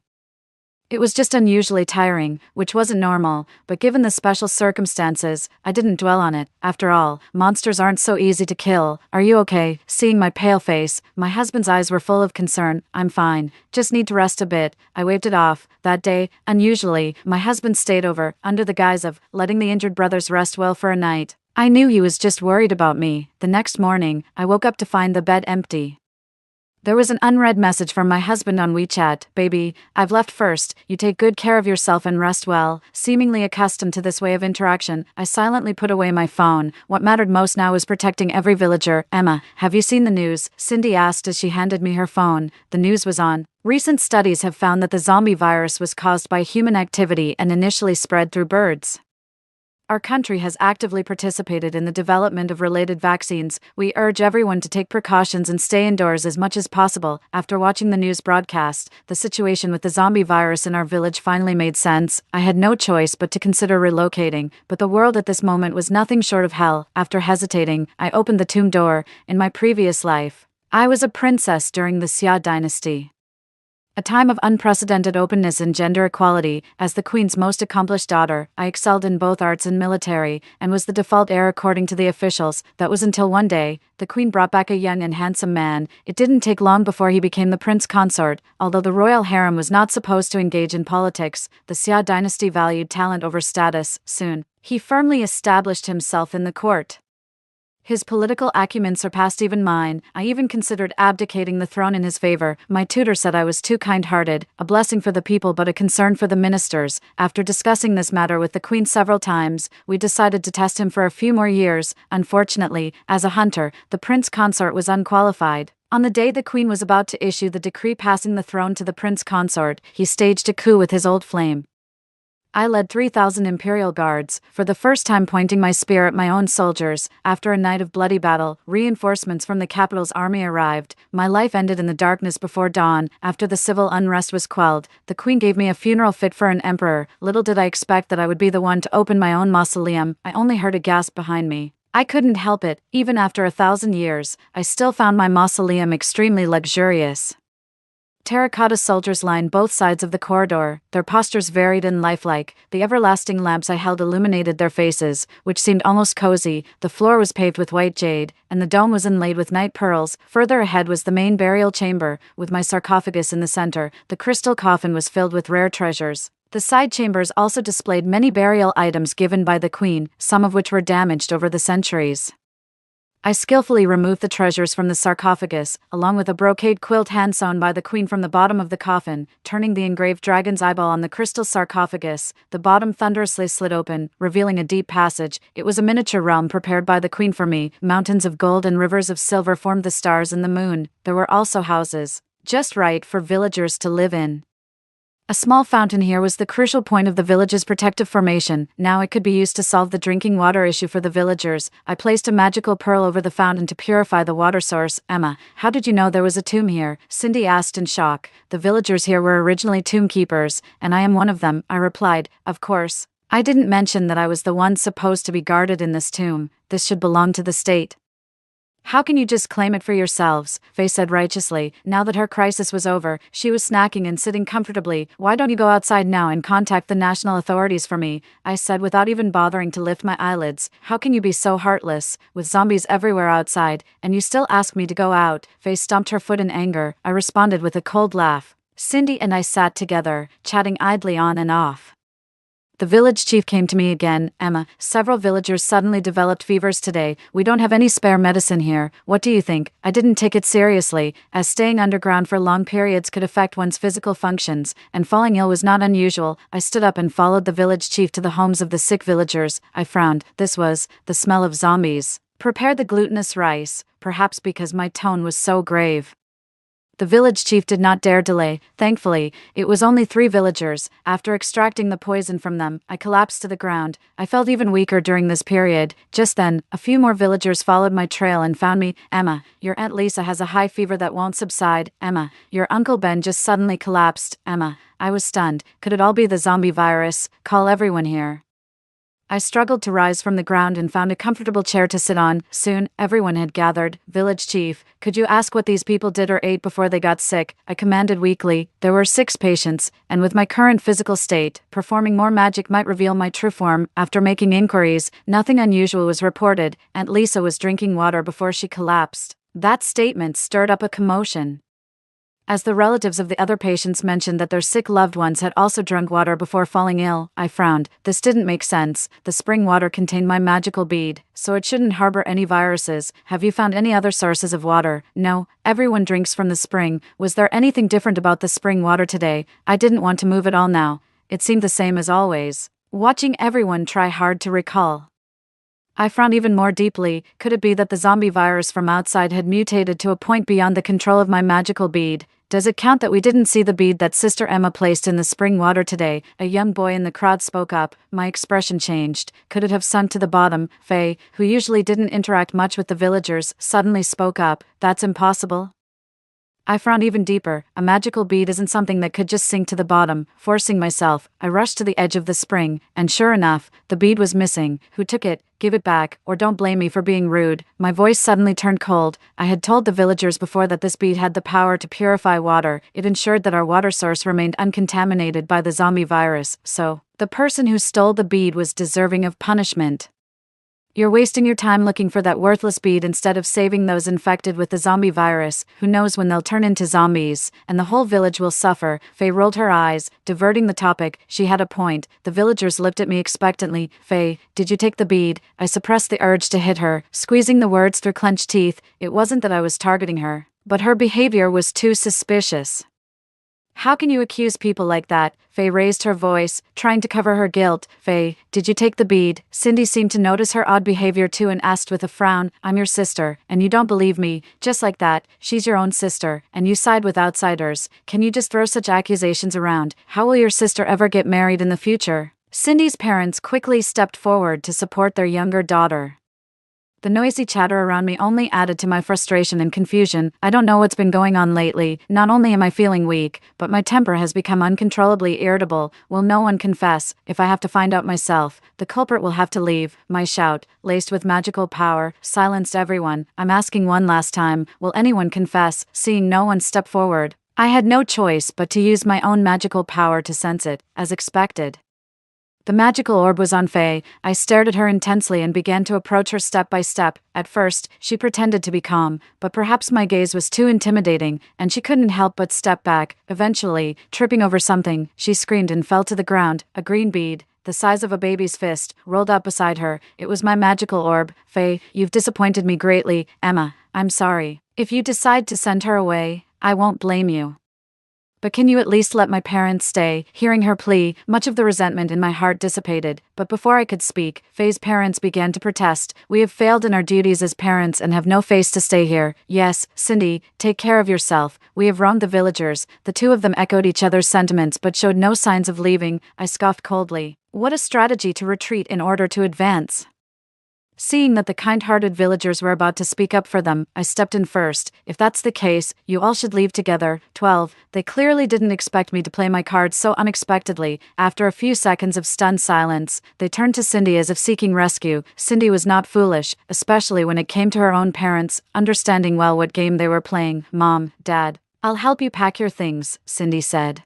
It was just unusually tiring, which wasn't normal, but given the special circumstances, I didn't dwell on it. After all, monsters aren't so easy to kill. Are you okay? Seeing my pale face, my husband's eyes were full of concern. I'm fine. Just need to rest a bit. I waved it off. That day, unusually, my husband stayed over, under the guise of letting the injured brothers rest well for a night. I knew he was just worried about me. The next morning, I woke up to find the bed empty. There was an unread message from my husband on WeChat. Baby, I've left first. You take good care of yourself and rest well. Seemingly accustomed to this way of interaction, I silently put away my phone. What mattered most now was protecting every villager. Emma, have you seen the news? Cindy asked as she handed me her phone. The news was on. Recent studies have found that the zombie virus was caused by human activity and initially spread through birds. Our country has actively participated in the development of related vaccines. We urge everyone to take precautions and stay indoors as much as possible. After watching the news broadcast, the situation with the zombie virus in our village finally made sense. I had no choice but to consider relocating, but the world at this moment was nothing short of hell. After hesitating, I opened the tomb door. In my previous life, I was a princess during the Xia dynasty, a time of unprecedented openness and gender equality. As the queen's most accomplished daughter, I excelled in both arts and military, and was the default heir according to the officials. That was until one day, the queen brought back a young and handsome man. It didn't take long before he became the prince consort. Although the royal harem was not supposed to engage in politics, the Xia dynasty valued talent over status. Soon, he firmly established himself in the court. His political acumen surpassed even mine. I even considered abdicating the throne in his favor. My tutor said I was too kind-hearted, a blessing for the people but a concern for the ministers. After discussing this matter with the queen several times, we decided to test him for a few more years. Unfortunately, as a hunter, the prince consort was unqualified. On the day the queen was about to issue the decree passing the throne to the prince consort, he staged a coup with his old flame. I led 3,000 Imperial Guards, for the first time pointing my spear at my own soldiers. After a night of bloody battle, reinforcements from the capital's army arrived. My life ended in the darkness before dawn. After the civil unrest was quelled, the queen gave me a funeral fit for an emperor. Little did I expect that I would be the one to open my own mausoleum. I only heard a gasp behind me. I couldn't help it. Even after 1,000 years, I still found my mausoleum extremely luxurious. Terracotta soldiers lined both sides of the corridor, their postures varied and lifelike. The everlasting lamps I held illuminated their faces, which seemed almost cozy. The floor was paved with white jade, and the dome was inlaid with night pearls. Further ahead was the main burial chamber, with my sarcophagus in the center. The crystal coffin was filled with rare treasures. The side chambers also displayed many burial items given by the queen, some of which were damaged over the centuries. I skillfully removed the treasures from the sarcophagus, along with a brocade quilt hand-sewn by the queen from the bottom of the coffin, turning the engraved dragon's eyeball on the crystal sarcophagus. The bottom thunderously slid open, revealing a deep passage. It was a miniature realm prepared by the queen for me. Mountains of gold and rivers of silver formed the stars and the moon. There were also houses, just right for villagers to live in. A small fountain here was the crucial point of the village's protective formation. Now it could be used to solve the drinking water issue for the villagers. I placed a magical pearl over the fountain to purify the water source. Emma, how did you know there was a tomb here? Cindy asked in shock. The villagers here were originally tomb keepers, and I am one of them, I replied. Of course. I didn't mention that I was the one supposed to be guarded in this tomb. This should belong to the state. How can you just claim it for yourselves? Faye said righteously. Now that her crisis was over, she was snacking and sitting comfortably. Why don't you go outside now and contact the national authorities for me? I said without even bothering to lift my eyelids. How can you be so heartless, with zombies everywhere outside, and you still ask me to go out? Faye stomped her foot in anger. I responded with a cold laugh. Cindy and I sat together, chatting idly on and off. The village chief came to me again. Emma, several villagers suddenly developed fevers today. We don't have any spare medicine here. What do you think? I didn't take it seriously, as staying underground for long periods could affect one's physical functions, and falling ill was not unusual. I stood up and followed the village chief to the homes of the sick villagers. I frowned. This was the smell of zombies. Prepare the glutinous rice, perhaps because my tone was so grave. The village chief did not dare delay. Thankfully, it was only 3 villagers. After extracting the poison from them, I collapsed to the ground. I felt even weaker during this period. Just then, a few more villagers followed my trail and found me. Emma, your Aunt Lisa has a high fever that won't subside. Emma, your Uncle Ben just suddenly collapsed. Emma, I was stunned. Could it all be the zombie virus? Call everyone here. I struggled to rise from the ground and found a comfortable chair to sit on. Soon, everyone had gathered. Village chief, could you ask what these people did or ate before they got sick? I commanded weakly. There were 6 patients, and with my current physical state, performing more magic might reveal my true form. After making inquiries, nothing unusual was reported. Aunt Lisa was drinking water before she collapsed. That statement stirred up a commotion, as the relatives of the other patients mentioned that their sick loved ones had also drunk water before falling ill. I frowned. This didn't make sense. The spring water contained my magical bead, so it shouldn't harbor any viruses. Have you found any other sources of water? No, everyone drinks from the spring. Was there anything different about the spring water today? I didn't want to move at all now. It seemed the same as always. Watching everyone try hard to recall, I frowned even more deeply. Could it be that the zombie virus from outside had mutated to a point beyond the control of my magical bead? Does it count that we didn't see the bead that Sister Emma placed in the spring water today? A young boy in the crowd spoke up. My expression changed. Could it have sunk to the bottom? Faye, who usually didn't interact much with the villagers, suddenly spoke up. That's impossible. I frowned even deeper. A magical bead isn't something that could just sink to the bottom. Forcing myself, I rushed to the edge of the spring, and sure enough, the bead was missing. Who took it? Give it back, or don't blame me for being rude. My voice suddenly turned cold. I had told the villagers before that this bead had the power to purify water. It ensured that our water source remained uncontaminated by the zombie virus, so the person who stole the bead was deserving of punishment. You're wasting your time looking for that worthless bead instead of saving those infected with the zombie virus. Who knows when they'll turn into zombies, and the whole village will suffer. Faye rolled her eyes, diverting the topic. She had a point. The villagers looked at me expectantly. Faye, did you take the bead? I suppressed the urge to hit her, squeezing the words through clenched teeth. It wasn't that I was targeting her, but her behavior was too suspicious. How can you accuse people like that? Faye raised her voice, trying to cover her guilt. Faye, did you take the bead? Cindy seemed to notice her odd behavior too and asked with a frown, I'm your sister, and you don't believe me. Just like that, she's your own sister, and you side with outsiders. Can you just throw such accusations around? How will your sister ever get married in the future? Cindy's parents quickly stepped forward to support their younger daughter. The noisy chatter around me only added to my frustration and confusion. I don't know what's been going on lately. Not only am I feeling weak, but my temper has become uncontrollably irritable. Will no one confess? If I have to find out myself, the culprit will have to leave. My shout, laced with magical power, silenced everyone. I'm asking one last time, will anyone confess? Seeing no one step forward, I had no choice but to use my own magical power to sense it, as expected. The magical orb was on Faye. I stared at her intensely and began to approach her step by step. At first, she pretended to be calm, but perhaps my gaze was too intimidating, and she couldn't help but step back. Eventually, tripping over something, she screamed and fell to the ground. A green bead, the size of a baby's fist, rolled up beside her. It was my magical orb. Faye, you've disappointed me greatly. Emma, I'm sorry. If you decide to send her away, I won't blame you. But can you at least let my parents stay? Hearing her plea, much of the resentment in my heart dissipated. But before I could speak, Faye's parents began to protest. We have failed in our duties as parents and have no face to stay here. Yes, Cindy, take care of yourself. We have wronged the villagers. The two of them echoed each other's sentiments but showed no signs of leaving. I scoffed coldly. What a strategy to retreat in order to advance. Seeing that the kind-hearted villagers were about to speak up for them, I stepped in first. If that's the case, you all should leave together. 12. They clearly didn't expect me to play my cards so unexpectedly. After a few seconds of stunned silence, they turned to Cindy as if seeking rescue. Cindy was not foolish, especially when it came to her own parents, understanding well what game they were playing. Mom, Dad, I'll help you pack your things, Cindy said.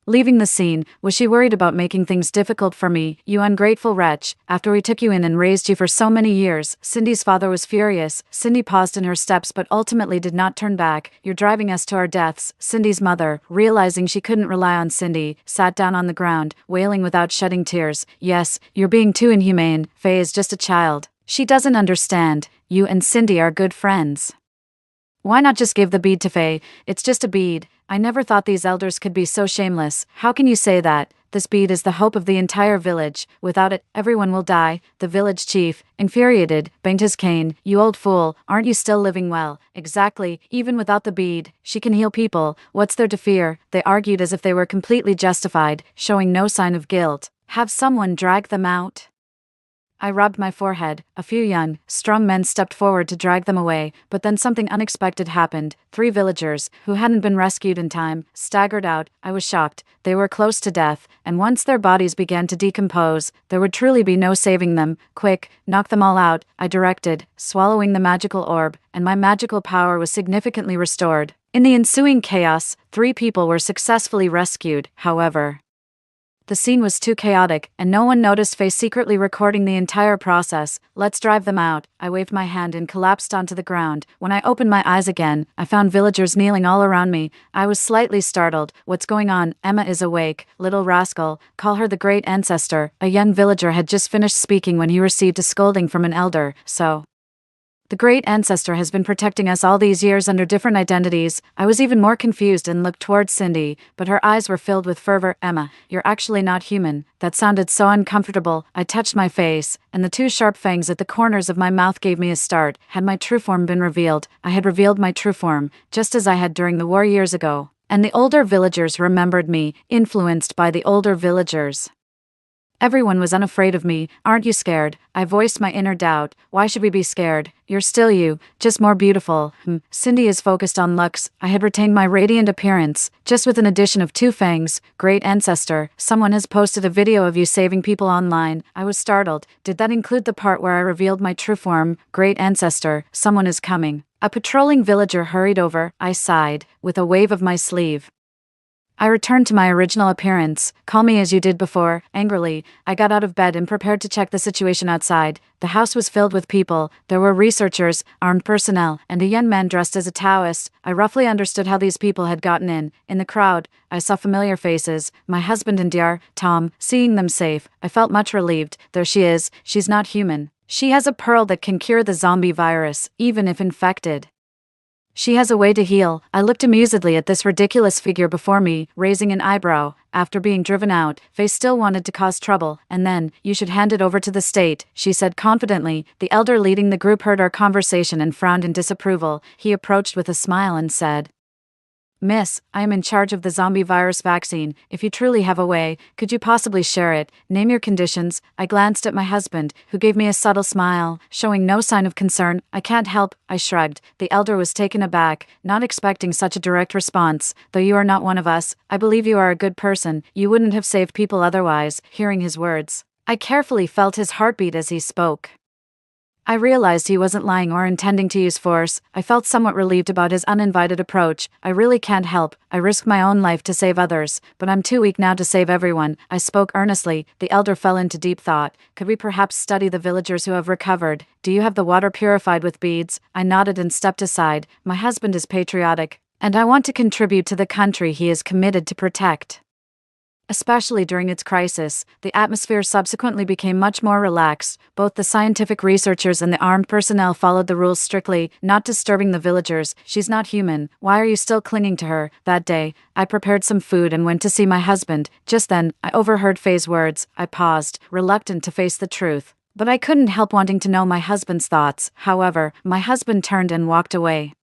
Leaving the scene, was she worried about making things difficult for me? You ungrateful wretch, after we took you in and raised you for so many years. Cindy's father was furious. Cindy paused in her steps but ultimately did not turn back. You're driving us to our deaths. Cindy's mother, realizing she couldn't rely on Cindy, sat down on the ground, wailing without shedding tears. Yes, you're being too inhumane. Faye is just a child. She doesn't understand. You and Cindy are good friends. Why not just give the bead to Faye? It's just a bead. I never thought these elders could be so shameless. How can you say that? This bead is the hope of the entire village. Without it, everyone will die. The village chief, infuriated, banged his cane. You old fool, aren't you still living well? Exactly, even without the bead, she can heal people. What's there to fear? They argued as if they were completely justified, showing no sign of guilt. Have someone drag them out. I rubbed my forehead. A few young, strong men stepped forward to drag them away, but then something unexpected happened. 3 villagers, who hadn't been rescued in time, staggered out. I was shocked. They were close to death, and once their bodies began to decompose, there would truly be no saving them. Quick, knock them all out, I directed, swallowing the magical orb, and my magical power was significantly restored. In the ensuing chaos, 3 people were successfully rescued, however. The scene was too chaotic, and no one noticed Faye secretly recording the entire process. Let's drive them out. I waved my hand and collapsed onto the ground. When I opened my eyes again, I found villagers kneeling all around me. I was slightly startled. What's going on? Emma is awake. Little rascal. Call her the great ancestor. A young villager had just finished speaking when he received a scolding from an elder. So, the great ancestor has been protecting us all these years under different identities. I was even more confused and looked towards Cindy, but her eyes were filled with fervor. Emma, you're actually not human. That sounded so uncomfortable. I touched my face, and the 2 sharp fangs at the corners of my mouth gave me a start. Had my true form been revealed? I had revealed my true form, just as I had during the war years ago. And the older villagers remembered me, influenced by the older villagers. Everyone was unafraid of me. Aren't you scared? I voiced my inner doubt. Why should we be scared? You're still you, just more beautiful. Cindy is focused on looks. I had retained my radiant appearance, just with an addition of 2 fangs. Great ancestor, someone has posted a video of you saving people online. I was startled. Did that include the part where I revealed my true form? Great ancestor, someone is coming. A patrolling villager hurried over. I sighed, with a wave of my sleeve. I returned to my original appearance. Call me as you did before. Angrily, I got out of bed and prepared to check the situation outside. The house was filled with people. There were researchers, armed personnel, and a young man dressed as a Taoist. I roughly understood how these people had gotten in. In the crowd, I saw familiar faces. My husband and dear, Tom. Seeing them safe, I felt much relieved. There she is. She's not human. She has a pearl that can cure the zombie virus, even if infected. She has a way to heal. I looked amusedly at this ridiculous figure before me, raising an eyebrow. After being driven out, Faye still wanted to cause trouble, and then, you should hand it over to the state, she said confidently. The elder leading the group heard our conversation and frowned in disapproval. He approached with a smile and said, Miss, I am in charge of the zombie virus vaccine. If you truly have a way, could you possibly share it? Name your conditions. I glanced at my husband, who gave me a subtle smile, showing no sign of concern. I can't help, I shrugged. The elder was taken aback, not expecting such a direct response. Though you are not one of us, I believe you are a good person. You wouldn't have saved people otherwise. Hearing his words, I carefully felt his heartbeat as he spoke. I realized he wasn't lying or intending to use force. I felt somewhat relieved about his uninvited approach. I really can't help. I risk my own life to save others, but I'm too weak now to save everyone. I spoke earnestly. The elder fell into deep thought. Could we perhaps study the villagers who have recovered? Do you have the water purified with beads? I nodded and stepped aside. My husband is patriotic, and I want to contribute to the country he is committed to protect. Especially during its crisis, the atmosphere subsequently became much more relaxed. Both the scientific researchers and the armed personnel followed the rules strictly, not disturbing the villagers. She's not human. Why are you still clinging to her? That day, I prepared some food and went to see my husband. Just then, I overheard Faye's words. I paused, reluctant to face the truth. But I couldn't help wanting to know my husband's thoughts. However, my husband turned and walked away,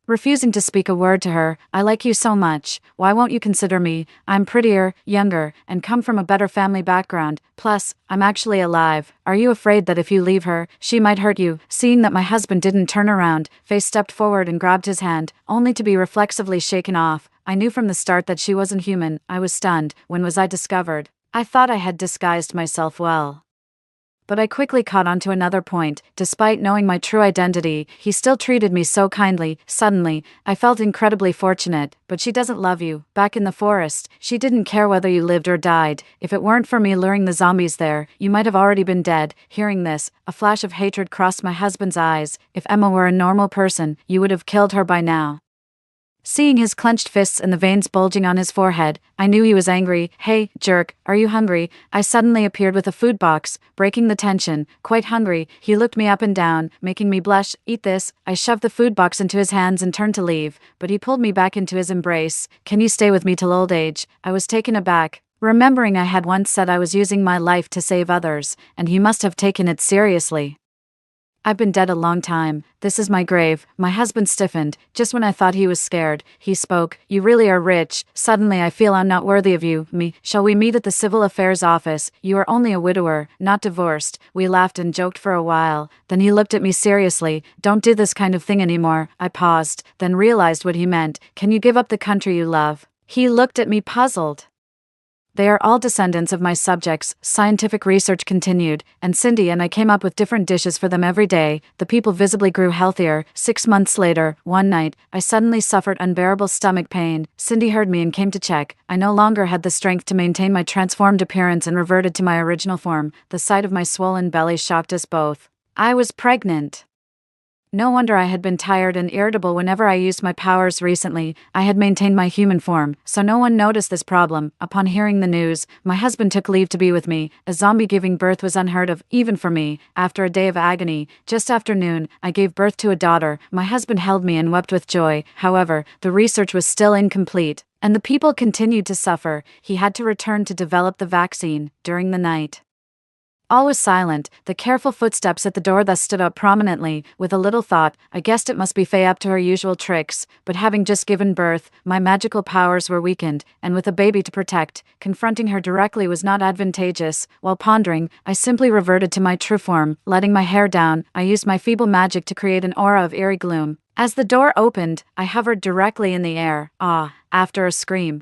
refusing to speak a word to her. I like you so much. Why won't you consider me? I'm prettier, younger, and come from a better family background. Plus, I'm actually alive. Are you afraid that if you leave her, she might hurt you? Seeing that my husband didn't turn around, Faye stepped forward and grabbed his hand, only to be reflexively shaken off. I knew from the start that she wasn't human. I was stunned. When was I discovered? I thought I had disguised myself well. But I quickly caught on to another point. Despite knowing my true identity, he still treated me so kindly. Suddenly, I felt incredibly fortunate. But she doesn't love you. Back in the forest, she didn't care whether you lived or died. If it weren't for me luring the zombies there, you might have already been dead. Hearing this, a flash of hatred crossed my husband's eyes. If Emma were a normal person, you would have killed her by now. Seeing his clenched fists and the veins bulging on his forehead, I knew he was angry. Hey, jerk, are you hungry? I suddenly appeared with a food box, breaking the tension. Quite hungry, he looked me up and down, making me blush. Eat this. I shoved the food box into his hands and turned to leave, but he pulled me back into his embrace. Can you stay with me till old age? I was taken aback, remembering I had once said I was using my life to save others, and he must have taken it seriously. I've been dead a long time. This is my grave. My husband stiffened. Just when I thought he was scared, he spoke. You really are rich. Suddenly I feel I'm not worthy of you. Me. Shall we meet at the civil affairs office? You are only a widower, not divorced. We laughed and joked for a while. Then he looked at me seriously. Don't do this kind of thing anymore. I paused, then realized what he meant. Can you give up the country you love? He looked at me puzzled. They are all descendants of my subjects, scientific research continued, and Cindy and I came up with different dishes for them every day. The people visibly grew healthier. 6 months later, one night, I suddenly suffered unbearable stomach pain. Cindy heard me and came to check. I no longer had the strength to maintain my transformed appearance and reverted to my original form. The sight of my swollen belly shocked us both. I was pregnant. No wonder I had been tired and irritable whenever I used my powers recently. I had maintained my human form, so no one noticed this problem. Upon hearing the news, my husband took leave to be with me. A zombie giving birth was unheard of, even for me. After a day of agony, just after noon, I gave birth to a daughter. My husband held me and wept with joy. However, the research was still incomplete, and the people continued to suffer. He had to return to develop the vaccine. During the night, all was silent. The careful footsteps at the door thus stood out prominently. With a little thought, I guessed it must be Faye up to her usual tricks, but having just given birth, my magical powers were weakened, and with a baby to protect, confronting her directly was not advantageous. While pondering, I simply reverted to my true form. Letting my hair down, I used my feeble magic to create an aura of eerie gloom. As the door opened, I hovered directly in the air. After a scream,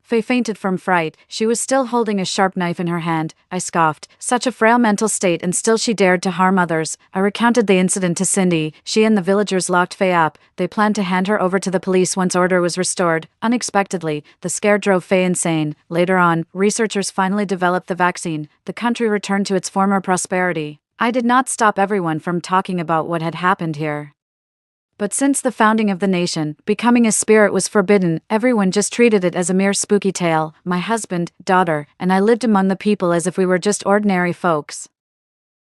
Faye fainted from fright. She was still holding a sharp knife in her hand. I scoffed. Such a frail mental state, and still she dared to harm others. I recounted the incident to Cindy. She and the villagers locked Faye up. They planned to hand her over to the police once order was restored. Unexpectedly, the scare drove Faye insane. Later on, researchers finally developed the vaccine. The country returned to its former prosperity. I did not stop everyone from talking about what had happened here. But since the founding of the nation, becoming a spirit was forbidden. Everyone just treated it as a mere spooky tale. My husband, daughter, and I lived among the people as if we were just ordinary folks.